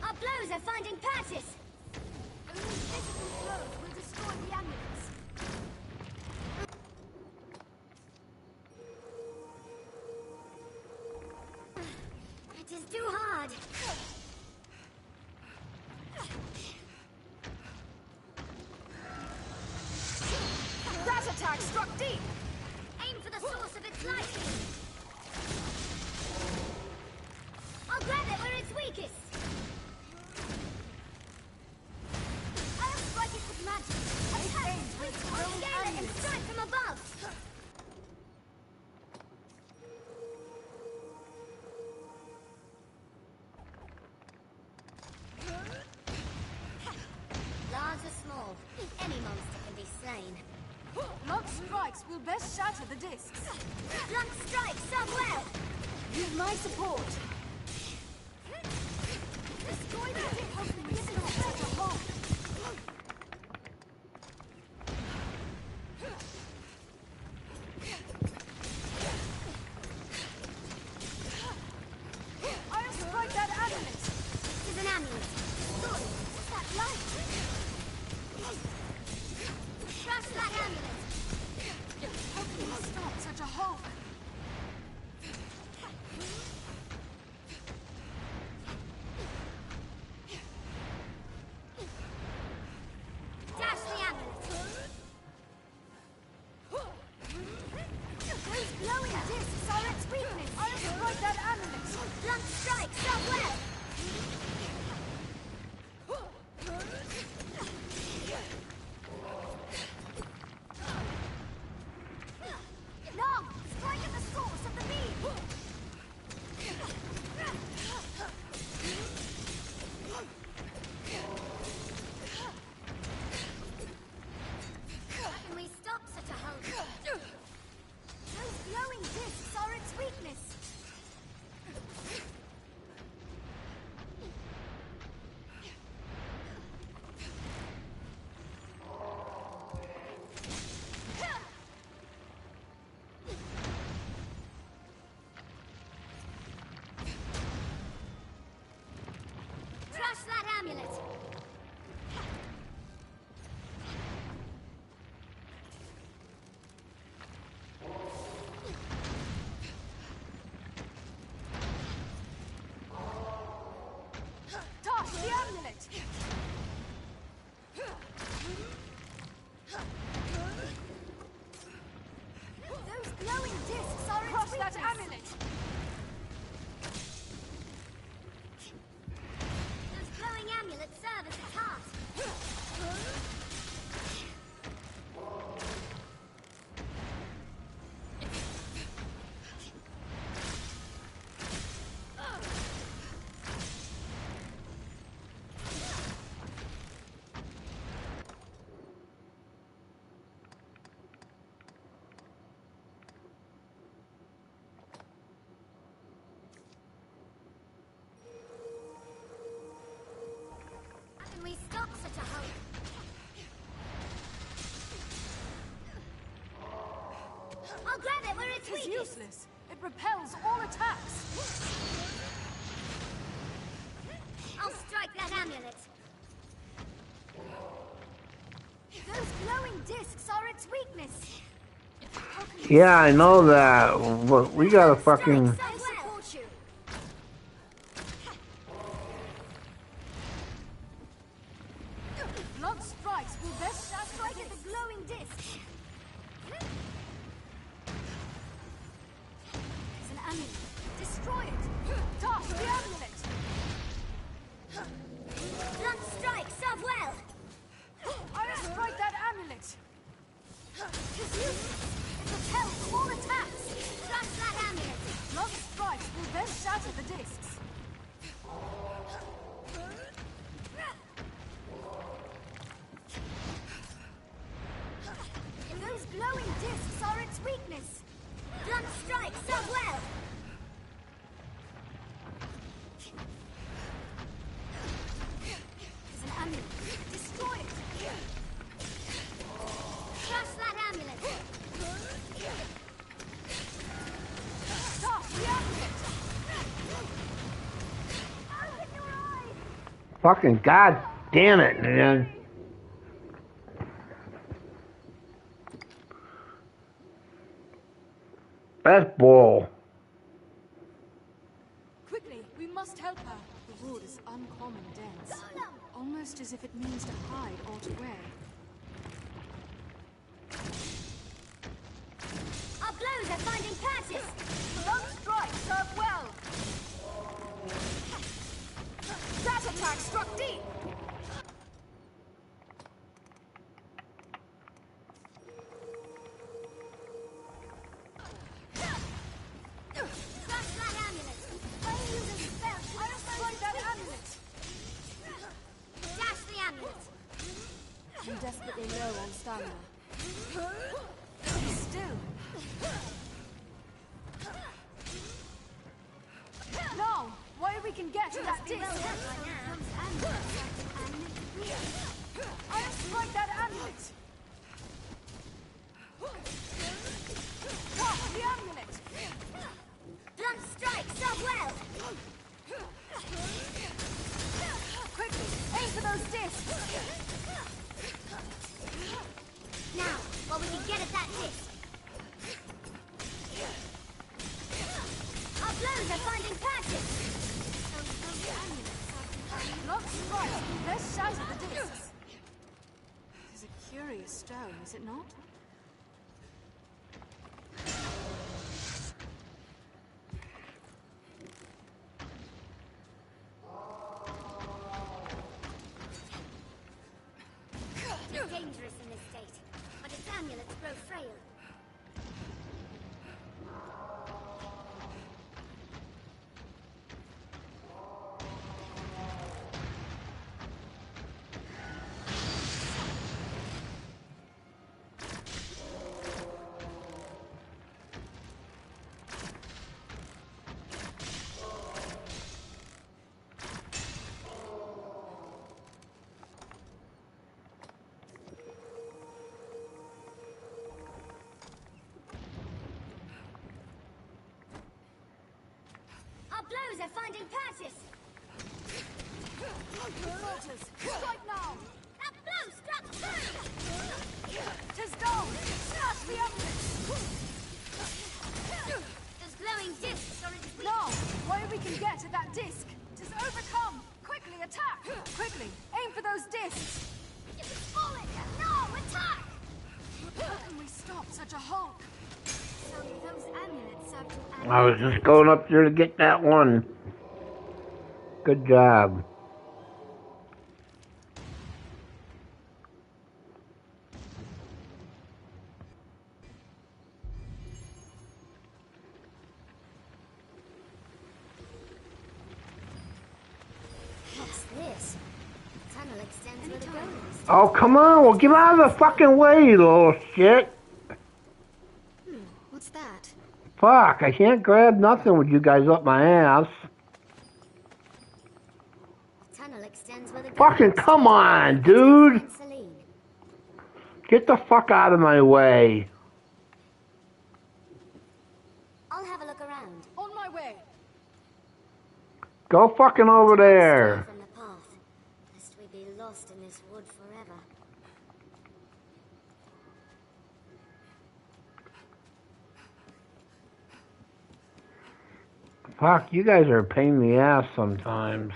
Our blows are finding patches! Only physical blows will destroy the amulets. It is too hard. That attack struck deep! Aim for the source of its light. I'll grab it where it's weakest. I'll strike it with magic. Attack! I'll scale it and strike from above. Large or small, any monster can be slain. Blunt strikes will best shatter the discs. Blunt strikes serve well. Use my support. Destroy the discs! How can we stop such a hulk? I'll strike that amulet! It is an amulet. Good. What's that light? Crush that amulet. How can we stop such a hulk? Dash the amulet. Those glowing discs are its weakness! I'll strike that amulet! Blunt strike serve well. Long! Strike at the source of the beam! How can we stop such a hulk? Those glowing discs are its weakness! Crush that amulet. Toss the amulet! Those glowing discs are its Crush weakness! that amulet! Those glowing amulets serve as its heart. How can we stop such a hulk? I'll grab it where it's It is weakest. useless. It repels all attacks. I'll strike that amulet. Those glowing discs are its weakness! Yeah, I know that, but we gotta fucking... I support you. of the discs. Those glowing discs are its weakness. Blunt strike serve well. There's an amulet. Destroy it. Crush that amulet. Stop the amulet. Open your eyes. Fucking god damn it, man. That's bull. Quickly, we must help her. The wood is uncommon dense. Almost as if it means to hide or to wear. Our blows are finding patches. Blunt strike serve well. That attack struck deep. Crush that amulet. I'll use a spell. I'll strike that amulet. Dash the amulet. I'm desperately low on stamina. Be still. Now, why we can get to that disc. I'll strike that amulet. Stop the amulet. Blunt strike serve well. Quickly, aim for those discs. Now, while we can get at that disc. Our blows are finding patches. Not strike. Let's shatter the discs. This is a curious stone, is it not? It's dangerous in this state, but its amulets grow frail. Our blows are finding patches. Strike now! That blow struck through! 'Tis down! Smash the amulet! Those glowing discs are its weakness. Now, why we can get to that disc! 'Tis overcome! Quickly attack! Quickly, aim for those discs! It's fallen! No, attack! How can we stop such a hulk? So those amulets serve to I was just going up there to get that one. Good job. What's this? Tunnel extends where the goal is. Oh, come on. Well, get out of the fucking way, you little shit. What's that? Fuck, I can't grab nothing with you guys up my ass. Tunnel extends where the goal Fucking is. come on, dude. Celine. Get the fuck out of my way. I'll have a look around. On my way! Go fucking over there. From the path, lest we be lost in this wood forever. Fuck, you guys are a pain in the ass sometimes.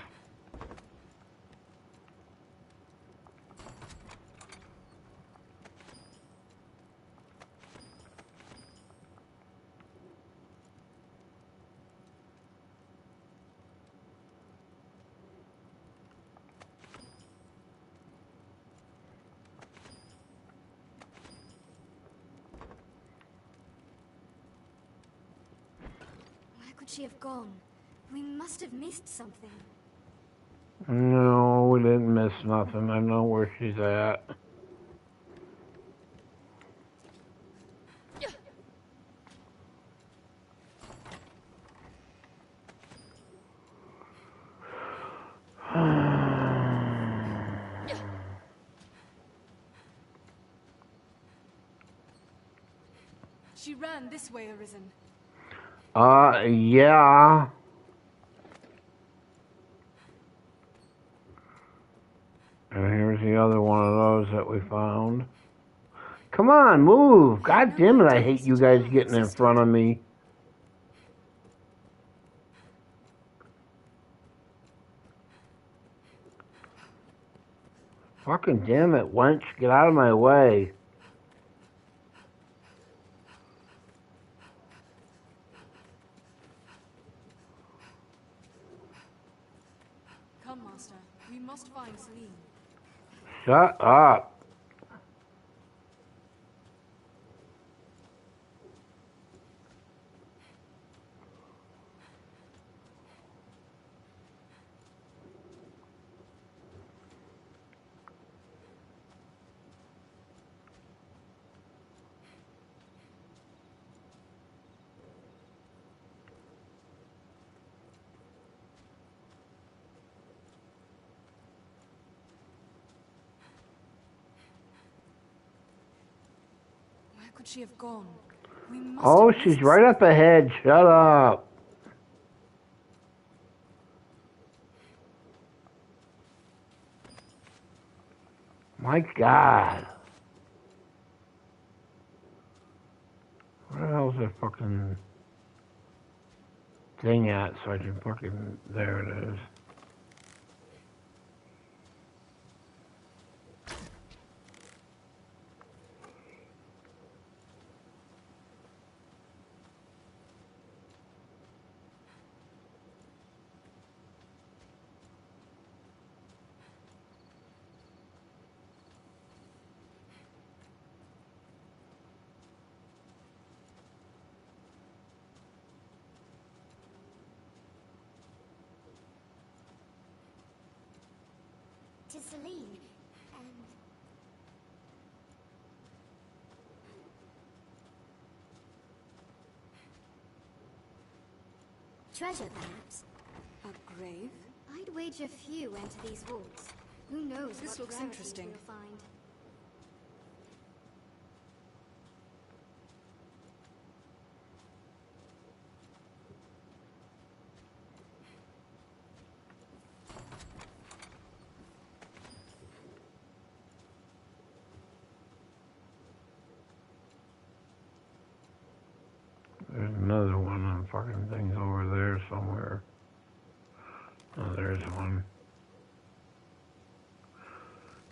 Where could she have gone? We must have missed something. No, we didn't miss nothing. I know where she's at. She ran this way, Arisen. Yeah. And here's the other one of those that we found. Come on, move! God damn it, I hate you guys getting in front of me. Fucking damn it, wench, get out of my way. Come, Master. We must find Celine. Shut up. Where could she have gone? We must Oh, have she's missed right up ahead. Shut up. My God. Where the hell's that fucking thing at so I can fucking... There it is. To Celine, and... treasure, perhaps? A grave? I'd wager few enter these vaults. Who knows This what looks rarities interesting. we'll find. There's another one of the fucking things over there somewhere. Oh, there's one.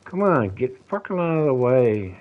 Come on, get fucking out of the way.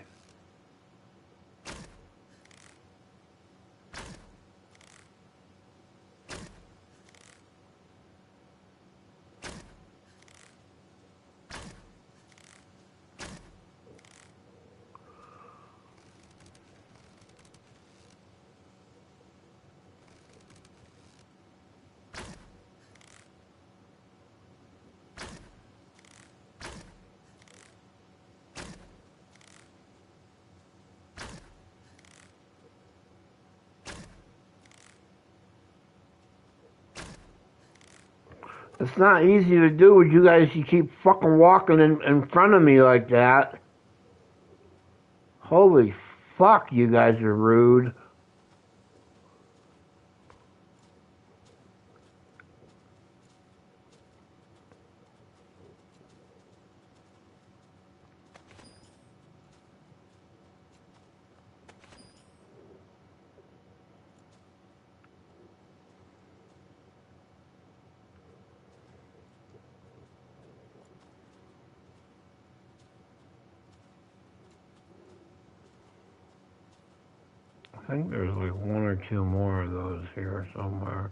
It's not easy to do with you guys. You keep fucking walking in front of me like that. Holy fuck, you guys are rude. I think there's like one or two more of those here somewhere.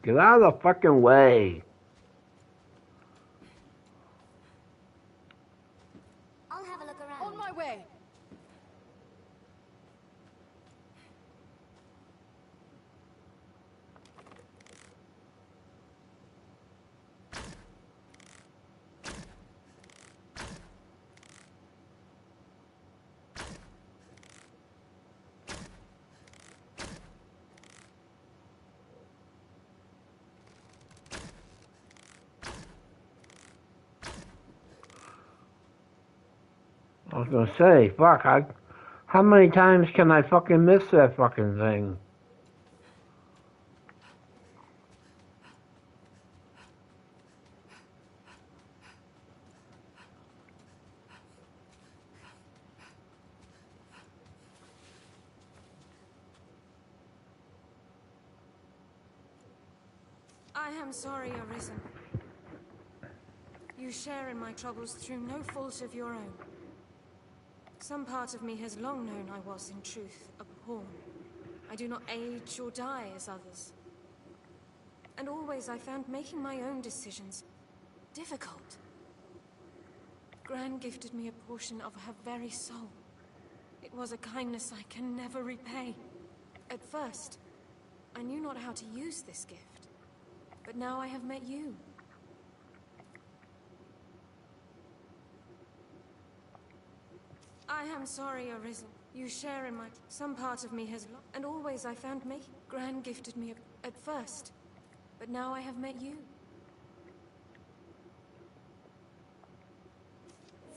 Get out of the fucking way. I'll have a look around. On my way. I was gonna say, fuck, how many times can I fucking miss that fucking thing? I am sorry, Arisen. You share in my troubles through no fault of your own. Some part of me has long known I was, in truth, a pawn. I do not age or die as others. And always I found making my own decisions difficult. Gran gifted me a portion of her very soul. It was a kindness I can never repay. At first, I knew not how to use this gift. But now I have met you. I am sorry, Arisen. You share in my... Some part of me has... And always I found Gran gifted me at first. But now I have met you.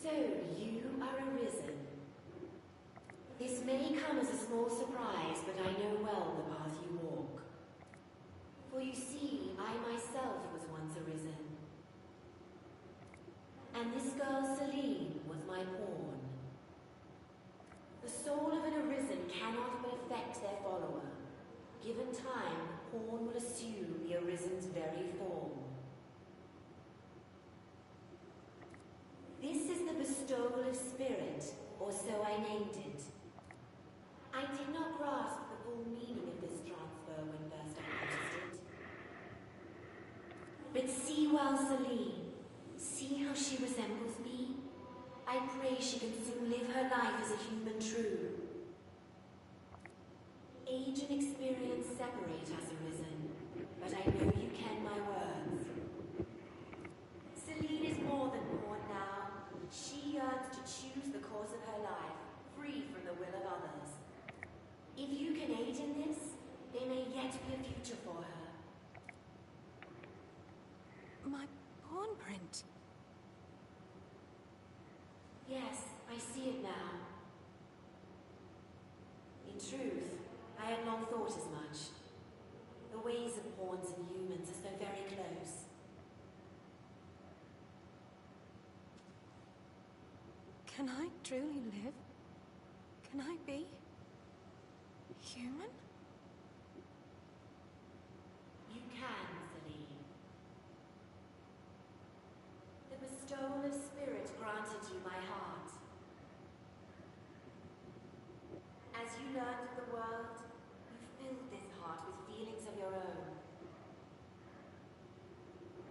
So, you are Arisen. This may come as a small surprise, but I know well the path you walk. For you see, I myself was once Arisen. And this girl, Celine, was my pawn. The soul of an Arisen cannot but affect their follower. Given time, the pawn will assume the Arisen's very form. This is the bestowal of spirit, or so I named it. I did not grasp the full meaning of this transfer when first I noticed it. But see well, Celine. See how she resembles me? I pray she can soon live her life as a human true. Age and experience separate us, Arisen, but I know you ken my words. Celine is more than born now. She yearns to choose the course of her life, free from the will of others. If you can aid in this, there may yet be a future for her. My pawn print. Yes, I see it now. In truth, I had long thought as much. The ways of pawns and humans are so very close. Can I truly live? Can I be human? You can, Celine. The bestowal of spirit granted you my heart. As you learned of the world, you filled this heart with feelings of your own.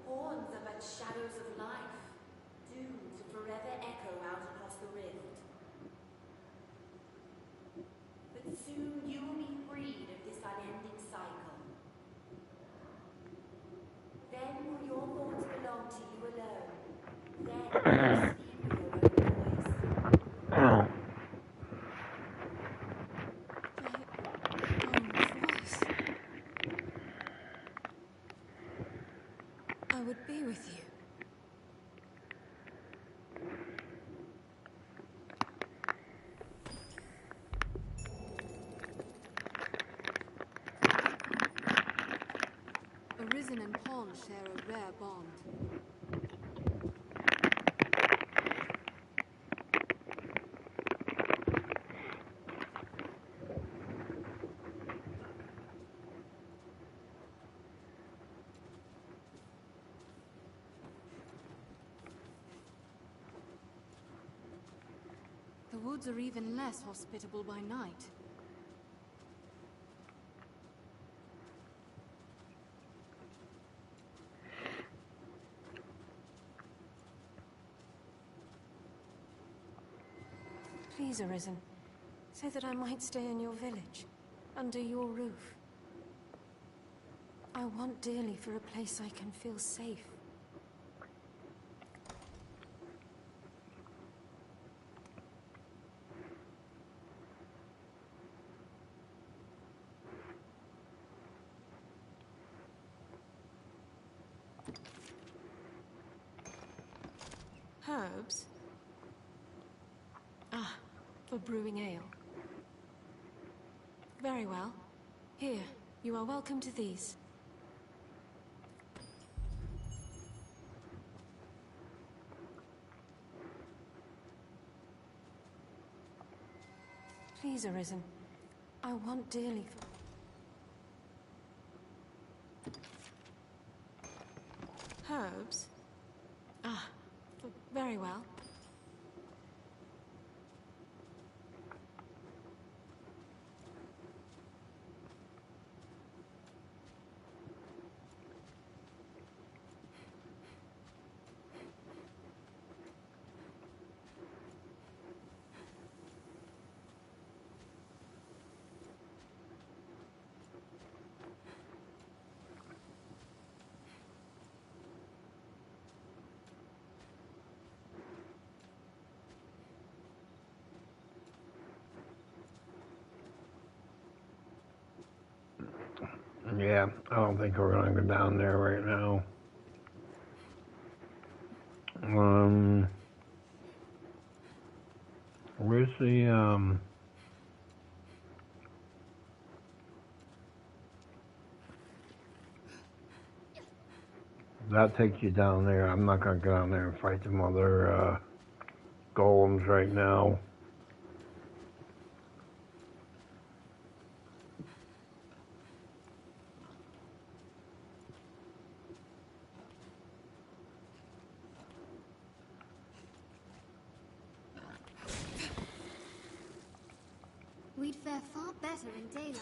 Pawns are but shadows of life, doomed to forever echo out across the rift. But soon you will be freed of this unending cycle. Then will your thoughts belong to you alone. Then will you speak with your own voice. I would be with you. Arisen and Pawn share a rare bond. The woods are even less hospitable by night. Please, Arisen, so that I might stay in your village, under your roof. I want dearly for a place I can feel safe. Herbs? Ah, for brewing ale. Very well. Here, you are welcome to these. Please, Arisen. I want dearly for... Herbs? Ah, very well. Yeah, I don't think we're gonna go down there right now. Where's the, that takes you down there. I'm not gonna go down there and fight them other, golems right now. We'd fare far better in daylight.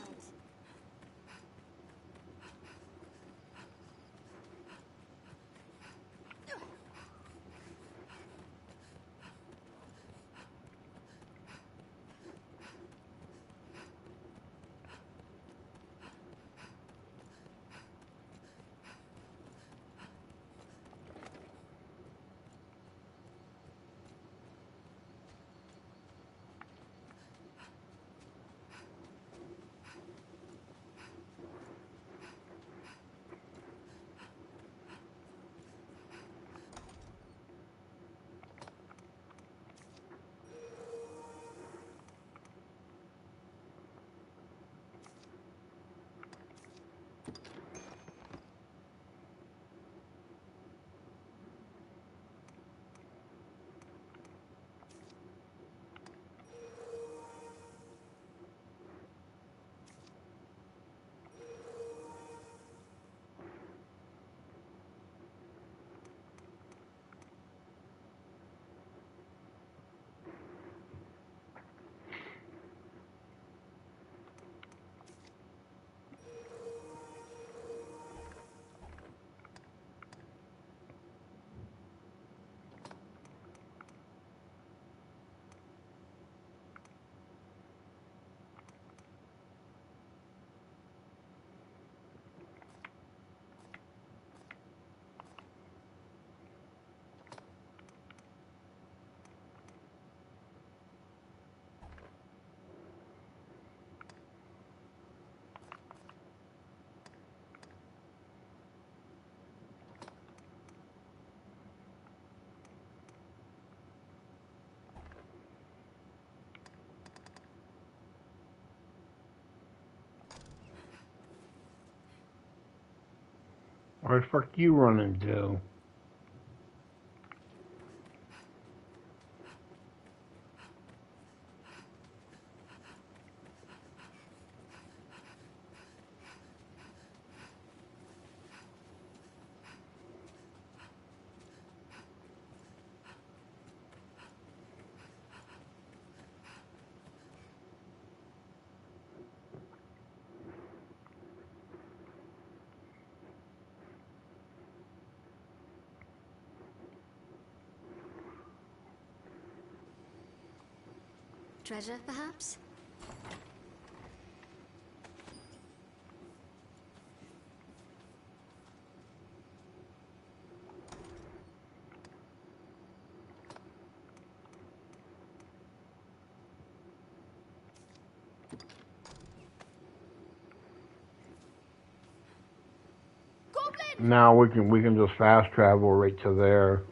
Where the fuck you running to? treasure, perhaps? Now we can just fast travel right to there.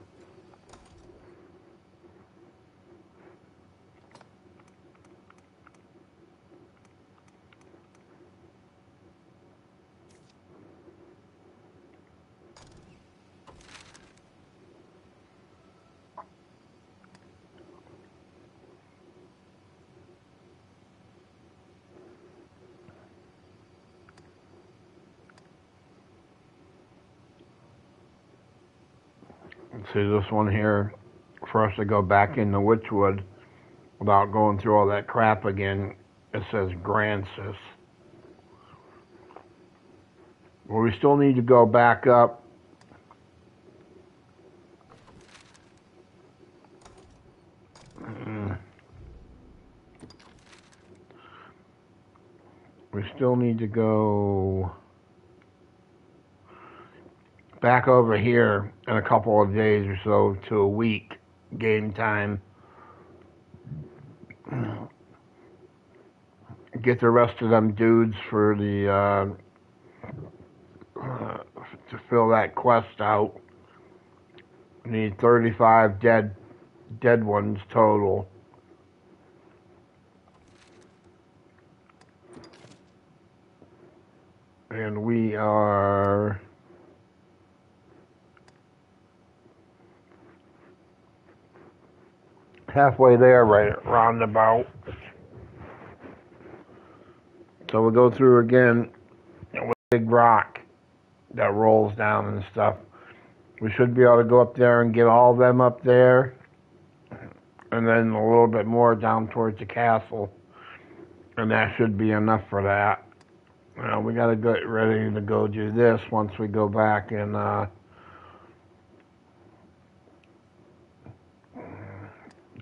See this one here, for us to go back into Witchwood without going through all that crap again, it says Grancis. Well, we still need to go back up. We still need to go back over here in a couple of days or so to a week game time. Get the rest of them dudes for the to fill that quest out. We need 35 dead ones total. And we are halfway there, right roundabout. So we'll go through again with a big rock that rolls down and stuff. We should be able to go up there and get all of them up there, and then a little bit more down towards the castle, and that should be enough for that. We got to get ready to go do this once we go back and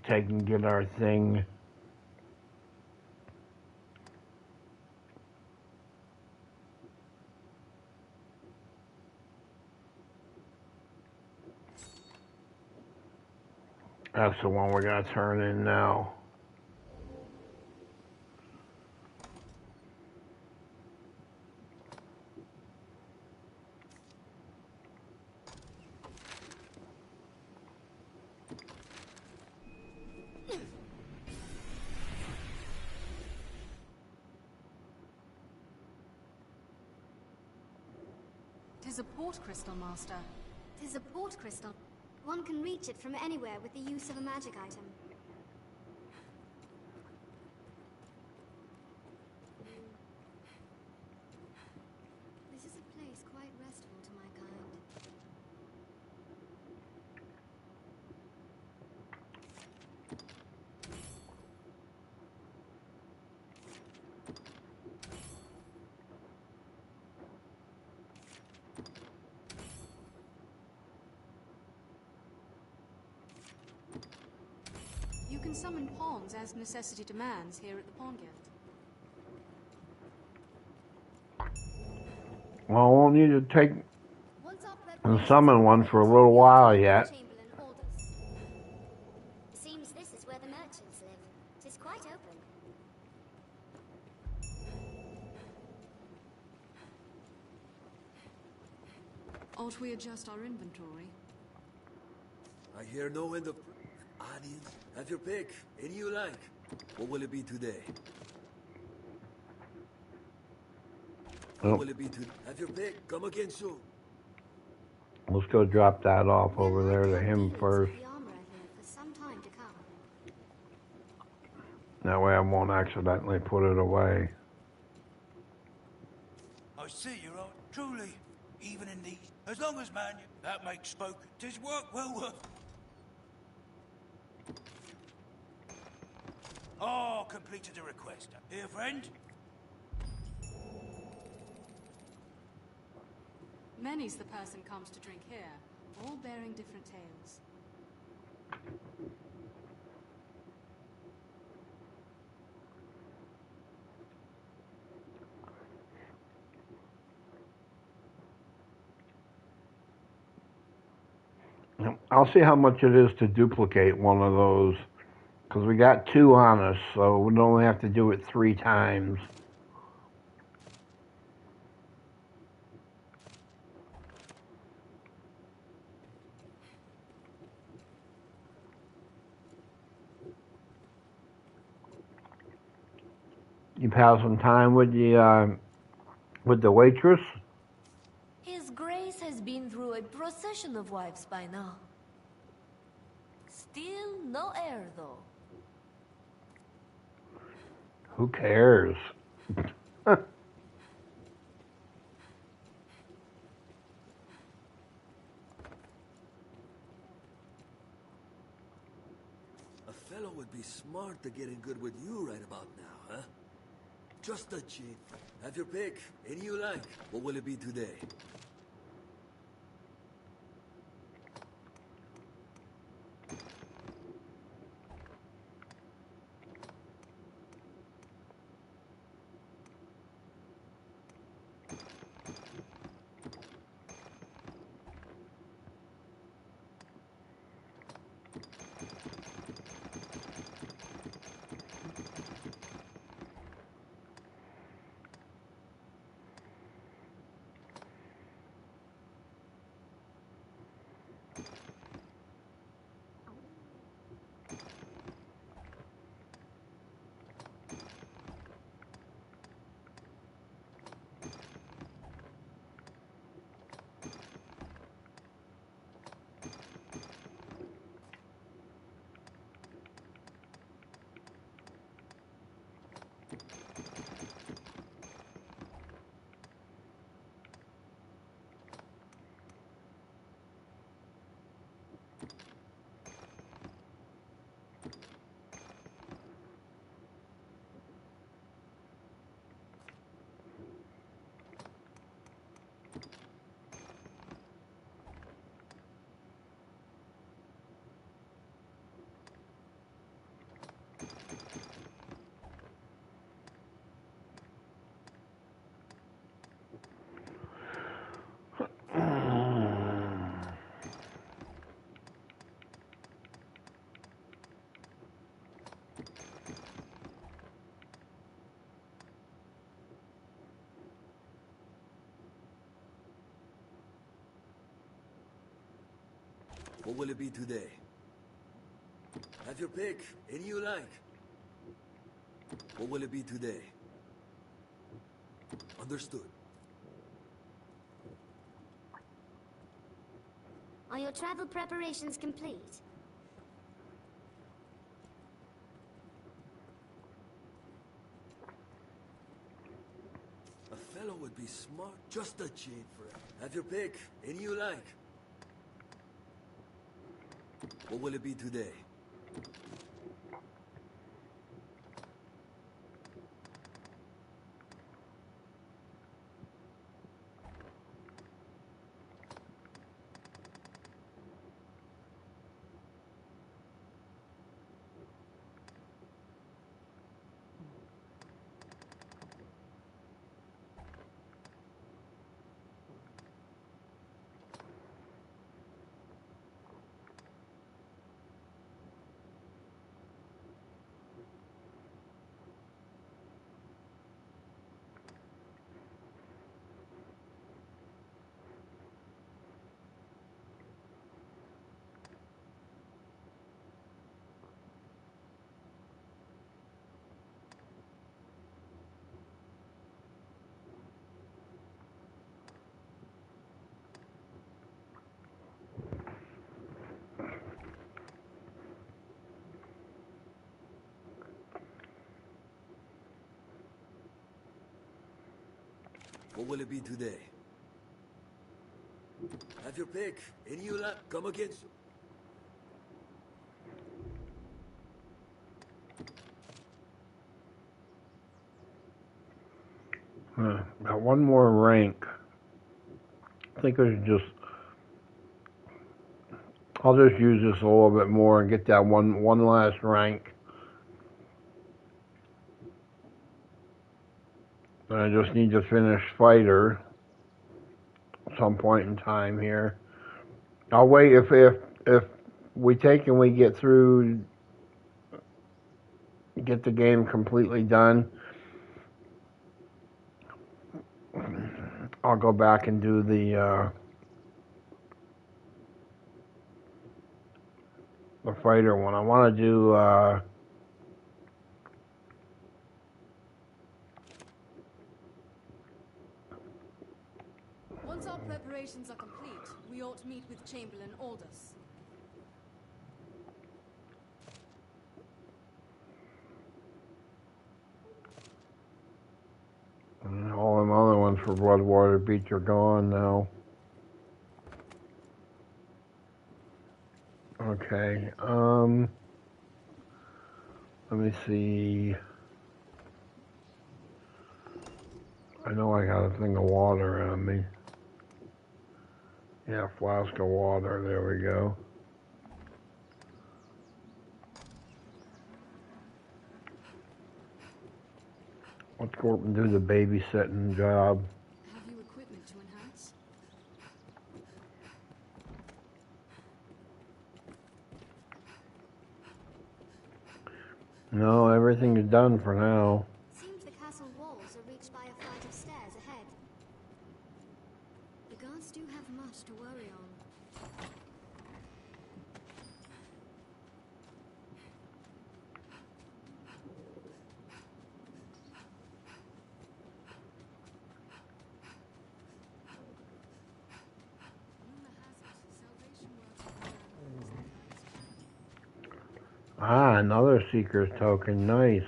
take and get our thing. That's the one we're going to turn in now. Tis a port crystal, Master. Tis a port crystal. One can reach it from anywhere with the use of a magic item. This is a place quite restful to my kind. You can summon pawns as necessity demands here at the Pawn Guild. Well, I won't need to take and summon one for a little while yet. Seems this is where the merchants live. It is quite open. Ought we adjust our inventory? I hear no end of audience. Have your pick. Any you like. What will it be today? What will it be today? Have your pick. Come again soon. Let's go drop that off over there to him first. That way I won't accidentally put it away. I see you are truly, even in these. As long as man, that makes spoken. 'Tis work well worth. Oh, completed a request. Here, friend. Many's the person comes to drink here, all bearing different tales. I'll see how much it is to duplicate one of those, because we got 2 on us, so we'd only have to do it 3 times. You pass some time with the waitress? His Grace has been through a procession of wives by now. Still no heir, though. Who cares? A fellow would be smart to get in good with you right about now, huh? Just a cheat. Have your pick. Any you like. What will it be today? What will it be today? Have your pick. Any you like. What will it be today? Understood. Are your travel preparations complete? A fellow would be smart. Just a cheat for it. Have your pick. Any you like. What will it be today? What will it be today? Have your pick. Any you like. Come against. Got one more rank. I think I should I'll just use this a little bit more and get that one last rank. And I just need to finish fighter at some point in time here. I'll wait if if we take and we get through, get the game completely done, I'll go back and do the fighter one. I want to do Once our preparations are complete, we ought to meet with Chamberlain Aldous. and all them other ones for Bloodwater Beach are gone now. Okay, let me see. I know I got a thing of water on me. Yeah, flask of water, there we go. Let's go up and do the babysitting job. Have you equipment to enhance? No, everything is done for now. Seems the castle walls are reached by a flight of stairs ahead. The guards do have much to worry on. Ah, another Seeker's token, nice.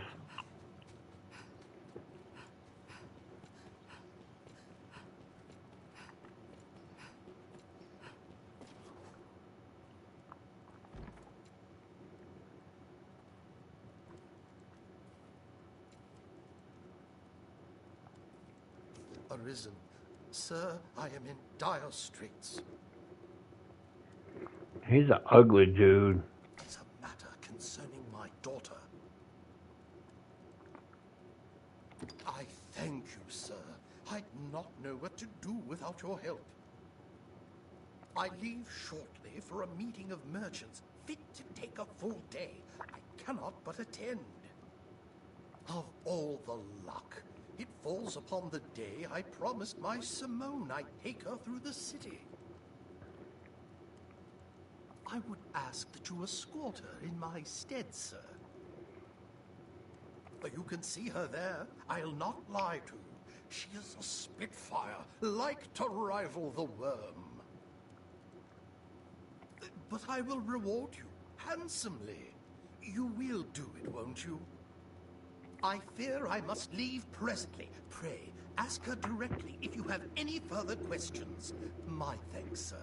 Arisen. Sir, I am in dire straits. He's an ugly dude. It's a matter concerning my daughter. I thank you, sir. I'd not know what to do without your help. I leave shortly for a meeting of merchants, fit to take a full day. I cannot but attend. Of all the luck, it falls upon the day I promised my Simone I'd take her through the city. I would ask that you escort her in my stead, sir. But you can see her there. I'll not lie to you. She is a spitfire, like to rival the worm. But I will reward you handsomely. You will do it, won't you? I fear I must leave presently. Pray, ask her directly if you have any further questions. My thanks, sir.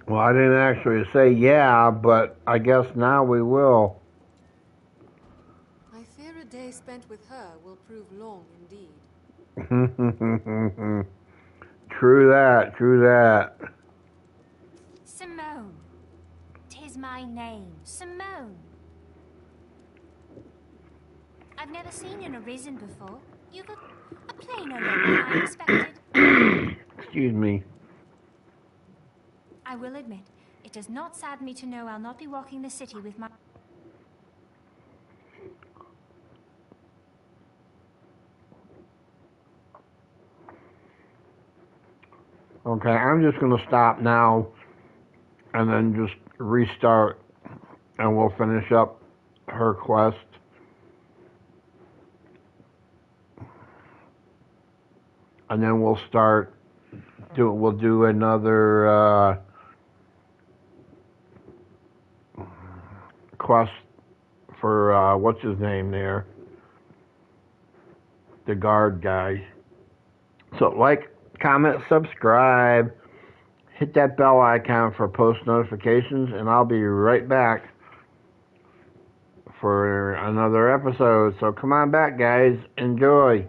Well, I didn't actually say yeah, but I guess now we will. I fear a day spent with her will prove long indeed. True that, true that. Simone. 'Tis my name, Simone. I've never seen an Arisen before. You've a plainer look than I expected. Excuse me. I will admit, it does not sadden me to know I'll not be walking the city with my... Okay, I'm just going to stop now and then just restart and we'll finish up her quest. And then we'll start, we'll do another quest for, what's his name there? The guard guy. So like, comment, subscribe, hit that bell icon for post notifications, and I'll be right back for another episode. So come on back, guys. Enjoy.